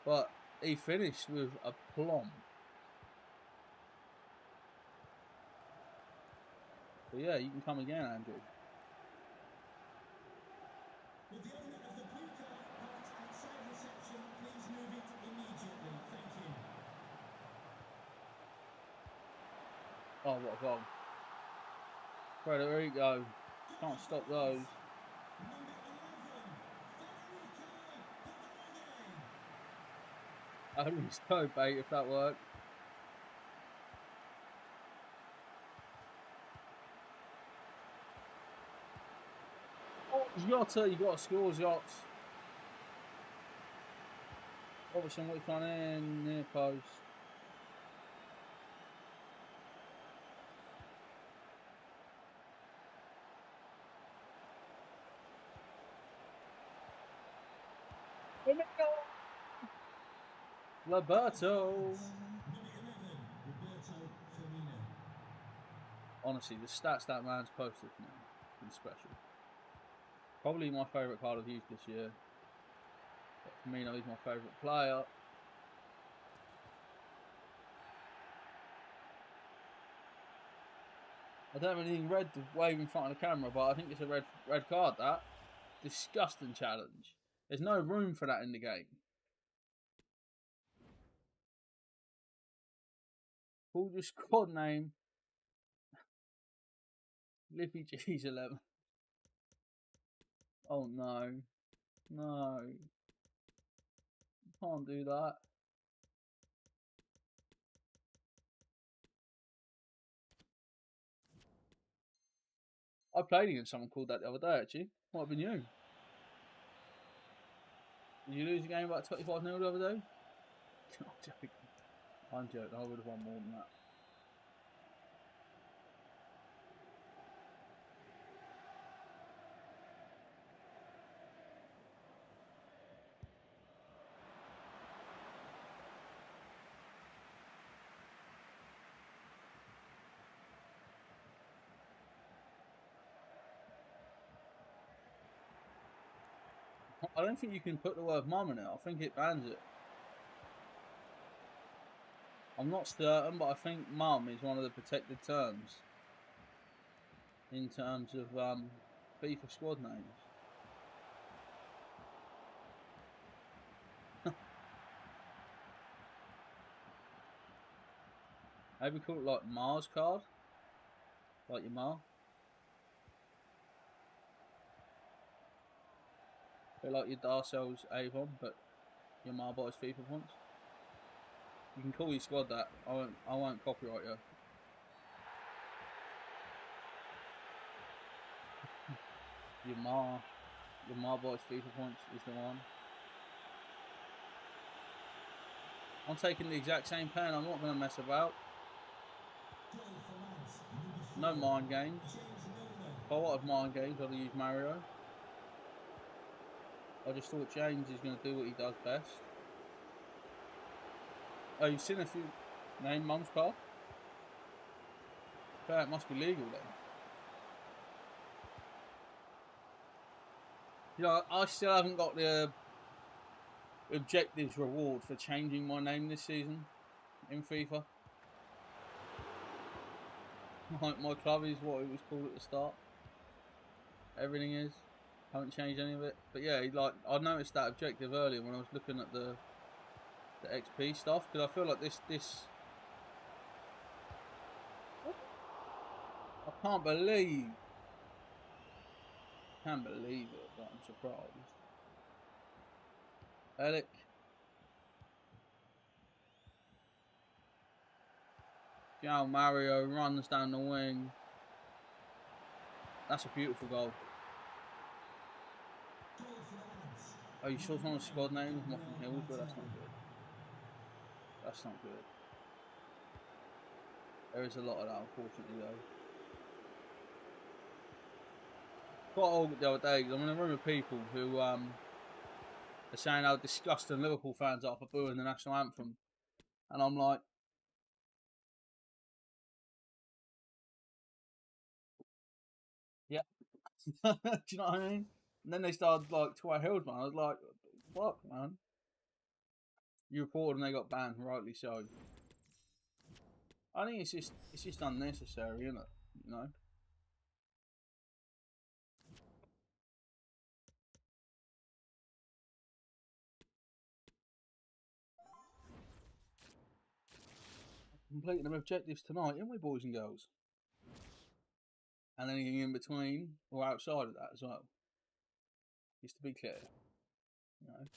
But he finished with aplomb. But yeah, you can come again, Andrew. Would the owner of the blue car parked outside reception please move it immediately? Thank you. Oh, what a goal. Federico. Can't stop those. Number 11, Federico Valverde. I would be so bait if that worked. Oh, Jota, you got to score, Jota. Robertson, what's on in near post. Roberto. Number 11, Roberto Firmino. Honestly, the stats that man's posted for me is special. Probably my favourite card I've used this year. But Firmino is my favourite player. I don't have anything red to wave in front of the camera, but I think it's a red card, that. Disgusting challenge. There's no room for that in the game. Call your squad name. Lippy G's 11. Oh no. No. You can't do that. I played against someone called that the other day, actually. Might have been you. Did you lose a game about 25-0 the other day? I'm joking. I'm joking. I would have won more than that. I don't think you can put the word mum in it. I think it bans it. I'm not certain, but I think mum is one of the protected terms in terms of FIFA squad names. Maybe call it like Mars card, like your Ma. Bit like your Darcel's Avon, but your Ma buys FIFA points. You can call your squad that. I won't copyright you. Your Ma buys FIFA points is the one. I'm taking the exact same pen. I'm not going to mess about. No mind games. If I wanted mind games, I'd use Mario. I just thought James is going to do what he does best. Oh, you've seen if you name Mum's card? Yeah, it must be legal then. You know, I still haven't got the objectives reward for changing my name this season in FIFA. My club is what it was called at the start. Everything is. Haven't changed any of it. But yeah, like I noticed that objective earlier when I was looking at the XP stuff, because I feel like this I can't believe it, but I'm surprised. Alec. João Mario runs down the wing. That's a beautiful goal. Oh, you saw someone's squad name was Moffin Hills, but that's not good. That's not good. There is a lot of that, unfortunately, though. Quite old the other day, I'm in a room of people who are saying how disgusting Liverpool fans are for booing the national anthem. And I'm like, yeah. Do you know what I mean? And then they started like Twat Hills, man. I was like, fuck, man. You reported and they got banned, rightly so. I think it's just unnecessary, isn't it? You know? Completing them objectives tonight, aren't we, boys and girls? And anything in between or outside of that as well. Just to be clear. You know?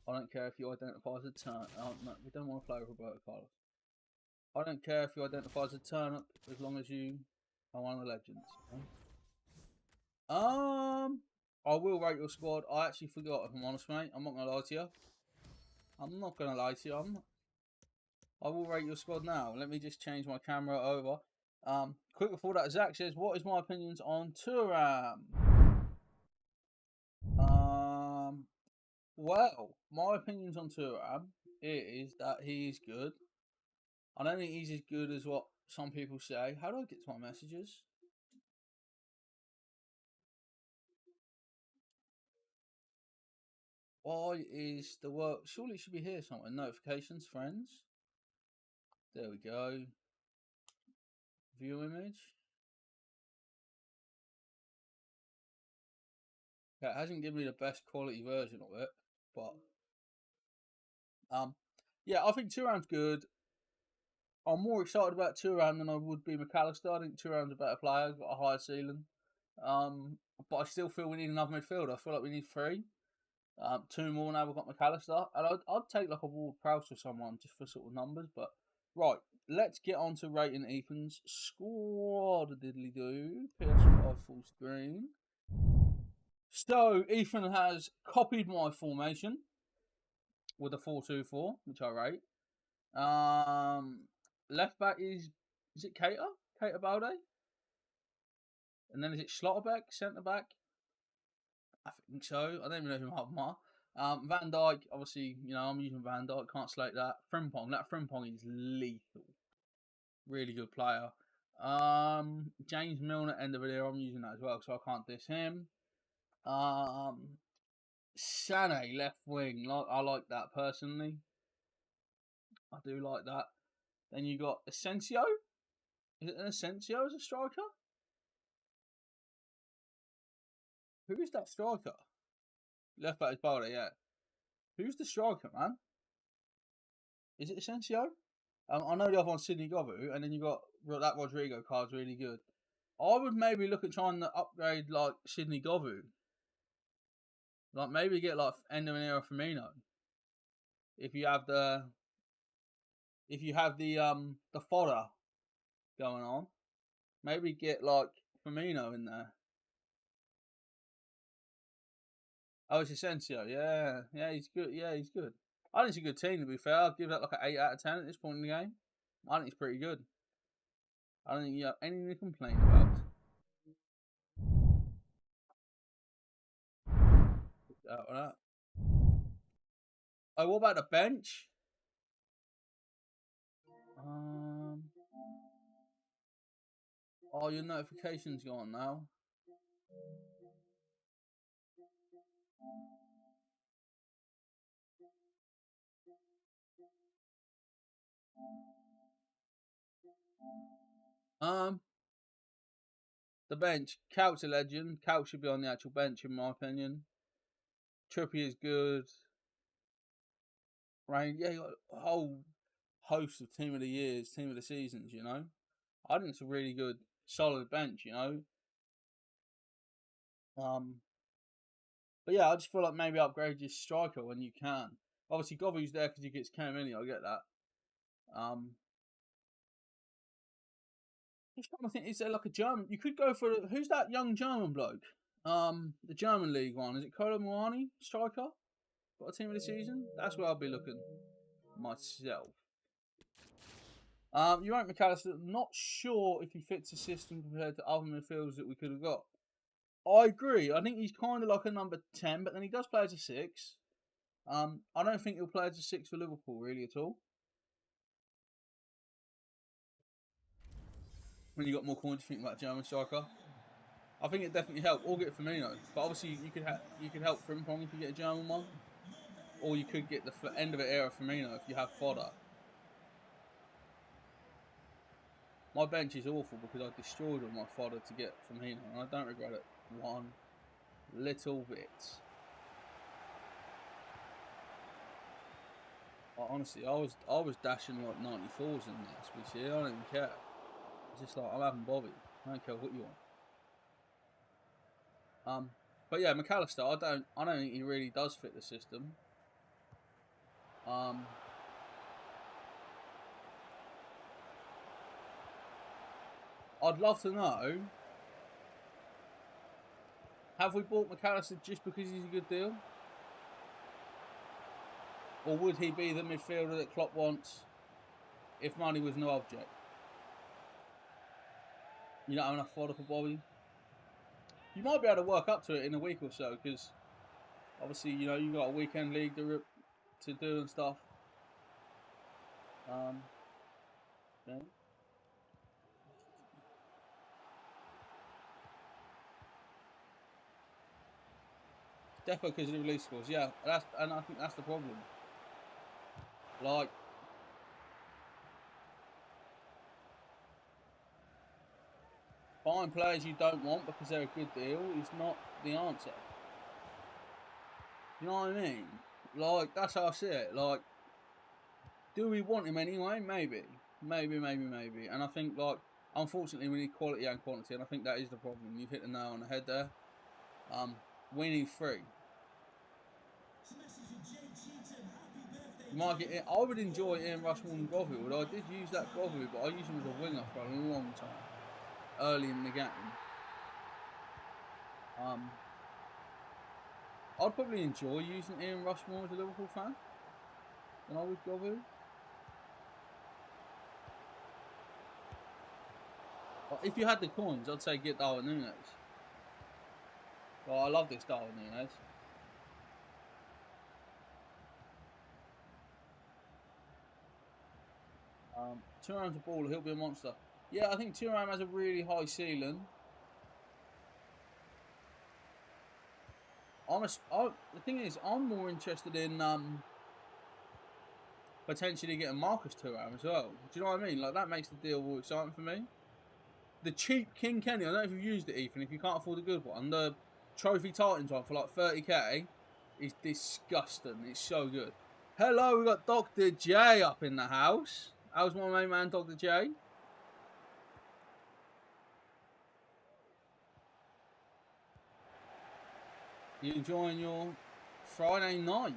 I don't care if you identify as a turn. Oh, no, we don't want to play with Roberto Carlos. I don't care if you identify as a turnip as long as you are one of the legends. You know? I will rate your squad. I actually forgot, if I'm honest, mate. I'm not gonna lie to you. I'm not gonna lie to you. I will rate your squad now. Let me just change my camera over. Quick before that, Zach says, "What is my opinions on Thuram?" Well, my opinions on Thuram is that he is good. I don't think he's as good as what some people say. How do I get to my messages? Why is the work? Surely it should be here somewhere. Notifications, friends. There we go. View image. Yeah, it hasn't given me the best quality version of it, but yeah, I think Thuram's good. I'm more excited about Thuram than I would be McAllister. I think Thuram's a better player, got a higher ceiling. But I still feel we need another midfielder. I feel like we need three. Two more now. We've got McAllister, and I'd take like a Ward Prowse or someone just for sort of numbers. But right, let's get on to rating Ethan's squad. Diddly do. PS5 full screen. So Ethan has copied my formation with a 4-2-4, which I rate. Left back is it Cater Balde? And then is it Schlotterbeck, centre back? I think so. I don't even know who half of them are. Van Dijk, obviously, you know, I'm using Van Dijk, can't slate that. Frimpong, that Frimpong is lethal. Really good player. James Milner, end of the year, I'm using that as well, so I can't diss him. Sané, left wing, I like that personally. I do like that. Then you got Asensio. Is it an Asensio as a striker? Who is that striker? Left back is Balde, yeah. Who's the striker, man? Is it Asensio? I know the other one's Sidney Govu, and then you got that Rodrigo card's really good. I would maybe look at trying to upgrade like Sidney Govu. Like maybe get like end of an era Firmino. If you have the the fodder going on, maybe get like Firmino in there. Oh, it's Asensio. Yeah, he's good. Yeah, he's good. I think it's a good team to be fair. I'd give that like an 8 out of 10 at this point in the game. I think it's pretty good. I don't think you have anything to complain about. Out of that. Oh, what about the bench? Um. Oh, your notifications gone now. Um. The bench. Couch a legend. Couch should be on the actual bench, in my opinion. Trippy is good. Right? Yeah, you got a whole host of team of the years, team of the seasons. You know, I think it's a really good, solid bench. You know. But yeah, I just feel like maybe upgrade your striker when you can. Obviously, Govu's there because he gets Cam in. I get that. Just trying to think, is there like a German? You could go for who's that young German bloke? The German league one, is it Kolo Muani, striker? Got a team of the season? That's where I'll be looking myself. You won't McAllister, not sure if he fits the system compared to other midfielders that we could have got. I agree. I think he's kind of like a number 10, but then he does play as a 6. I don't think he'll play as a 6 for Liverpool really at all. When you got more coins to think about German striker, I think it definitely helped. Or get Firmino, but obviously you could help Frimpong if you get a German one, or you could get the end of the era Firmino if you have fodder. My bench is awful because I destroyed all my fodder to get Firmino, and I don't regret it one little bit. Honestly, I was dashing like 94s in this year. I don't even care. It's just like I'm having Bobby. I don't care what you want. But yeah, McAllister, I don't think he really does fit the system. I'd love to know, have we bought McAllister just because he's a good deal? Or would he be the midfielder that Klopp wants if money was no object? You don't have enough fodder for Bobby? You might be able to work up to it in a week or so, because obviously, you know, you got a weekend league to do and stuff. Yeah. Definitely because of the release scores, yeah. And I think that's the problem. Like, buying players you don't want because they're a good deal is not the answer. You know what I mean? Like, that's how I see it. Like, do we want him anyway? Maybe. And I think, like, unfortunately, we need quality and quantity, and I think that is the problem. You've hit the nail on the head there. We need 3. You might get. I would enjoy Ian Rushmore and Govil. I did use that Govil, but I used him as a winger for a long time, early in the game. I'd probably enjoy using Ian Rushmore as a Liverpool fan than I would Govil. But if you had the coins, I'd say get Darwin Núñez. Well, I love this Darwin Núñez. Thuram to ball, he'll be a monster. Yeah, I think Thuram has a really high ceiling. The thing is, I'm more interested in potentially getting Marcus Thuram as well. Do you know what I mean? Like, that makes the deal more exciting for me. The cheap King Kenny, I don't know if you've used it, Ethan, if you can't afford a good one. The Trophy Titans one for like 30k is disgusting. It's so good. Hello, we got Dr. J up in the house. How's my main man, Dr. J? You enjoying your Friday night?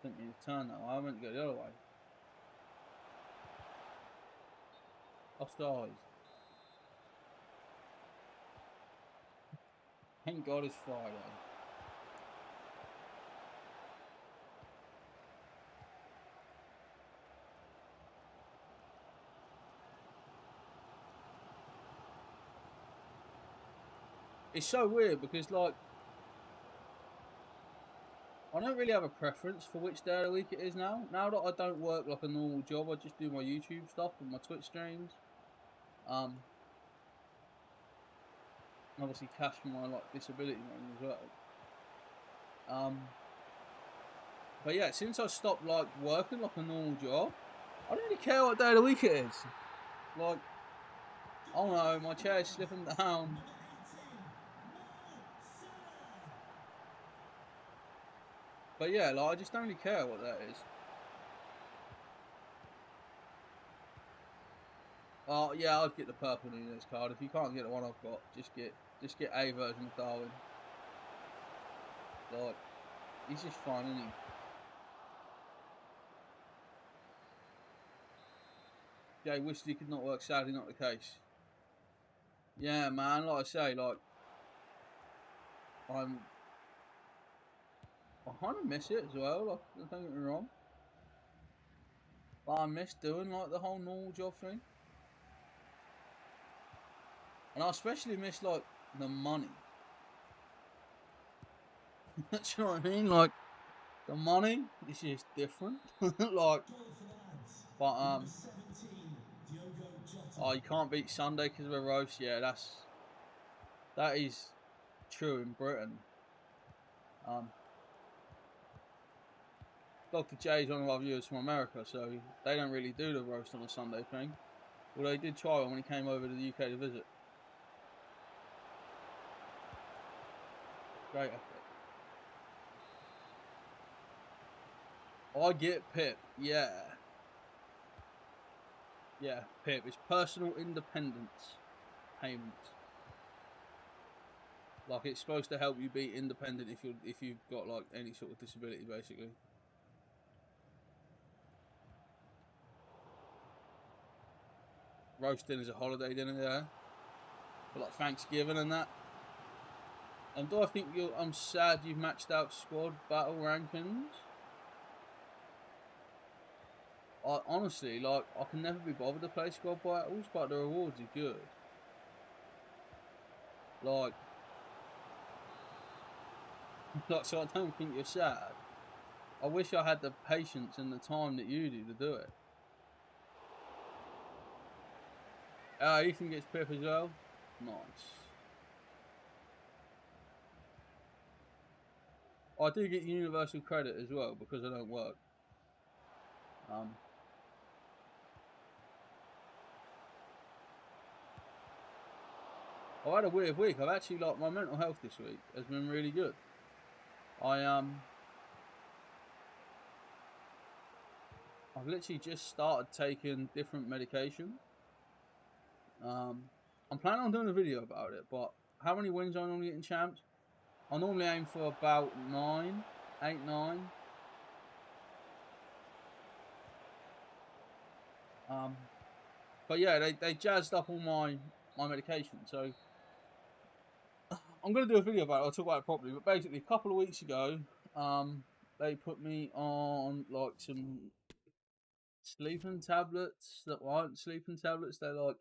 Didn't mean to turn that way. I meant to go the other way. Offside. Thank God it's Friday. It's so weird because, like, I don't really have a preference for which day of the week it is now. Now that I don't work like a normal job, I just do my YouTube stuff and my Twitch streams. Obviously cash for my like disability money as well. But yeah, since I stopped like working like a normal job, I don't really care what day of the week it is. Like, oh no, my chair's slipping down. But yeah, like, I just don't really care what that is. Oh yeah, I'd get the purple Nunes card. If you can't get the one I've got, just get a version of Darwin. Like, he's just fine, isn't he? Okay, wishes he could not work. Sadly, not the case. Yeah, man. Like I say, like I kind of miss it as well. Like, don't get me wrong, but I miss doing like the whole normal job thing, and I especially miss like the money. Do you know what I mean? Like the money is just different. Like, but oh, you can't beat Sunday because of a roast. Yeah, that is true in Britain. Dr. J's one of our viewers from America, so they don't really do the roast on a Sunday thing. Although he did try one when he came over to the UK to visit. Great effort. I get Pip, yeah. Yeah, Pip. It's personal independence payment. Like, it's supposed to help you be independent if you've got like any sort of disability, basically. Roast dinner's a holiday dinner there, for like Thanksgiving and that. And do I think I'm sad you've matched out squad battle rankings? I honestly, like, I can never be bothered to play squad battles, but the rewards are good. Like, so I don't think you're sad. I wish I had the patience and the time that you do to do it. Ethan gets Pip as well. Nice. I do get universal credit as well because I don't work. I've had a weird week. I've actually, like, my mental health this week has been really good. I've literally just started taking different medication. I'm planning on doing a video about it, but how many wins I normally get in champs? I normally aim for about 8, 9. But yeah, they jazzed up all my medication, so I'm gonna do a video about it. I'll talk about it properly. But basically, a couple of weeks ago, they put me on like some sleeping tablets that aren't sleeping tablets. They're like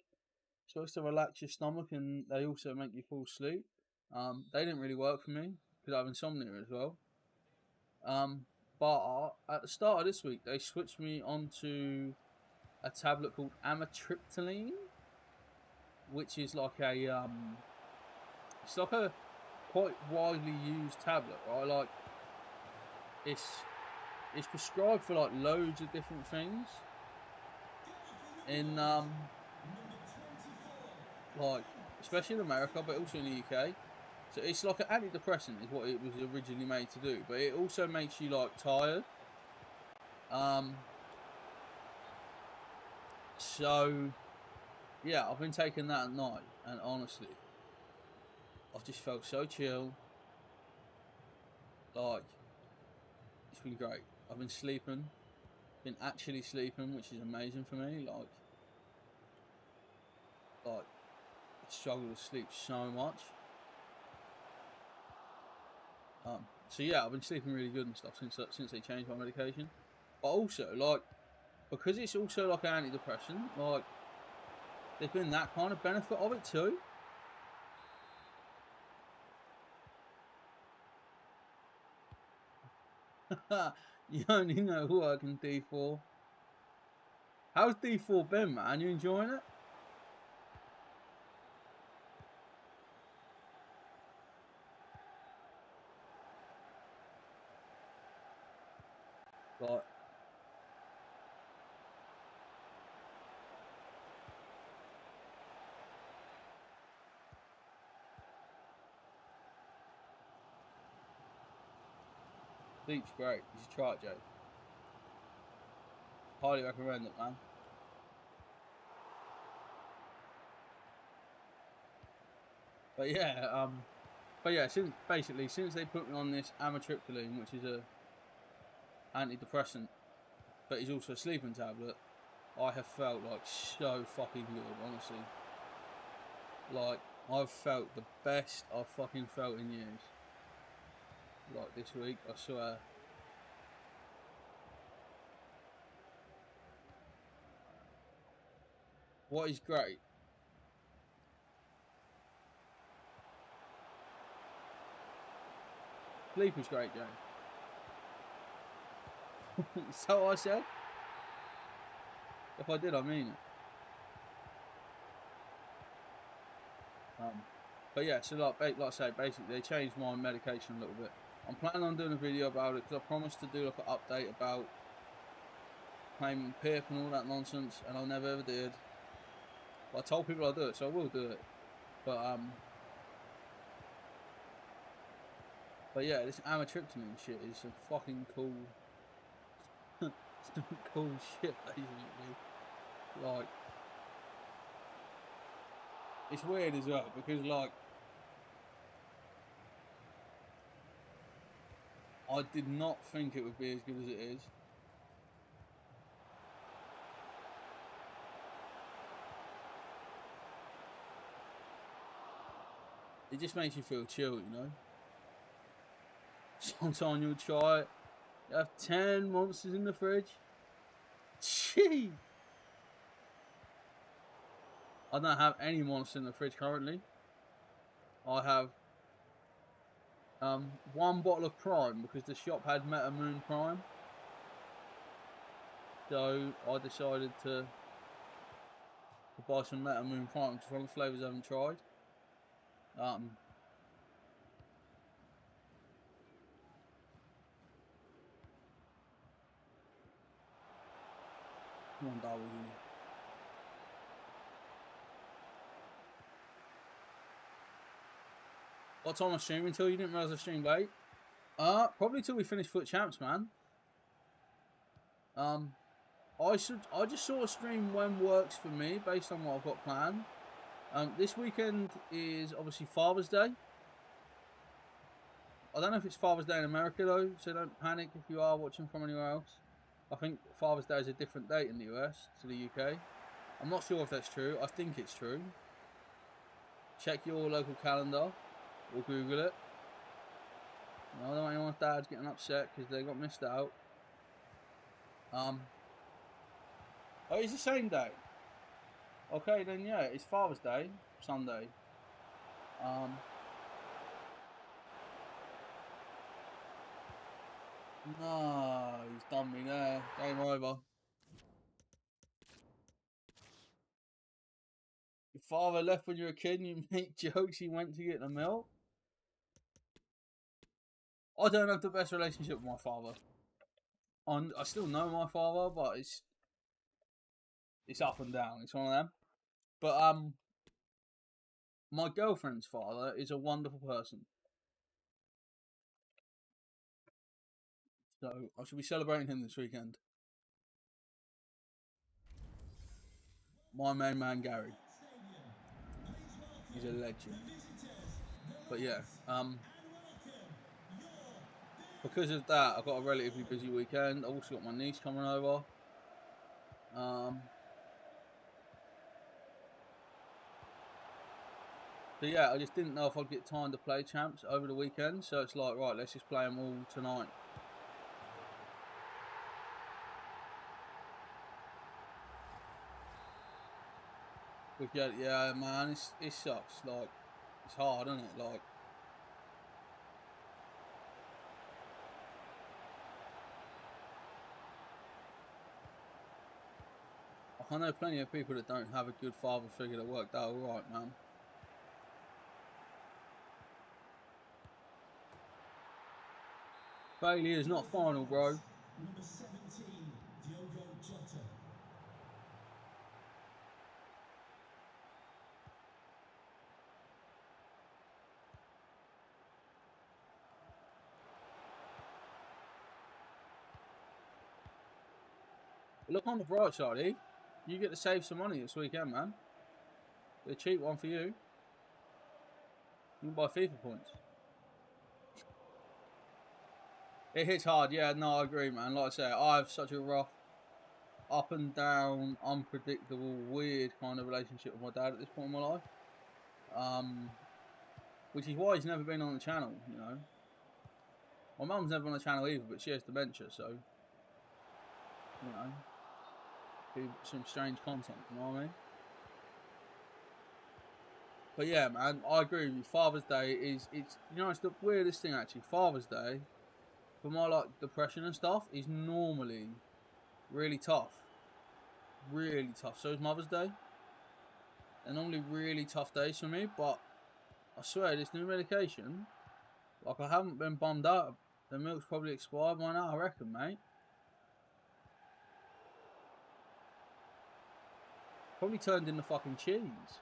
supposed to relax your stomach and they also make you fall asleep. They didn't really work for me because I have insomnia as well. But at the start of this week, they switched me onto a tablet called amitriptyline, which is like it's like a quite widely used tablet, right? Like it's prescribed for like loads of different things. In like especially in America, but also in the UK. So it's like an antidepressant is what it was originally made to do, but it also makes you like tired. So yeah, I've been taking that at night, and honestly, I've just felt so chill. Like it's been great. I've been sleeping, been actually sleeping, which is amazing for me. Like I struggle to sleep so much. So yeah, I've been sleeping really good and stuff since they changed my medication. But also, like, because it's also like an antidepressant, like, there's been that kind of benefit of it too. You only know work in D4. How's D4 been, man? You enjoying it? Like, sleep's great. You should try it, Joe. Highly recommend it, man. But yeah, since they put me on this amitriptyline, which is a antidepressant, but it's also a sleeping tablet, I have felt like so fucking good, honestly. Like, I've felt the best I've fucking felt in years. Like this week, I swear. What is great? Sleep was great, Jane. Is that what I said? If I did, I mean it. But yeah, so like I say, basically they changed my medication a little bit. I'm planning on doing a video about it because I promised to do like an update about claiming PIP and all that nonsense, and I never ever did. But I told people I'll do it, so I will do it. But yeah, this amitriptyline shit is some fucking cool, some cool shit, basically. Like, it's weird as well because like, I did not think it would be as good as it is. It just makes you feel chill, you know. Sometimes you'll try it. You have 10 monsters in the fridge. Gee! I don't have any monsters in the fridge currently. I have one bottle of Prime because the shop had Meta Moon Prime. So I decided to buy some Meta Moon Prime because one of the flavours I haven't tried. Come on, Darwin. What time I stream until? You didn't realise I streamed late? Probably till we finish Foot Champs, man. I just sort of stream when works for me based on what I've got planned. This weekend is obviously Father's Day. I don't know if it's Father's Day in America though, so don't panic if you are watching from anywhere else. I think Father's Day is a different date in the US to the UK. I'm not sure if that's true. I think it's true. Check your local calendar or Google it. I don't want anyone's dad's getting upset because they got missed out. Oh, it's the same day. Okay, then yeah, it's Father's Day, Sunday. No, he's done me there. Game over. Your father left when you were a kid and you make jokes he went to get the milk? I don't have the best relationship with my father. I still know my father, but it's up and down. It's one of them. But my girlfriend's father is a wonderful person. So I should be celebrating him this weekend. My main man Gary. He's a legend. But yeah, because of that, I've got a relatively busy weekend. I've also got my niece coming over. So yeah, I just didn't know if I'd get time to play champs over the weekend. So it's like, right, let's just play them all tonight. But yeah, man, it sucks. Like, it's hard, isn't it? Like, I know plenty of people that don't have a good father figure that worked out alright, man. Failure is not final, bro. Number 17, Diogo Jota. Look on the bright side, eh? You get to save some money this weekend, man. A cheap one for you. You can buy FIFA points. It hits hard, yeah, no, I agree, man. Like I say, I have such a rough up and down, unpredictable, weird kind of relationship with my dad at this point in my life. Which is why he's never been on the channel, you know. My mum's never on the channel either, but she has dementia, so, you know, be some strange content, you know what I mean? But yeah, man, I agree with you. Father's Day it's you know, it's the weirdest thing actually. Father's Day, for my like depression and stuff, is normally really tough. Really tough. So is Mother's Day. They're normally really tough days for me, but I swear this new medication, like I haven't been bummed out. The milk's probably expired by now, I reckon, mate. Probably turned into fucking cheese.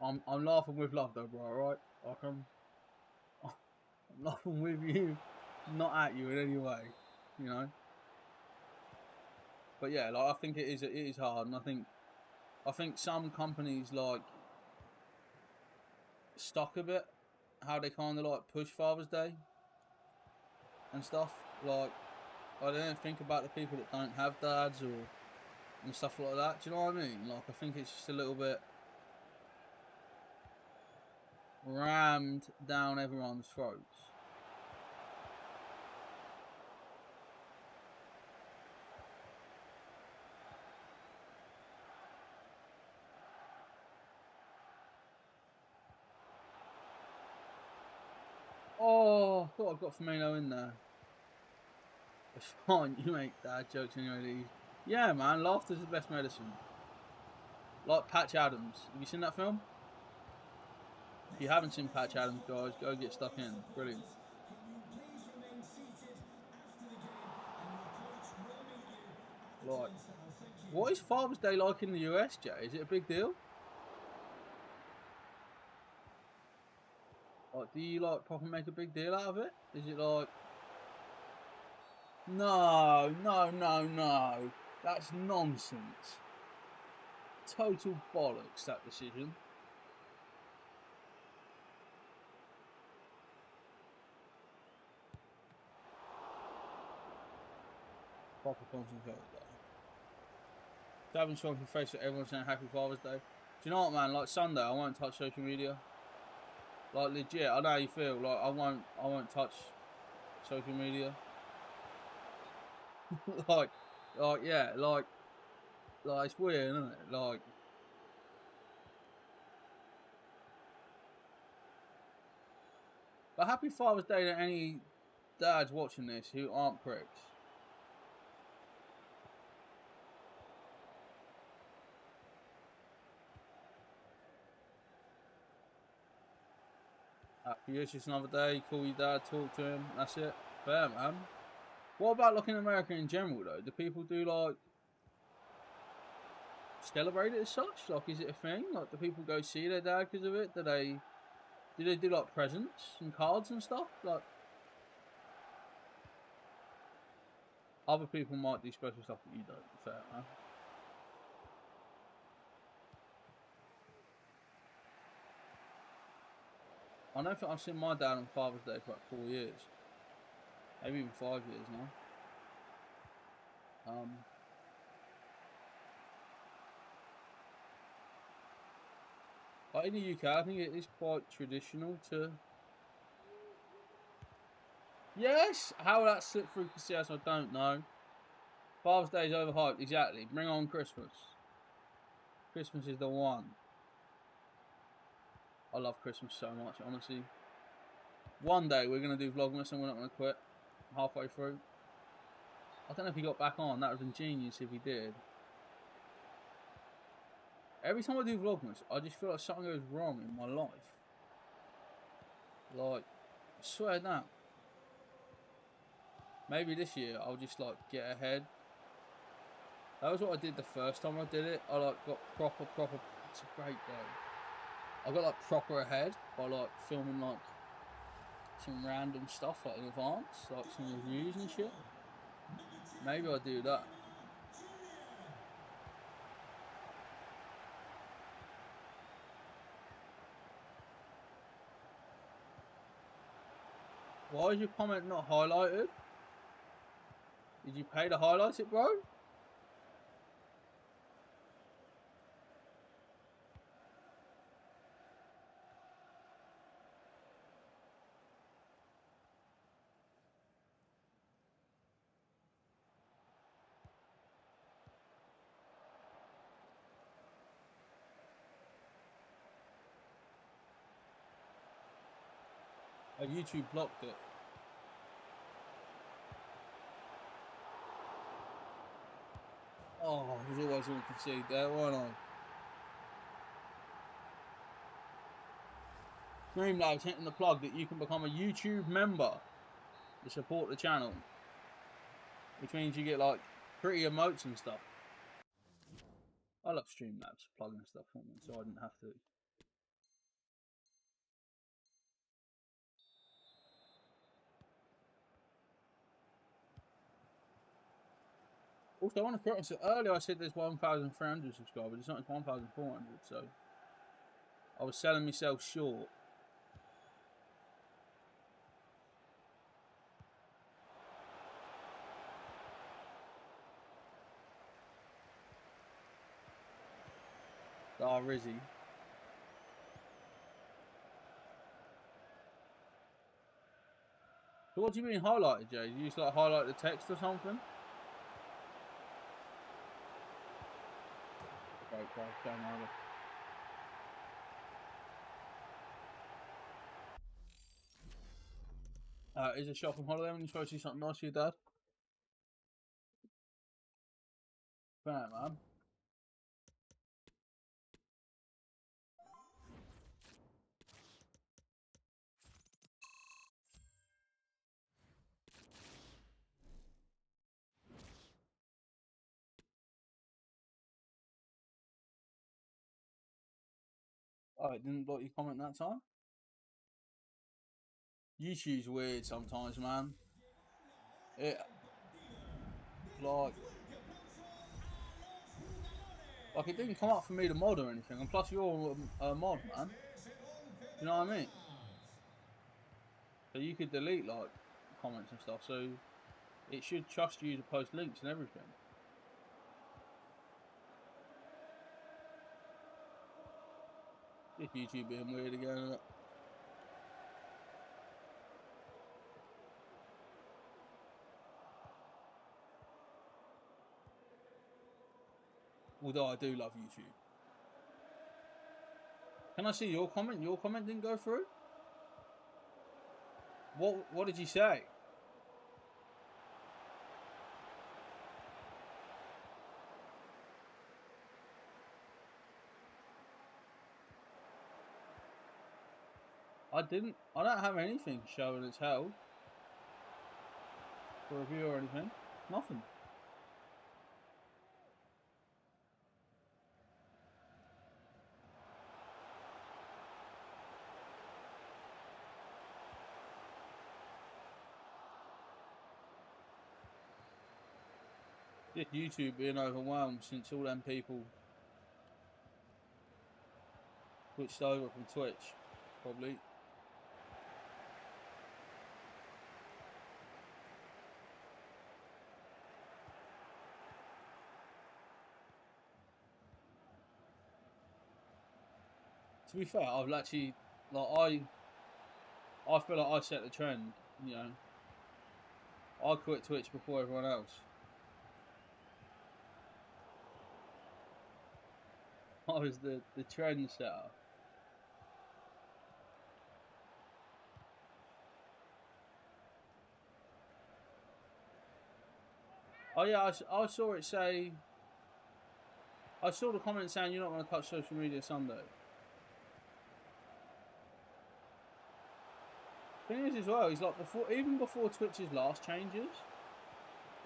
I'm laughing with love though, bro, alright? Like I'm laughing with you, not at you in any way, you know? But yeah, like I think it is hard, and I think some companies like stock a bit how they kind of like push Father's Day and stuff. Like I don't think about the people that don't have dads and stuff like that. Do you know what I mean? Like I think it's just a little bit rammed down everyone's throats. Oh, I thought I got Firmino in there. It's fine, you make dad jokes anyway. Yeah, man, laughter's the best medicine. Like Patch Adams. Have you seen that film? If you haven't seen Patch Adams, guys, go get stuck in. Brilliant. Can you please remain seated after the game, and your coach will meet you at the Like, turnstile. Thank you. what is Father's Day like in the US, Jay? Is it a big deal? Like, do you like proper make a big deal out of it? Is it like, no, that's nonsense. Total bollocks, that decision. Proper concentrated though. Having something face that everyone's saying Happy Father's Day. Do you know what, man? Like Sunday, I won't touch social media. Like legit, I know how you feel. Like I won't touch social media. like yeah, like it's weird, isn't it? Like. But happy Father's Day to any dads watching this who aren't pricks. Happy it's just another day, call your dad, talk to him, that's it. Fair, man. What about like in America in general though? Do people do like celebrate it as such? Like is it a thing? Like do people go see their dad because of it? Do they do like presents and cards and stuff? Like other people might do special stuff that you don't. Fair, man. I don't think I've seen my dad on Father's Day for like 4 years. Maybe even 5 years now. But in the UK, I think it is quite traditional to. Yes! How that slipped through Casillas, I don't know. Father's Day is overhyped, exactly. Bring on Christmas. Christmas is the one. I love Christmas so much, honestly. One day we're going to do Vlogmas and we're not going to quit halfway through. I don't know if he got back on. That would have been genius if he did. Every time I do Vlogmas, I just feel like something goes wrong in my life. Like, I swear now. Maybe this year I'll just like get ahead. That was what I did the first time I did it. I like got proper. It's a great day. I got like proper ahead by like filming like some random stuff like in advance, like some reviews and shit. Maybe I'll do that. Why is your comment not highlighted? Did you pay to highlight it, bro? Oh, YouTube blocked it. Oh, I was always going to concede there, weren't I? Streamlabs hitting the plug that you can become a YouTube member to support the channel, which means you get like pretty emotes and stuff. I love Streamlabs plugging stuff for me, so I didn't have to. Also, I want to correct myself. Earlier I said there's 1,300 subscribers. It's not 1,400, so I was selling myself short. Ah, Rizzy. So what do you mean highlighted, Jay? You just like highlight the text or something? Great, game over. Is a shopping holiday when you're supposed to do something nice for your dad? Fair, man. Oh, it didn't block your comment that time? YouTube's weird sometimes, man. It like it didn't come up for me to mod or anything, and plus you're a mod, man. You know what I mean? So you could delete like comments and stuff. So it should trust you to post links and everything. If YouTube being weird again, isn't it? Although I do love YouTube. Can I see your comment? Your comment didn't go through? What did you say? I don't have anything showing it's held for review or anything. Nothing. Just YouTube being overwhelmed since all them people switched over from Twitch, probably. To be fair, I've actually I feel like I set the trend. You know, I quit Twitch before everyone else. I was the trend setter. Oh yeah, I saw it say. I saw the comment saying you're not going to touch social media Sunday. Thing is as well, he's like even before Twitch's last changes,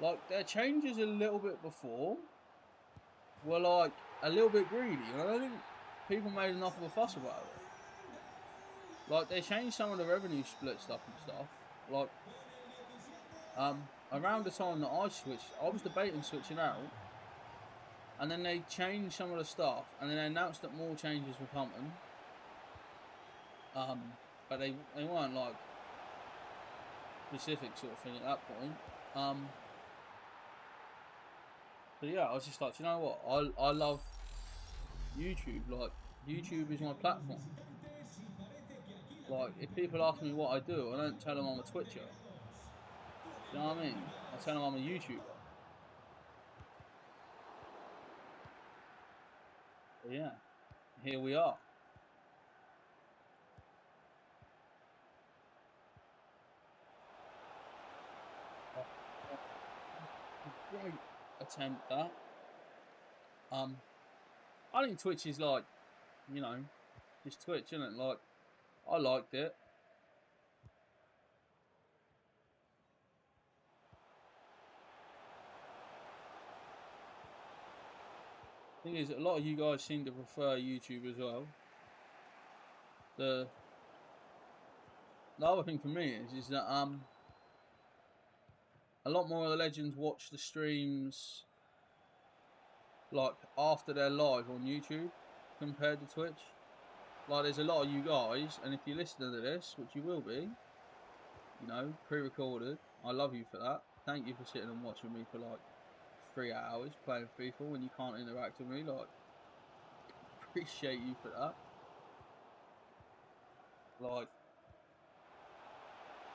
like their changes a little bit before were like a little bit greedy, and I don't think people made enough of a fuss about it. Like they changed some of the revenue split stuff and stuff. Like around the time that I switched, I was debating switching out, and then they changed some of the stuff, and then they announced that more changes were coming. But they weren't like specific sort of thing at that point. But yeah, I was just like, you know what? I love YouTube. Like, YouTube is my platform. Like, if people ask me what I do, I don't tell them I'm a Twitcher. Do you know what I mean? I tell them I'm a YouTuber. But yeah, here we are. Great attempt that. I think Twitch is like, you know, just Twitch, isn't it? Like, I liked it. Thing is, a lot of you guys seem to prefer YouTube as well. The other thing for me is that a lot more of the legends watch the streams like after they're live on YouTube compared to Twitch. Like, there's a lot of you guys, and if you're listening to this, which you will be, you know, pre-recorded, I love you for that. Thank you for sitting and watching me for like 3 hours playing FIFA when you can't interact with me. Like, appreciate you for that. Like,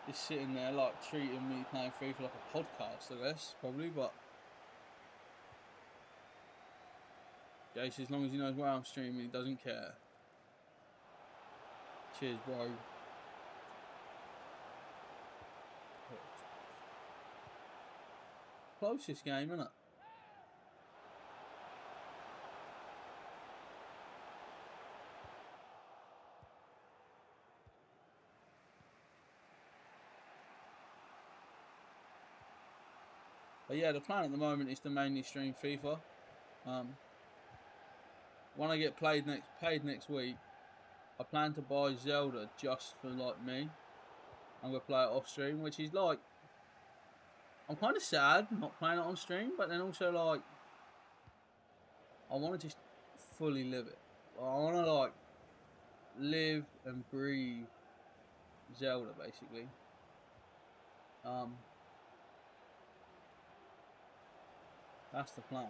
just sitting there like treating me playing FIFA like a podcast, I guess, probably, but Jace, as long as he knows where I'm streaming, he doesn't care. Cheers, bro. Closest game, isn't it? But yeah, the plan at the moment is to mainly stream FIFA. When I get paid next week, I plan to buy Zelda just for like me. I'm gonna play it off stream, which is like, I'm kind of sad not playing it on stream, but then also like, I want to just fully live it. I want to like live and breathe Zelda basically. That's the plan.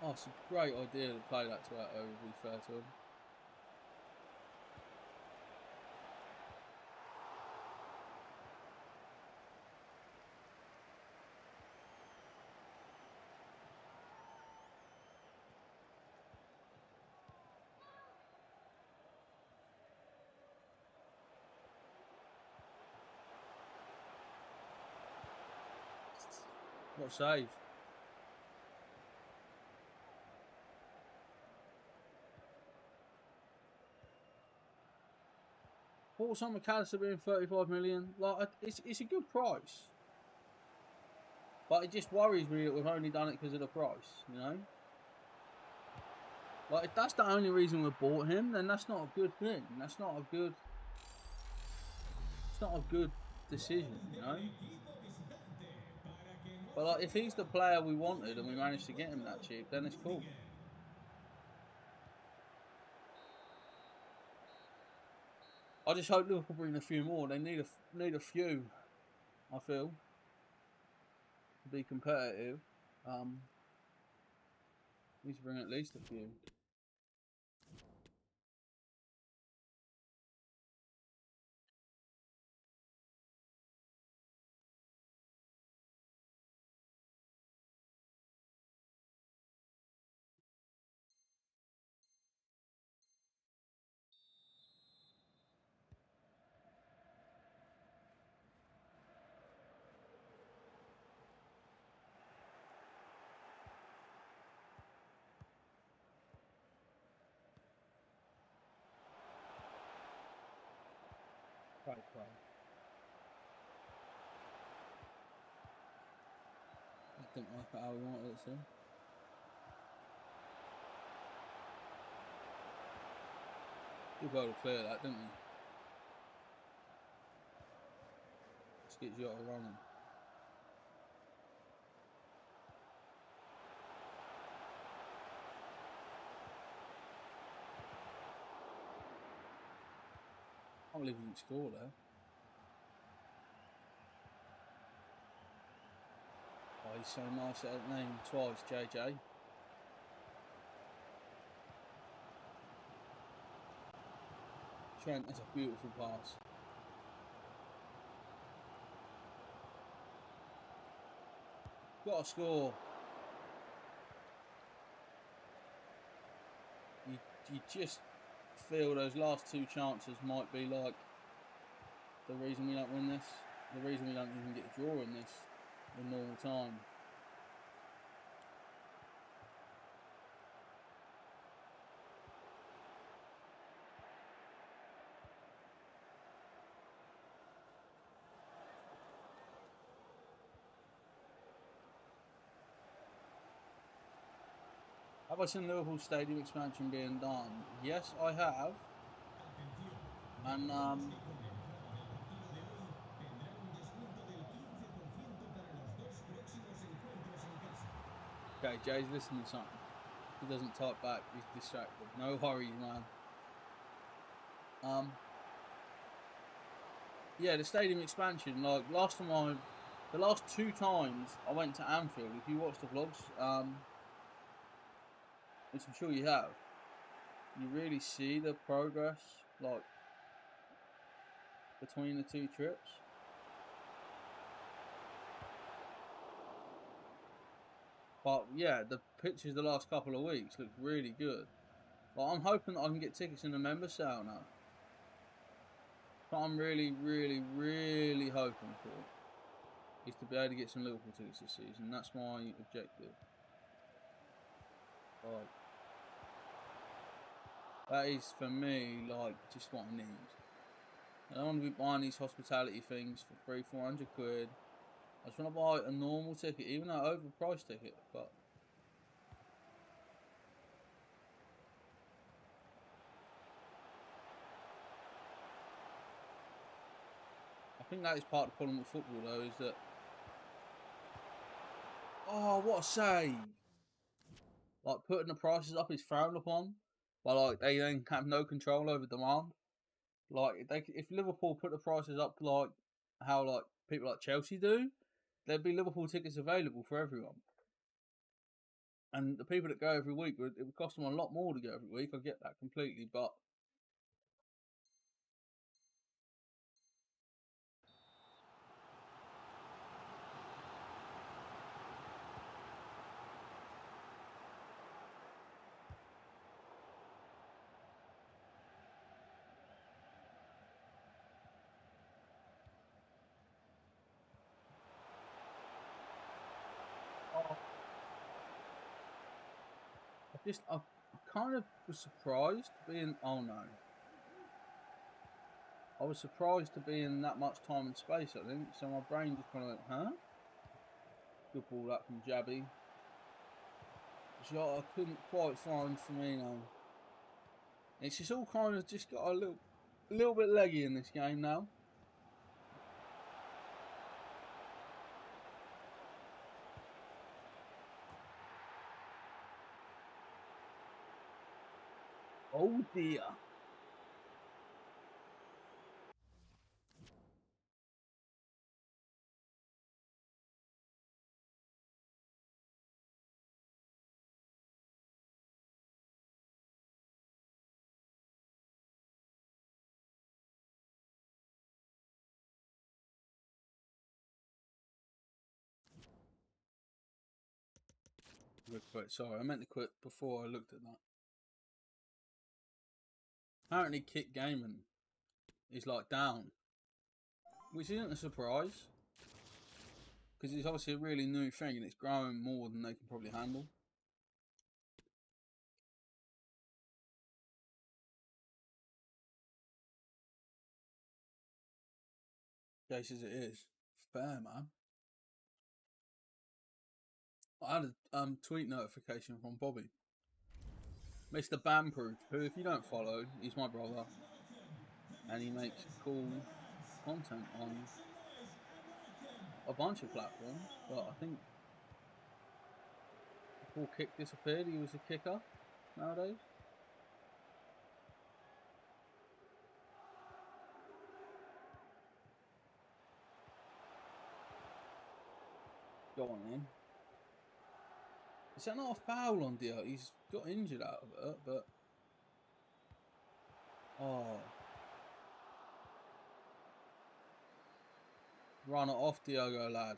Oh, it's a great idea to play that to Eto'o, to be fair to him. What a save. Thoughts on McAllister being 35 million? Like, it's a good price. But it just worries me that we've only done it because of the price, you know? Like, if that's the only reason we bought him, then that's not a good thing. That's not a good... It's not a good decision, you know? But like, if he's the player we wanted and we managed to get him that cheap, then it's cool. I just hope Liverpool bring a few more. They need a few, I feel, to be competitive. Need to bring at least a few. Right, right. I didn't like it how we wanted it to. We were able to clear that, didn't we? Just gets you out of running. I can't believe we didn't score there. Oh, he's so nice at that name twice, JJ. Trent, that's a beautiful pass. Got to score. You just feel those last two chances might be like the reason we don't win this. The reason we don't even get a draw in this in normal time. Have I seen Liverpool Stadium expansion being done? Yes, I have. And okay, Jay's listening to something. He doesn't type back. He's distracted. No hurries, man. Yeah, the stadium expansion. Like the last two times I went to Anfield. If you watch the vlogs, which I'm sure you have, you really see the progress, like between the two trips. But yeah, the pictures the last couple of weeks look really good. But I'm hoping that I can get tickets in the member sale now. What I'm really, really, really hoping for is to be able to get some Liverpool tickets this season. That's my objective. Like, that is for me like just what I need. I don't want to be buying these hospitality things for 300-400 quid. I just want to buy a normal ticket, even an overpriced ticket. But I think that is part of the problem with football, though, is that. Oh, what a save! Like, putting the prices up is frowned upon, but like they then have no control over demand. Like, if Liverpool put the prices up like how like people like Chelsea do, there'd be Liverpool tickets available for everyone. And the people that go every week, it would cost them a lot more to go every week. I get that completely, but I kind of was surprised being. Oh no. I was surprised to be in that much time and space, I think. So my brain just kind of went, huh? Good ball that from Jabby. Shot I couldn't quite find Firmino. It's just all kind of just got a little bit leggy in this game now. Oh dear. Good quit. Sorry, I meant to quit before I looked at that. Apparently, Kit Gaming is like down, which isn't a surprise because it's obviously a really new thing and it's growing more than they can probably handle. Case as it is, fair man. I had a tweet notification from Bobby, Mr. Bamproof, who, if you don't follow, he's my brother, and he makes cool content on a bunch of platforms, but I think before kick disappeared, he was a kicker nowadays. Go on then. Is that not a foul on Dio? He's got injured out of it, but oh, run it off, Diogo lad.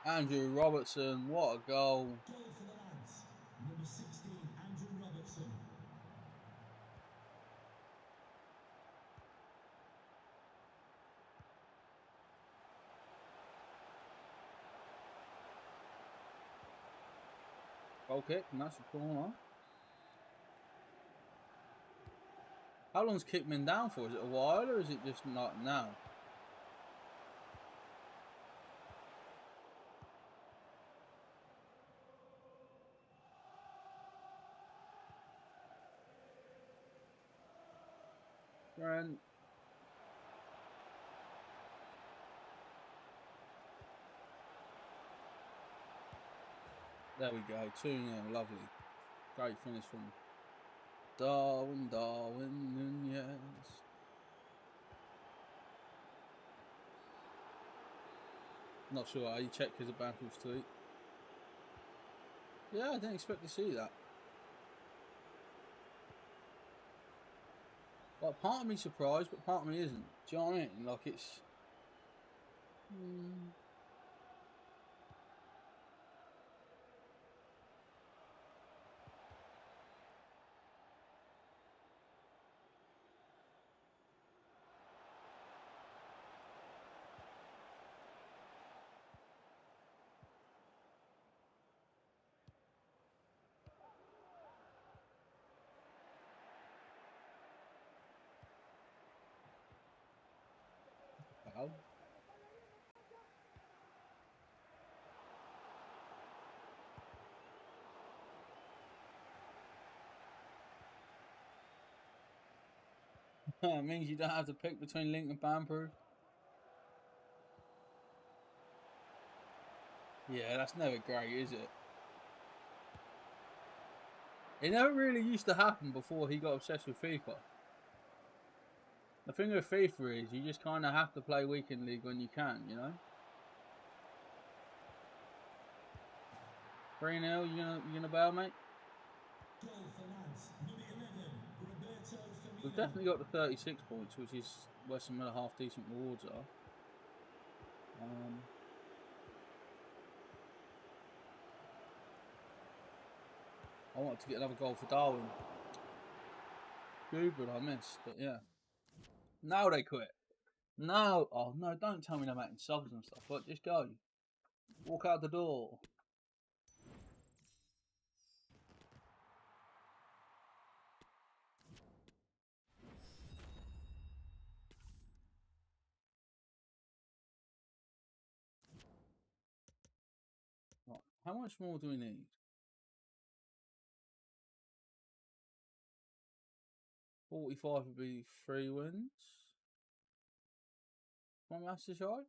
Andrew Robertson, what a goal! Goal for the lads. Number 16, Andrew Robertson. Goal kick, and that's a corner. How long's Kickman down for? Is it a while or is it just not now? Grant. There we go, 2-0, lovely. Great finish from Darwin Nunez. Not sure how you checked his Banfield tweet. Yeah, I didn't expect to see that. Like, part of me surprised, but part of me isn't. Do you know what I mean? Like, it's... Foul. It means you don't have to pick between Link and Bamproof. Yeah, that's never great, is it? It never really used to happen before he got obsessed with FIFA. The thing with FIFA is you just kind of have to play Weekend League when you can, you know? 3-0, you gonna bail, mate? Goal for lads. Number 11, Roberto We've Firmino. definitely got the 36 points, which is where some of the half decent rewards are. I wanted to get another goal for Darwin. Good, but I missed. But yeah. Now they quit. No. Oh, no, don't tell me they're making subs and stuff. But just go. Walk out the door. Right. How much more do we need? 45 would be 3 wins. My maths is right.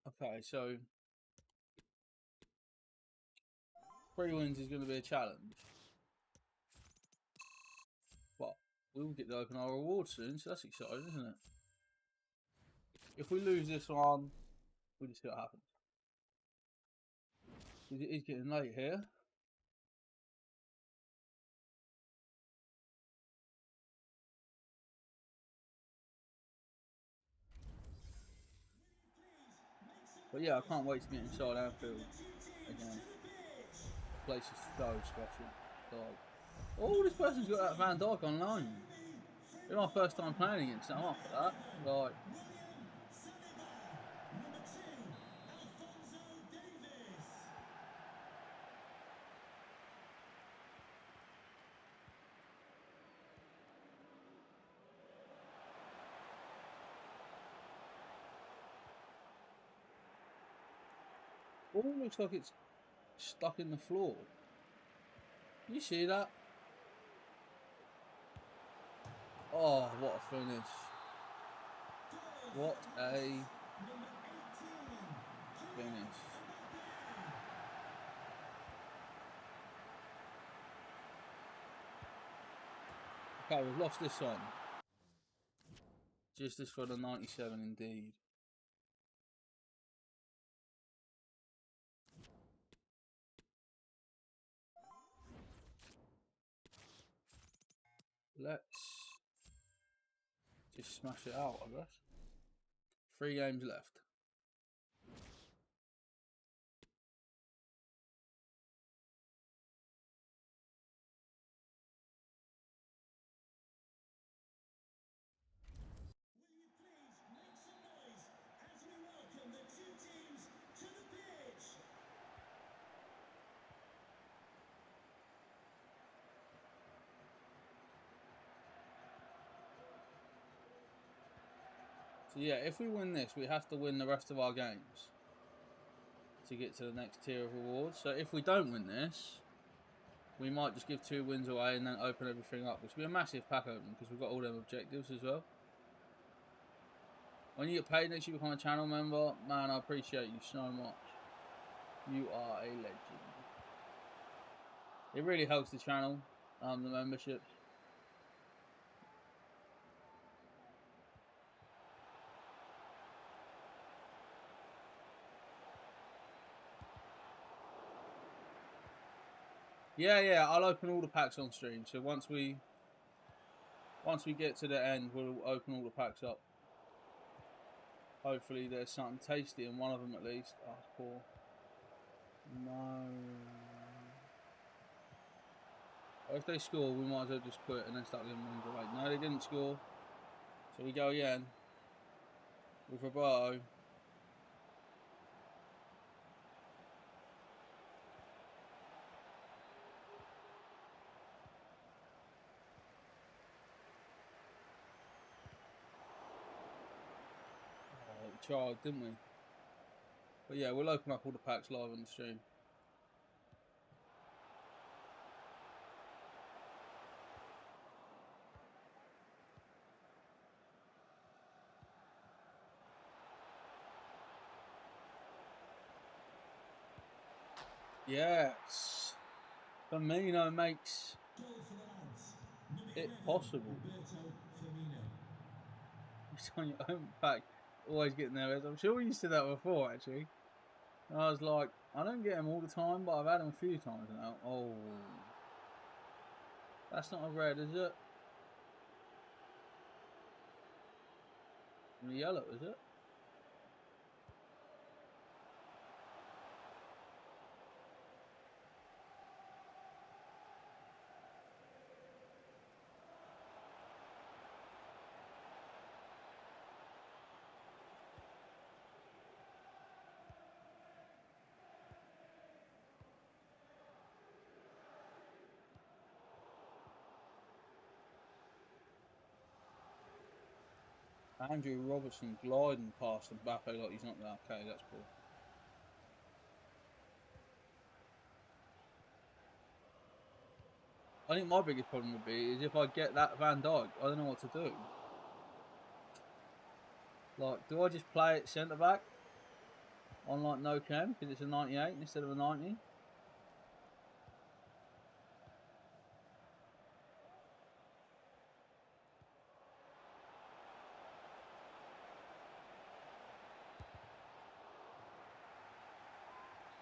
Okay, so 3 wins is going to be a challenge. But we will get to open our rewards soon, so that's exciting, isn't it? If we lose this one, we'll just see what happens. It is getting late here. But yeah, I can't wait to get inside Anfield again. The place is so special. God. Oh, this person's got that Van Dijk on loan. It's my first time playing against them after that. Like, oh, looks like it's stuck in the floor. You see that? Oh, what a finish. What a finish. Okay, we've lost this one. Just as for the 97 indeed. Let's just smash it out, I guess. 3 games left. Will you please make some noise as we welcome the two teams to the pitch? So yeah, if we win this, we have to win the rest of our games to get to the next tier of rewards. So if we don't win this, we might just give 2 wins away and then open everything up, which will be a massive pack opening because we've got all them objectives as well. When you get paid next, you become a channel member. Man, I appreciate you so much. You are a legend. It really helps the channel, the memberships. Yeah, I'll open all the packs on stream. So once we get to the end, we'll open all the packs up. Hopefully there's something tasty in one of them at least. Oh, it's poor. No. If they score, we might as well just quit and then start giving wins away. No, they didn't score. So we go again with Roberto. Oh, we tried, didn't we? But yeah, we'll open up all the packs live on the stream. Yes. Firmino makes it possible. It's on your own pack. Always getting there. I'm sure we used to do that before, actually. And I was like, I don't get them all the time, but I've had them a few times now. Oh. That's not a red, is it? A yellow, is it? Andrew Robertson gliding past Mbappe like he's not there. Okay, that's cool. I think my biggest problem would be is if I get that Van Dijk, I don't know what to do. Like, do I just play it centre back on like no chem because it's a 98 instead of a 90?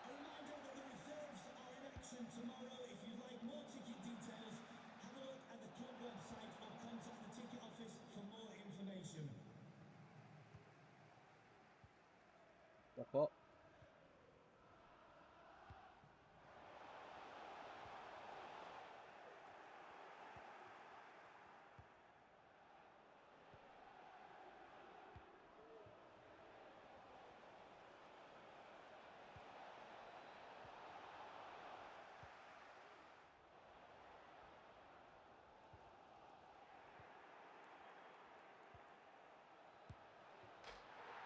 A reminder that the reserves are in action tomorrow. If you'd like more ticket details, have a look at the club website or contact the ticket office for more information. Like what?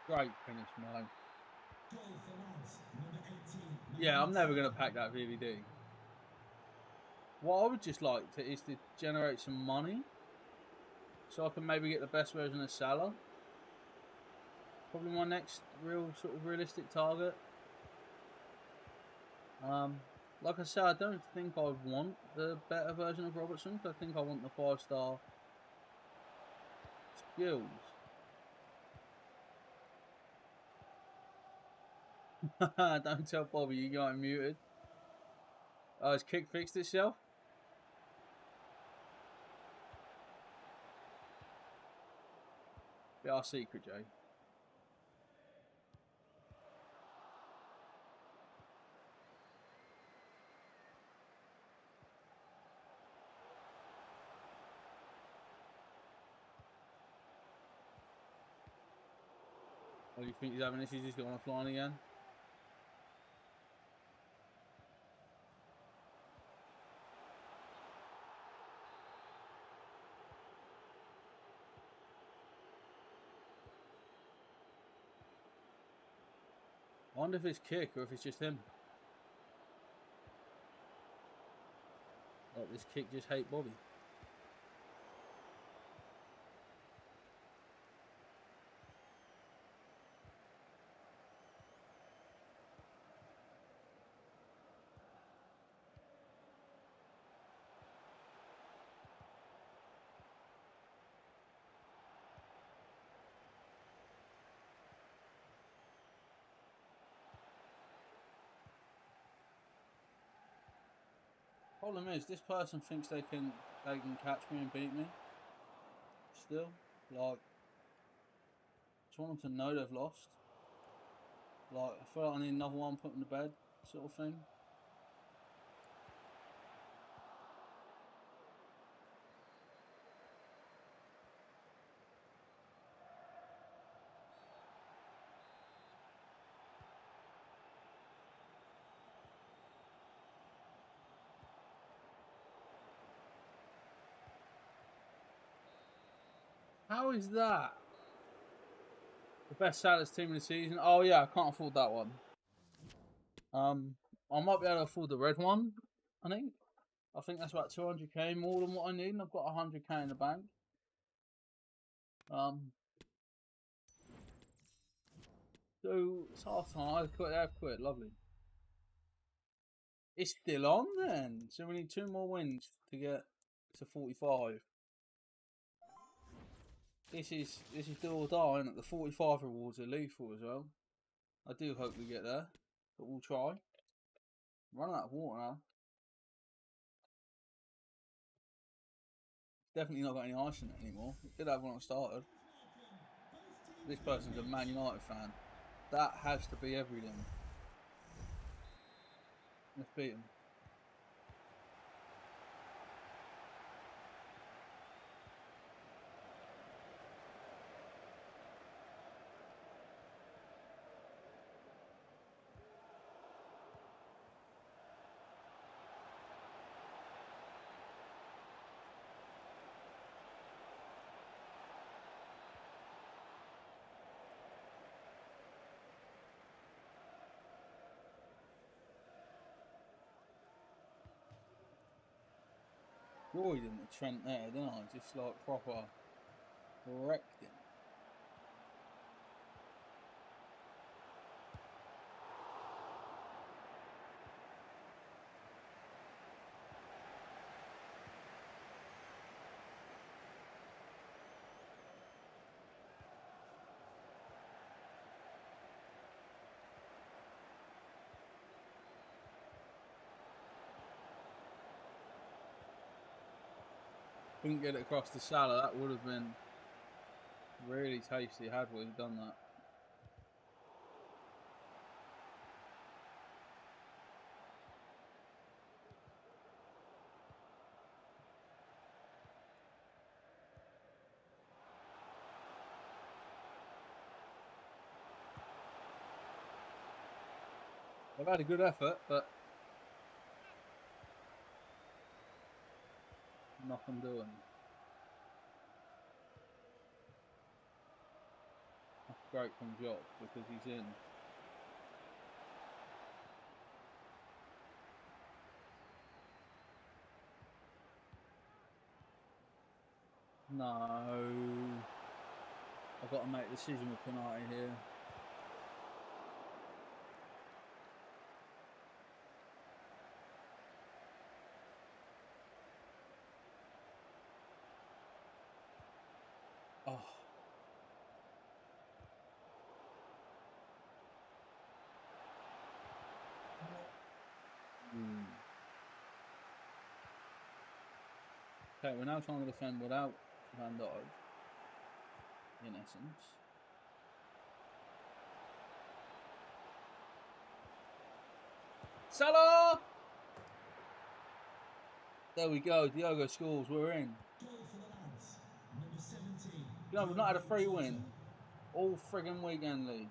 Great finish, man. Goal for lads, number 18. Yeah, I'm never going to pack that VVD. What I would just like to is to generate some money so I can maybe get the best version of Salah. Probably my next real sort of realistic target. Like I said, I don't think I want the better version of Robertson. I think I want the 5-star skills. Don't tell Bobby you got muted. Oh, his kick fixed itself? Be our secret, Jay. Oh, you think he's having issues? He's going offline again? I wonder if it's kick or if it's just him. Like this kick just hate Bobby. Problem is, this person thinks they can catch me and beat me. Still, like, just want them to know they've lost. Like, I feel like I need another one put in the bed, sort of thing. How is that? The best Salah's team in the season? Oh yeah, I can't afford that one. I might be able to afford the red one, I think. I think that's about 200k more than what I need, and I've got 100k in the bank. So it's half time. I've quit. Lovely. It's still on then. So we need 2 more wins to get to 45. This is do or die, isn't it? The 45 rewards are lethal as well. I do hope we get there, but we'll try. Run out of water now. Definitely not got any ice in it anymore. It did have when I started. This person's a Man United fan. That has to be everything. Let's beat him. Roy didn't Trent there, didn't I? Just like proper wrecked him. Couldn't get it across the Salah. That would have been really tasty had we done that. They've had a good effort, but nothing doing. That's great from Jock because he's in. No. I've got to make a decision with penalty here. Oh. Okay, we're now trying to defend without Van Dijk, in essence. Salah! There we go. Diogo scores. We're in. Goal for the lads. Number 17. You know, we've not had a free win all friggin' weekend league.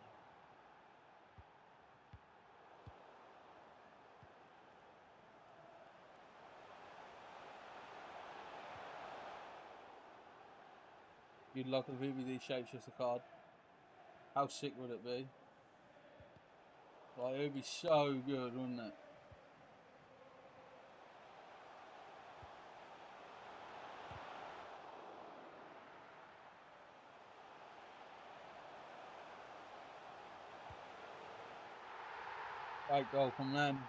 You'd love the VBD shapeshifter card. How sick would it be? Like, it would be so good, wouldn't it? Great goal from them.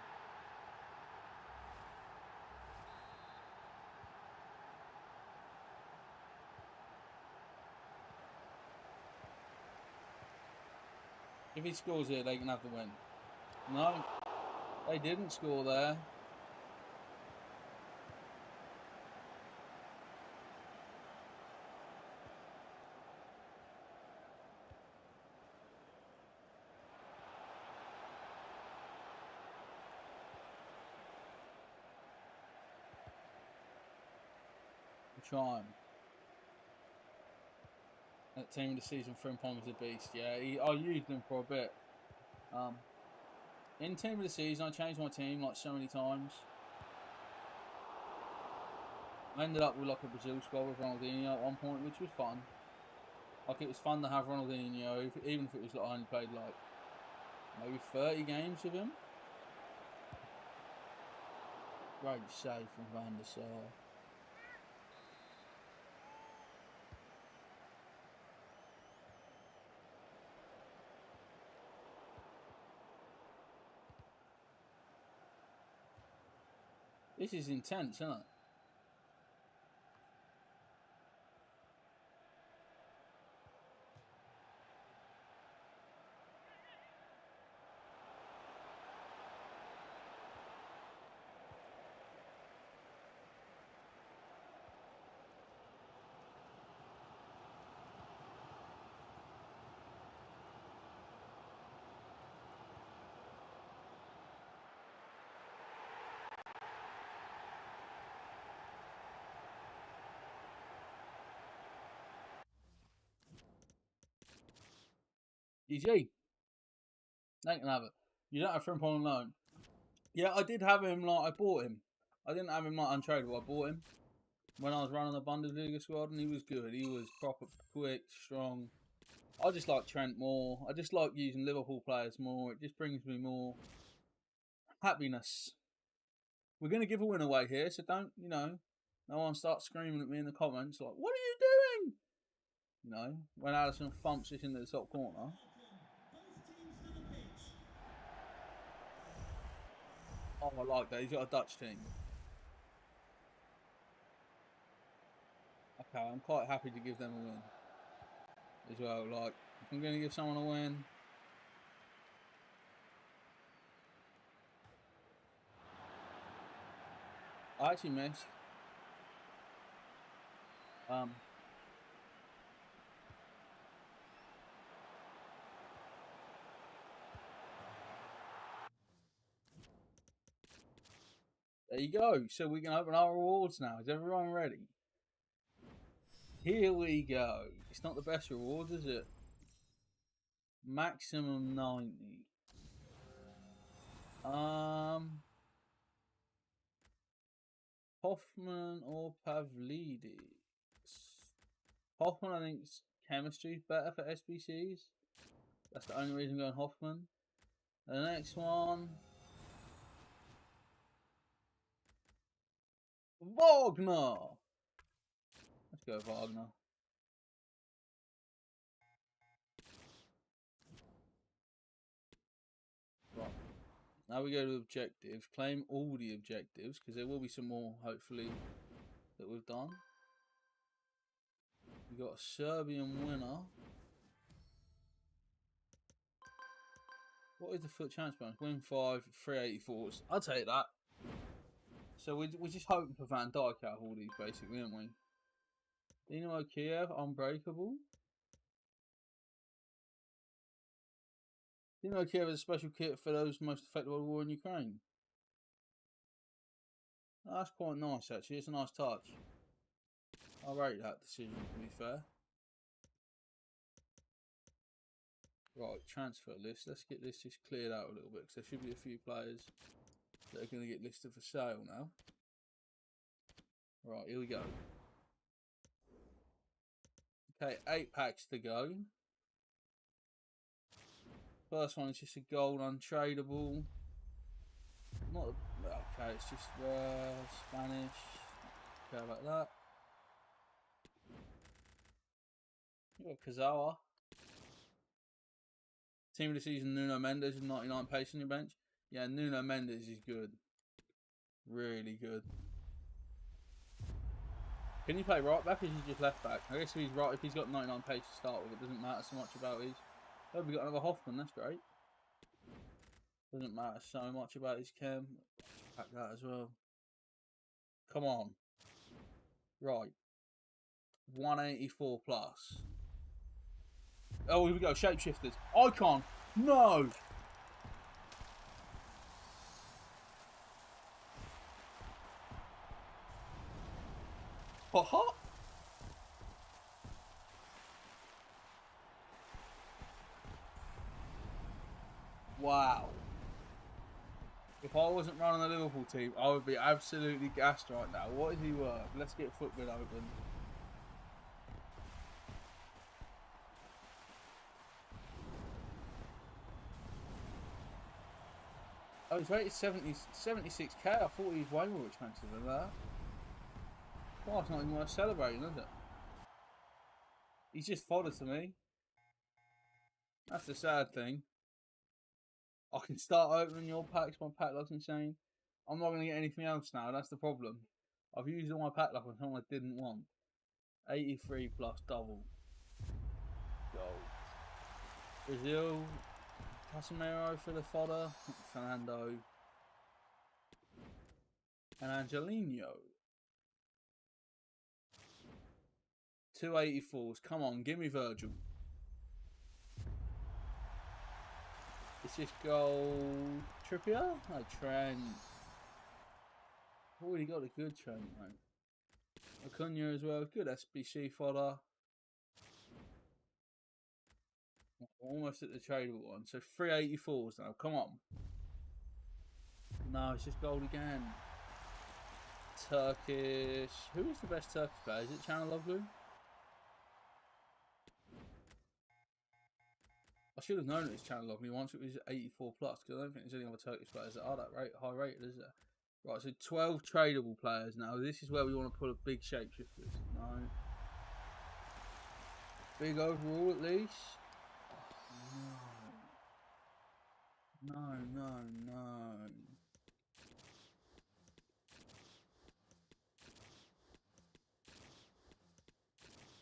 If he scores here, they can have the win. No, they didn't score there. We're trying. That team of the season for him was a beast. Yeah, I used him for a bit. In team of the season, I changed my team like so many times. I ended up with like a Brazil squad with Ronaldinho at one point, which was fun. Like, it was fun to have Ronaldinho, even if it was like I only played like maybe 30 games with him. Great save from Van der Sar. This is intense, isn't it? GG. They can have it. You don't have Frimpong on loan. Yeah, I did have him, like, I bought him. I didn't have him, like, untradeable. I bought him when I was running the Bundesliga squad, and he was good. He was proper quick, strong. I just like Trent more. I just like using Liverpool players more. It just brings me more happiness. We're going to give a win away here, so don't, no one starts screaming at me in the comments like, what are you doing? When Alisson thumps it into the top corner. Oh, I like that. He's got a Dutch team. Okay, I'm quite happy to give them a win as well. Like, if I'm going to give someone a win, I actually missed. There you go. So we can open our rewards now. Is everyone ready? Here we go. It's not the best rewards, is it? Maximum 90. Hoffman or Pavlidis? Hoffman, I think chemistry's better for SBCs. That's the only reason I'm going Hoffman. The next one, Wagner. That's go Wagner. Right. Now we go to objectives. Claim all the objectives, because there will be some more, hopefully, that we've done. We got a Serbian winner. What is the foot chance bonus? Win 5, 384s. I'll take that. So we're just hoping for Van Dijk out of all these, basically, aren't we? Dynamo Kiev, Unbreakable. Dynamo Kiev is a special kit for those most affected by the war in Ukraine. Oh, that's quite nice, actually. It's a nice touch. I rate that decision, to be fair. Right, transfer list. Let's get this just cleared out a little bit, because there should be a few players that are going to get listed for sale now. Right, here we go. Okay, 8 packs to go. First one is just a gold untradeable. Not okay, it's just Spanish. Care about that. You got Kazawa. Team of the season, Nuno Mendes with 99 pace on your bench. Yeah, Nuno Mendes is good. Really good. Can you play right back or is he just left back? I guess if he's right, if he's got 99 pace to start with, it doesn't matter so much about his. Oh, we got another Hoffman, that's great. Doesn't matter so much about his chem. Pack that as well. Come on. Right. 184 plus. Oh, here we go. Shapeshifters. Icon. No. Ha. Wow. If I wasn't running the Liverpool team, I would be absolutely gassed right now. What is he worth? Let's get football open. Oh, he's rated 76k. I thought he was way more expensive than that. Well, it's not even worth celebrating, is it? He's just fodder to me. That's the sad thing. I can start opening your packs. My pack luck's insane. I'm not going to get anything else now. That's the problem. I've used all my pack luck on something I didn't want. 83 plus double. Gold. Brazil. Casemiro for the fodder. Fernando. And Angelino. 284s. Come on, give me Virgil. It's just gold. Trippier? No, Trent. Already got a good Trent, mate. Acuna as well. Good SBC fodder. Almost at the tradable one. So 384s now. Come on. No, it's just gold again. Turkish. Who is the best Turkish player? Is it Chanaloglu? I should have known it was Chanaloglu once it was 84 plus, because I don't think there's any other Turkish players that are that high rated, is there? Right, so 12 tradable players now. This is where we want to put a big shapeshifters. No. Big overall at least. Oh, no.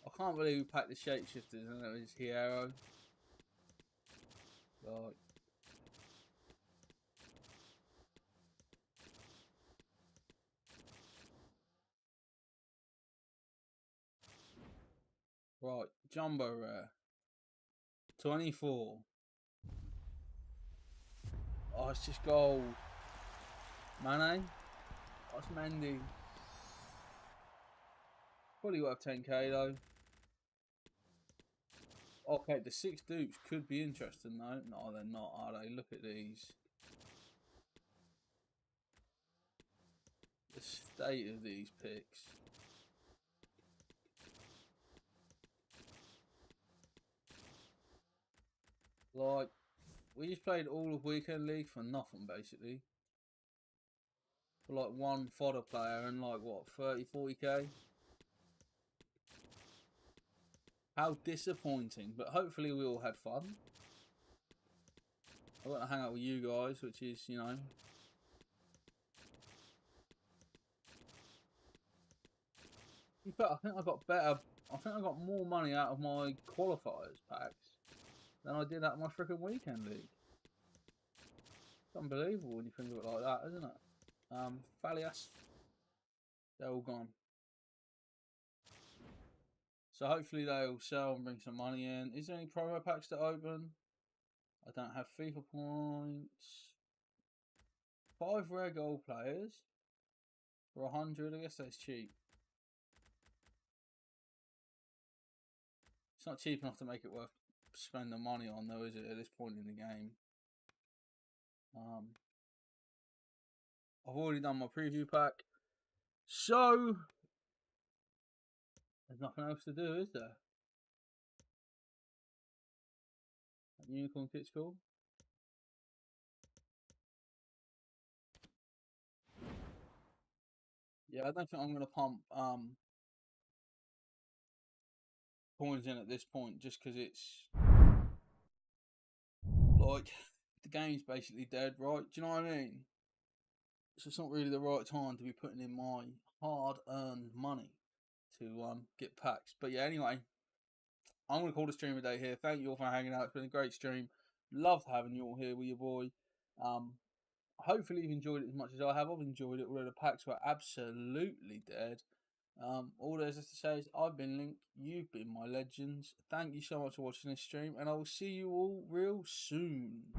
I can't believe we packed the shapeshifters and it was Hierro. Right. Right, Jumbo Rare. 24. Oh, it's just gold. Mane? What's Mendy? Probably worth 10k though. Okay, the 6 dupes could be interesting though. No, they're not, are they? Look at these. The state of these picks. Like, we just played all of Weekend League for nothing, basically. For like one fodder player and like, what, 30, 40k? How disappointing. But hopefully we all had fun. I got to hang out with you guys, which is, you know. But I think I got better. I think I got more money out of my qualifiers packs than I did out of my freaking weekend league. It's unbelievable when you think of it like that, isn't it? Falias, they're all gone. So hopefully they'll sell and bring some money in. Is there any promo packs to open? I don't have FIFA points. 5 rare gold players for 100. I guess that's cheap. It's not cheap enough to make it worth spending money on, though, is it? At this point in the game. I've already done my preview pack, so there's nothing else to do, is there? That unicorn kit's cool. Yeah, I don't think I'm gonna pump coins in at this point, just because it's like the game's basically dead, right? Do you know what I mean? So it's not really the right time to be putting in my hard-earned money to get packs. But yeah, anyway, I'm gonna call the stream a day here. Thank you all for hanging out. It's been a great stream. Loved having you all here with your boy. Hopefully you've enjoyed it as much as I have. I've enjoyed it, although the packs were absolutely dead. All there's to say is I've been Link, you've been my legends. Thank you so much for watching this stream, and I will see you all real soon.